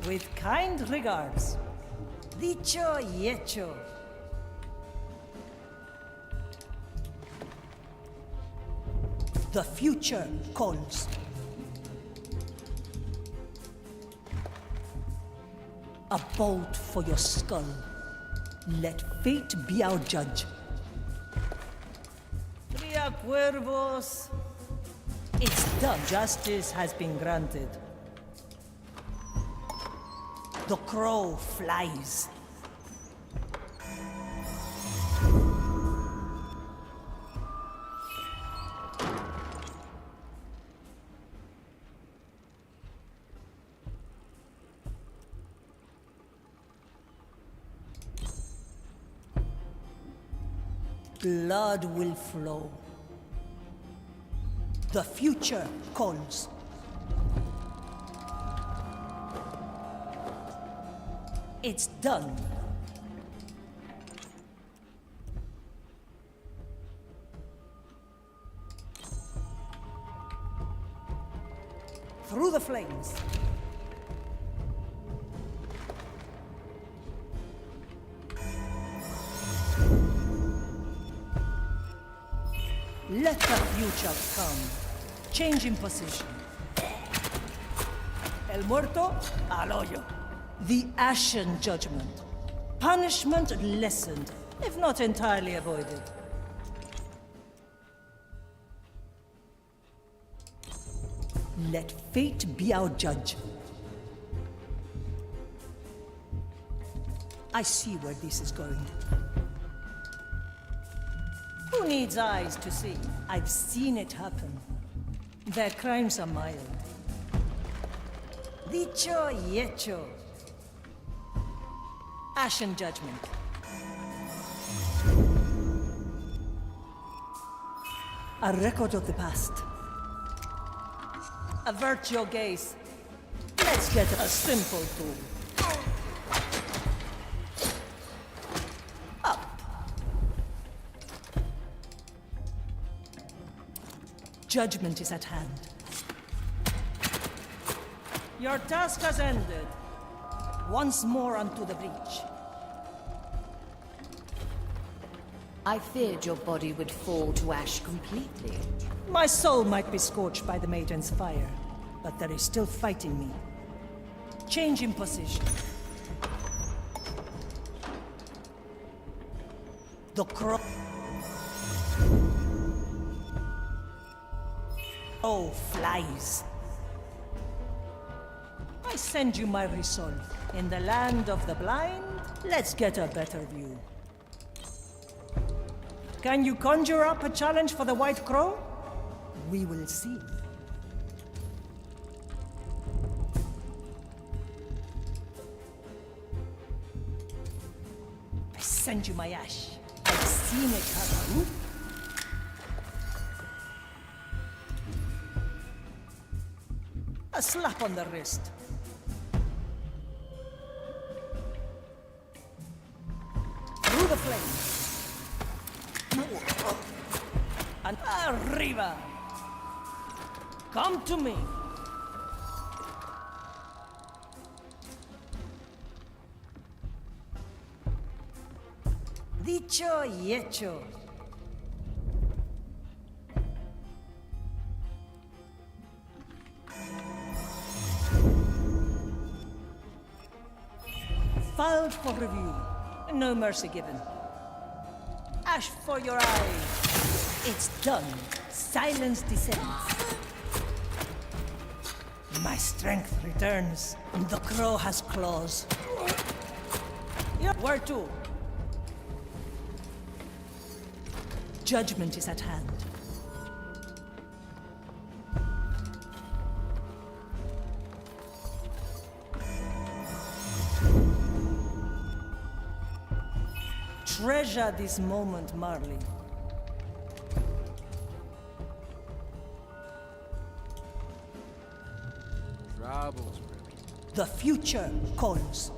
With kind regards. Dicho y hecho. The future calls. A bolt for your skull. Let fate be our judge. Tria Cuervos. It's done. Justice has been granted. The crow flies. Blood will flow. The future calls. It's done. Through the flames. Let the future come. Change in position. El muerto al hoyo. The Ashen Judgment. Punishment lessened, if not entirely avoided. Let fate be our judge. I see where this is going. Who needs eyes to see? I've seen it happen. Their crimes are mild. Dicho y hecho. Ashen Judgment. A record of the past. Avert your gaze. Let's get a simple tool. Up. Judgment is at hand. Your task has ended. Once more onto the breach. I feared your body would fall to ash completely. My soul might be scorched by the maiden's fire, but there is still fighting me. Change in position. The crow. Oh, flies. I send you my resolve. In the land of the blind, let's get a better view. Can you conjure up a challenge for the White Crow? We will see. I send you my ash. I've seen it happen. A slap on the wrist. Through the flames. And arriba. Come to me. Dicho y hecho. Filed for review. No mercy given. Ash for your eyes. It's done. Silence descends. My strength returns. The crow has claws. Where to? Judgment is at hand. Treasure this moment, Marley. Troubles, The future calls.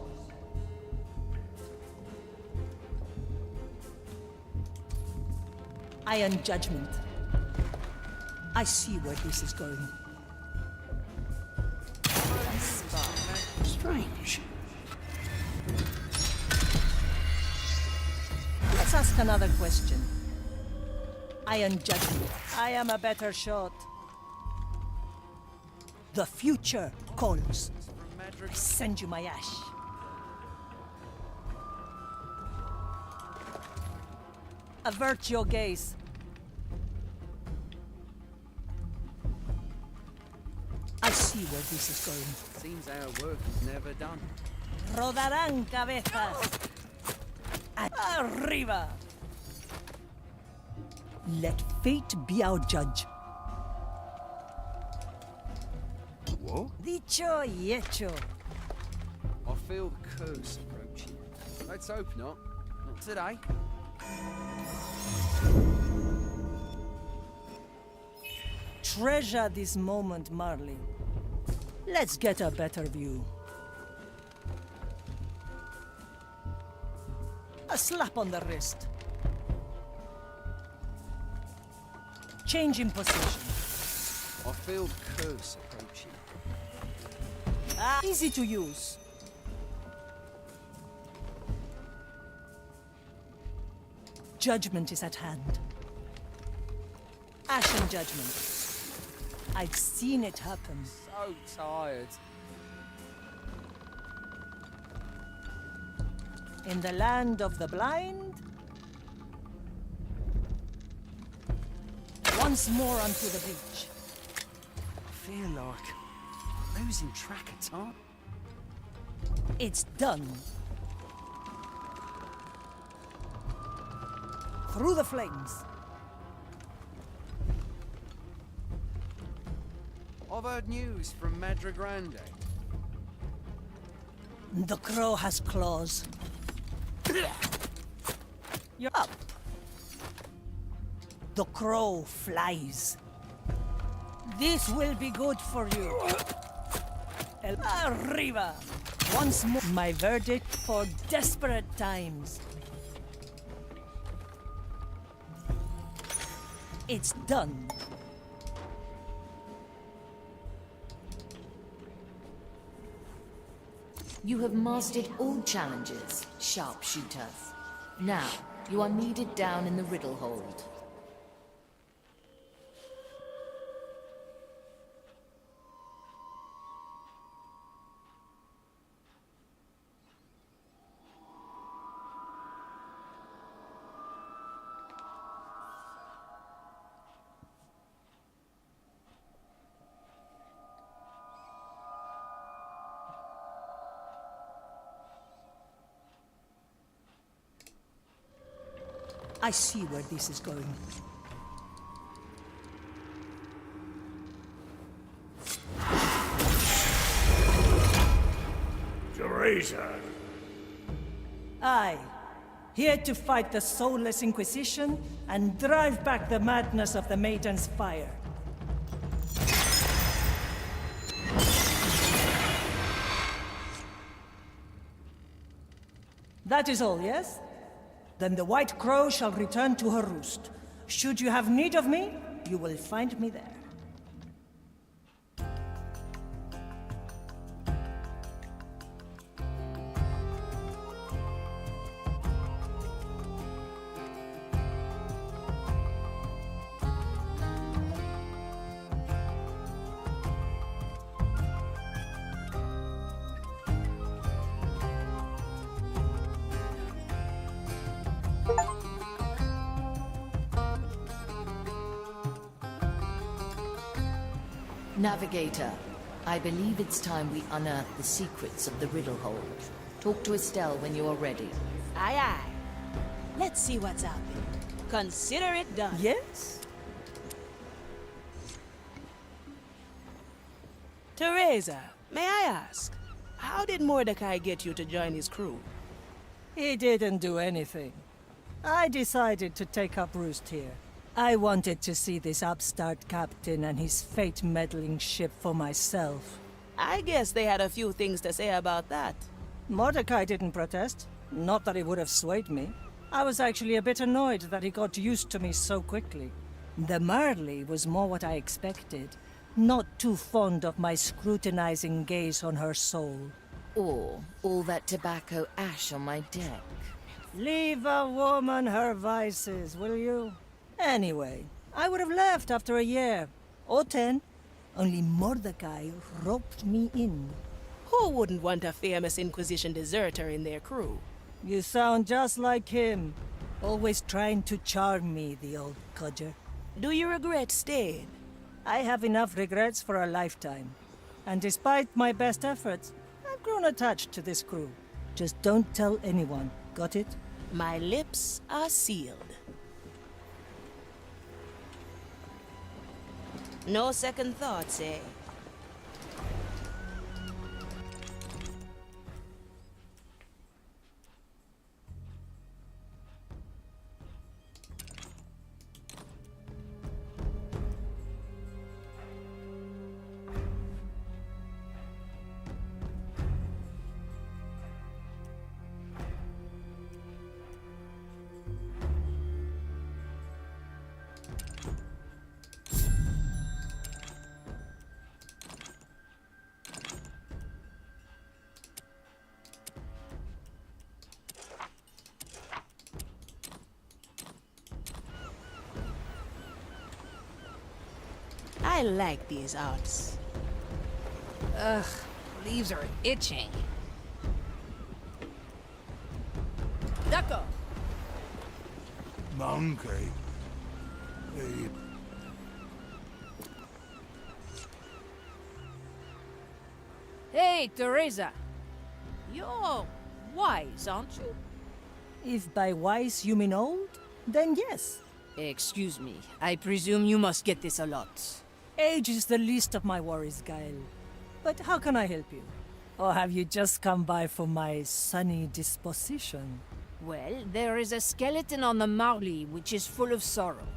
Iron judgment. I see where this is going. Strange. Let's ask another question. Iron judgment. I am a better shot. The future calls. I send you my ash. Avert your gaze. I see where this is going. Seems our work is never done. Rodarán cabezas. Arriba. Let fate be our judge. What? Dicho y hecho. I feel the curse approaching. Let's hope not. Not today. Treasure this moment, Marley. Let's get a better view. A slap on the wrist. Change in position. I feel the curse approaching. Easy to use. Judgment is at hand. Ashen judgment. I've seen it happen. So tired. In the land of the blind, once more onto the beach. I feel like losing track of time. It's done. Through the flames. I've heard news from Madre Grande. The crow has claws. You're up. The crow flies. This will be good for you. El arriba. Once more, my verdict for desperate times. It's done. You have mastered all challenges, sharpshooter. Now, You are needed down in the riddle hold. I see where this is going. Teresa! Aye. Here to fight the soulless Inquisition and drive back the madness of the Maiden's Fire. That is all, yes? Then the White Crow shall return to her roost. Should you have need of me, you will find me there. Navigator, I believe it's time we unearth the secrets of the riddle hold. Talk to Estelle when you are ready. Aye, aye. Let's see what's out there. Consider it done. Yes? Teresa, may I ask, how did Mordecai get you to join his crew? He didn't do anything. I decided to take up roost here. I wanted to see this upstart captain and his fate-meddling ship for myself. I guess they had a few things to say about that. Mordecai didn't protest. Not that it would have swayed me. I was actually a bit annoyed that he got used to me so quickly. The Marley was more what I expected. Not too fond of my scrutinizing gaze on her soul. Or all that tobacco ash on my deck. Leave a woman her vices, will you? Anyway, I would have left after a year. Or 10. Only Mordecai roped me in. Who wouldn't want a famous Inquisition deserter in their crew? You sound just like him. Always trying to charm me, the old codger. Do you regret staying? I have enough regrets for a lifetime. And despite my best efforts, I've grown attached to this crew. Just don't tell anyone, got it? My lips are sealed. No second thoughts, eh? I like these arts. Ugh, leaves are itching. D'accord. Monkey. Hey. Hey, Teresa. You're wise, aren't you? If by wise you mean old, then yes. Excuse me, I presume you must get this a lot. Age is the least of my worries, Gael. But how can I help you? Or have you just come by for my sunny disposition? Well, there is a skeleton on the Marley which is full of sorrow.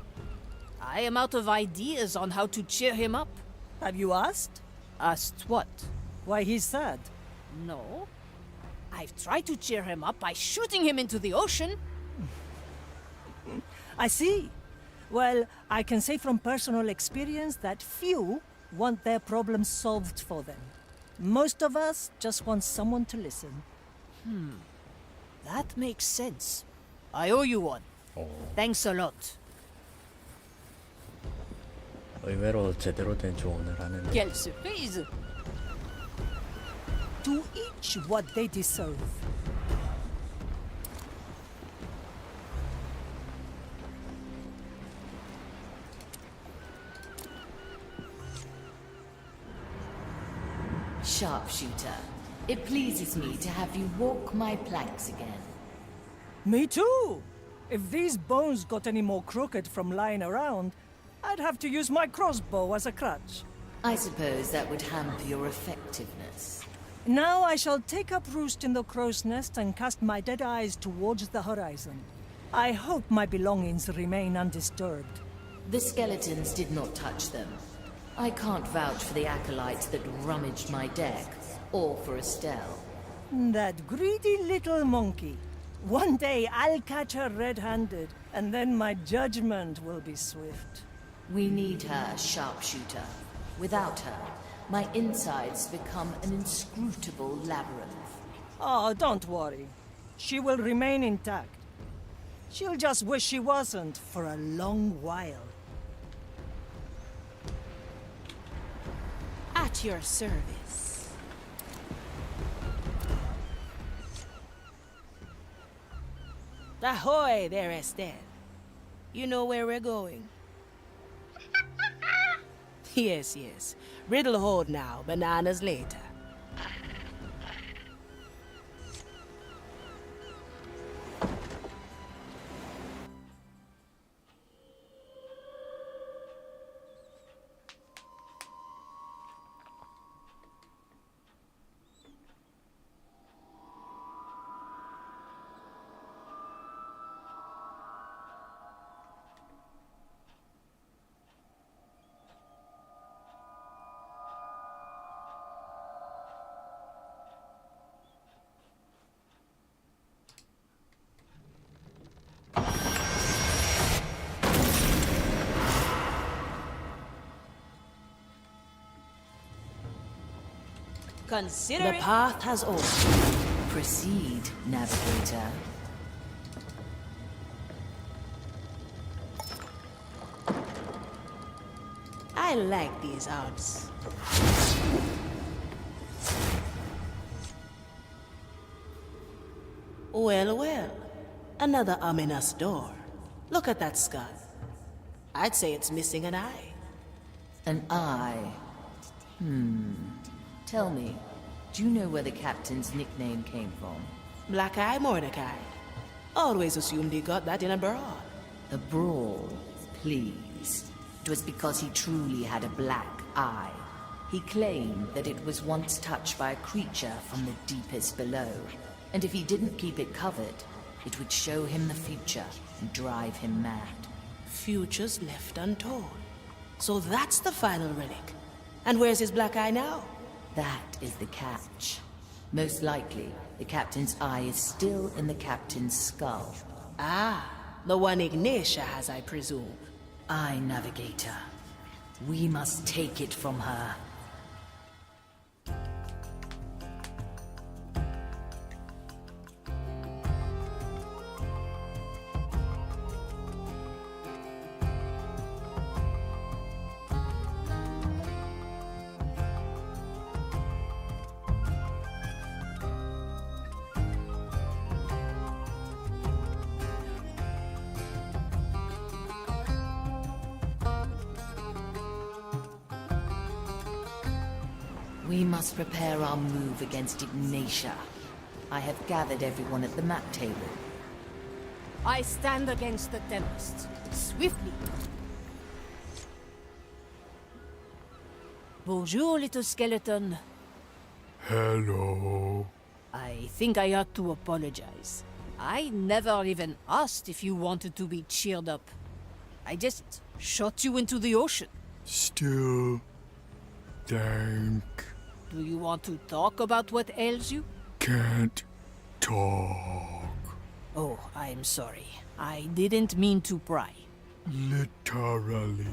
I am out of ideas on how to cheer him up. Have you asked? Asked what? Why he's sad? No. I've tried to cheer him up by shooting him into the ocean. I see. Well, I can say from personal experience that few want their problems solved for them. Most of us just want someone to listen. That makes sense. I owe you one. 오, Thanks a lot. 의외로 제대로 된 조언을 하는데. Quelle surprise! To each what they deserve. Sharpshooter, it pleases me to have you walk my planks again. Me too! If these bones got any more crooked from lying around, I'd have to use my crossbow as a crutch. I suppose that would hamper your effectiveness. Now I shall take up roost in the crow's nest and cast my dead eyes towards the horizon. I hope my belongings remain undisturbed. The skeletons did not touch them. I can't vouch for the acolytes that rummaged my deck, or for Estelle. That greedy little monkey. One day I'll catch her red-handed, and then my judgment will be swift. We need her, Sharpshooter. Without her, my insides become an inscrutable labyrinth. Oh, don't worry. She will remain intact. She'll just wish she wasn't for a long while. At your service. Ahoy there, Estelle. You know where we're going? Yes, yes. Riddle hold now, bananas later. Consider the path has opened. Proceed, navigator. I like these odds. Well, well. Another ominous door. Look at that skull. I'd say it's missing an eye. An eye. Tell me, do you know where the captain's nickname came from? Black Eye Mordecai. Always assumed he got that in a brawl. A brawl, please. It was because he truly had a black eye. He claimed that it was once touched by a creature from the deepest below. And if he didn't keep it covered, it would show him the future and drive him mad. Futures left untold. So that's the final relic. And where's his black eye now? That is the catch. Most likely, the captain's eye is still in the captain's skull. Ah, the one Ignatia has, I presume. Aye, Navigator. We must take it from her. We must prepare our move against Ignatia. I have gathered everyone at the map table. I stand against the Tempest. Swiftly. Bonjour, little skeleton. Hello. I think I ought to apologize. I never even asked if you wanted to be cheered up. I just shot you into the ocean. Still, thank. Do you want to talk about what ails you? Can't talk. Oh, I'm sorry. I didn't mean to pry. Literally.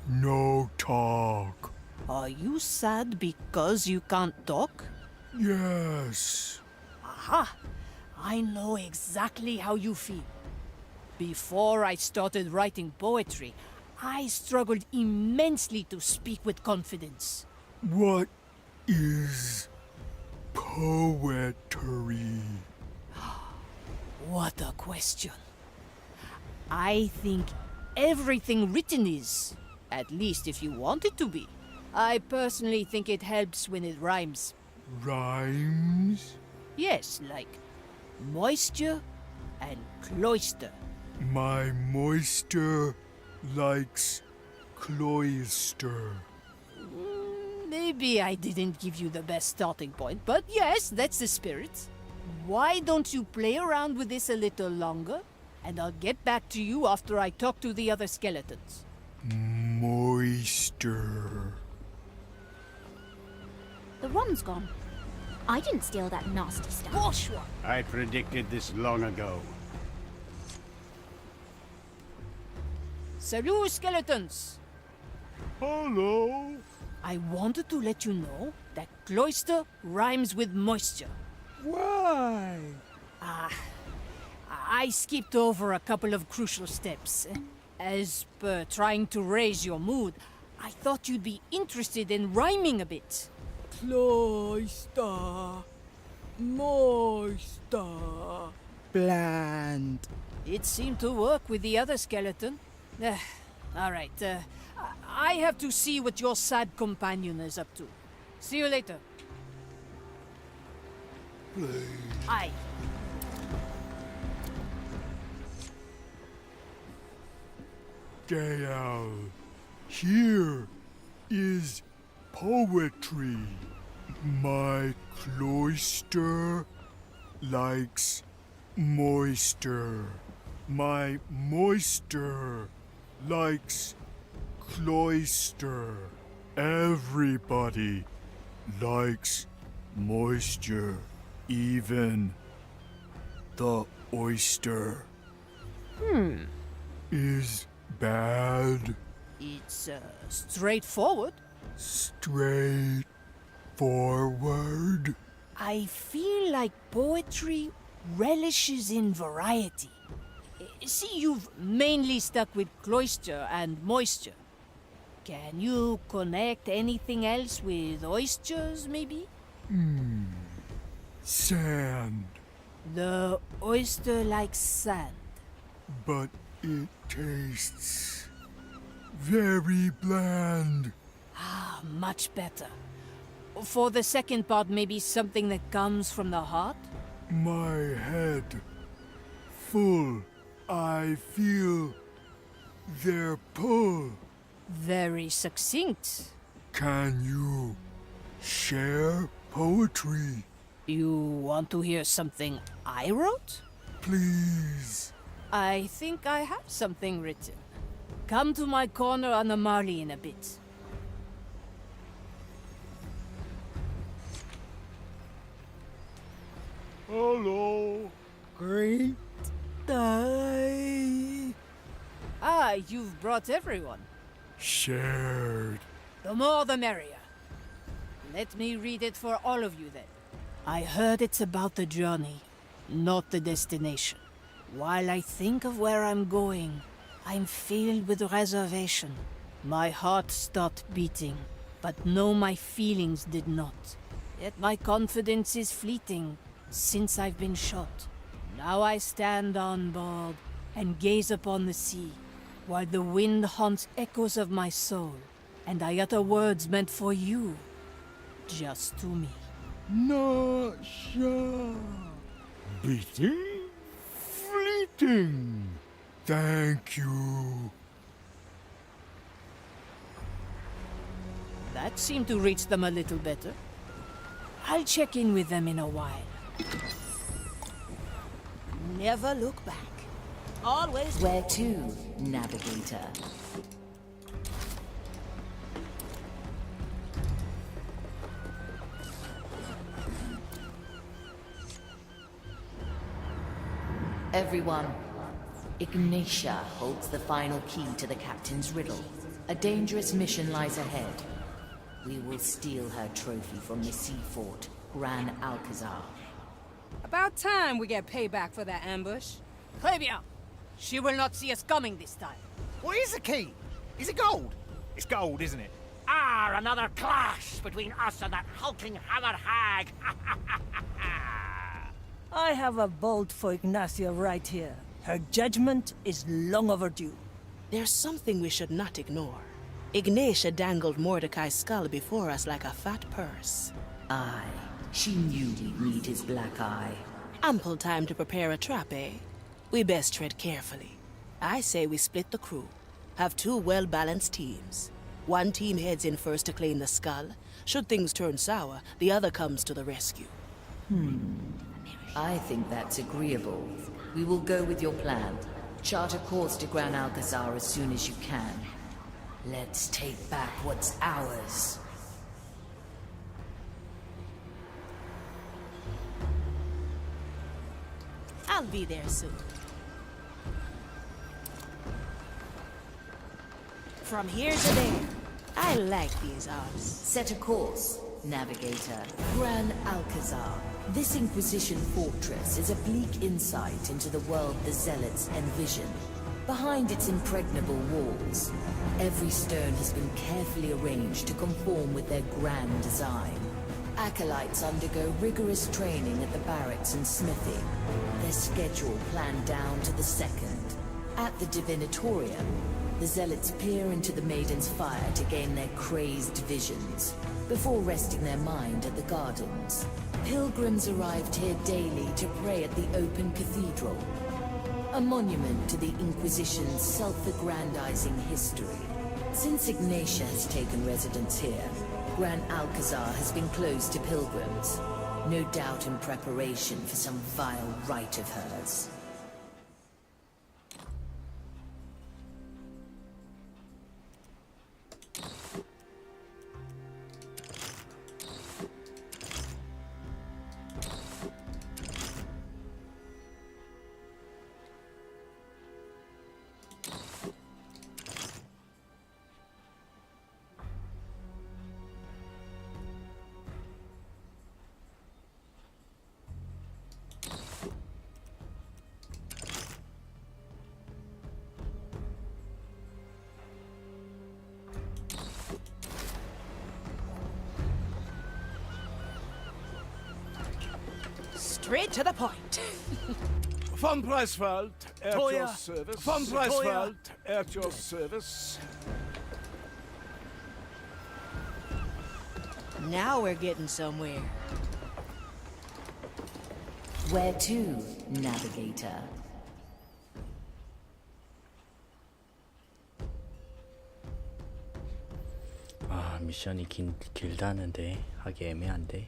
No talk. Are you sad because you can't talk? Yes. Aha! I know exactly how you feel. Before I started writing poetry, I struggled immensely to speak with confidence. What is poetry? What a question. I think everything written is, at least if you want it to be. I personally think it helps when it rhymes. Rhymes? Yes, like moisture and cloister. My moisture likes cloister. Maybe I didn't give you the best starting point, but yes, that's the spirit. Why don't you play around with this a little longer? And I'll get back to you after I talk to the other skeletons. Moisture. The rum's gone. I didn't steal that nasty stuff. Bourgeois! I predicted this long ago. Salut, skeletons! Hello. I wanted to let you know that cloister rhymes with moisture. Why? I skipped over a couple of crucial steps. As per trying to raise your mood, I thought you'd be interested in rhyming a bit. Cloister. Moister. Bland. It seemed to work with the other skeleton. All right, I have to see what your sad companion is up to. See you later. Aye. Gael, here is poetry. My cloister likes moisture. My moisture likes cloister. Everybody likes moisture, even the oyster. Is bad. It's straightforward. Straightforward. I feel like poetry relishes in variety. See, you've mainly stuck with cloister and moisture. Can you connect anything else with oysters, maybe? Sand. The oyster likes sand. But it tastes very bland. Much better. For the second part, maybe something that comes from the heart? My head full. I feel their pull. Very succinct. Can you share poetry? You want to hear something I wrote? Please. I think I have something written. Come to my corner on the Marley in a bit. Hello. Great day. You've brought everyone. Shared. The more the merrier. Let me read it for all of you then. I heard it's about the journey, not the destination. While I think of where I'm going, I'm filled with reservation. My heart stopped beating, but no, my feelings did not. Yet my confidence is fleeting since I've been shot. Now I stand on board and gaze upon the sea, while the wind haunts echoes of my soul, and I utter words meant for you, just to me. Not sure. Beating? Fleeting. Thank you. That seemed to reach them a little better. I'll check in with them in a while. Never look back. Always. Where to, navigator? Everyone, Ignatia holds the final key to the captain's riddle. A dangerous mission lies ahead. We will steal her trophy from the sea fort, Gran Alcazar. About time we get payback for that ambush. Très bien. She will not see us coming this time. What is the key? Is it gold? It's gold, isn't it? Ah, another clash between us and that hulking hammer hag. I have a bolt for Ignacia right here. Her judgment is long overdue. There's something we should not ignore. Ignacia dangled Mordecai's skull before us like a fat purse. Aye, she knew we'd need his black eye. Ample time to prepare a trap, eh? We best tread carefully. I say we split the crew. Have two well-balanced teams. One team heads in first to claim the skull. Should things turn sour, the other comes to the rescue. I think that's agreeable. We will go with your plan. Chart a course to Gran Alcazar as soon as you can. Let's take back what's ours. I'll be there soon. From here to there. I like these odds. Set a course, Navigator. Gran Alcazar. This Inquisition fortress is a bleak insight into the world the Zealots envision. Behind its impregnable walls, every stone has been carefully arranged to conform with their grand design. Acolytes undergo rigorous training at the barracks and smithy, their schedule planned down to the second. At the Divinatorium, the Zealots peer into the Maiden's fire to gain their crazed visions, before resting their mind at the gardens. Pilgrims arrived here daily to pray at the open cathedral, a monument to the Inquisition's self-aggrandizing history. Since Ignacia has taken residence here, Gran Alcazar has been closed to pilgrims, no doubt in preparation for some vile rite of hers. Straight to the point. Von Preiswald, at Toya. your service. Von Preiswald, at your service. Now we're getting somewhere. Where to, Navigator? 아, 미션이 길다는데 하기 애매한데.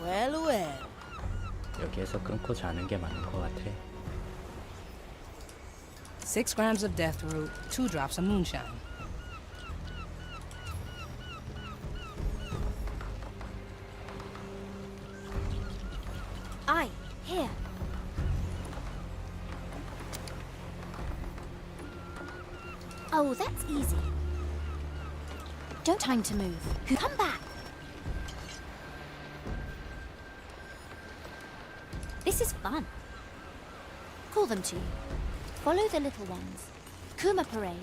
Well, well. 여기에서 끊고 자는 게 맞는 것 같아. 6 grams of death root, 2 drops of moonshine. Aye, here. Oh, that's easy. Don't time to move. Come back. This is fun. Call them to you. Follow the little ones. Kuma Parade.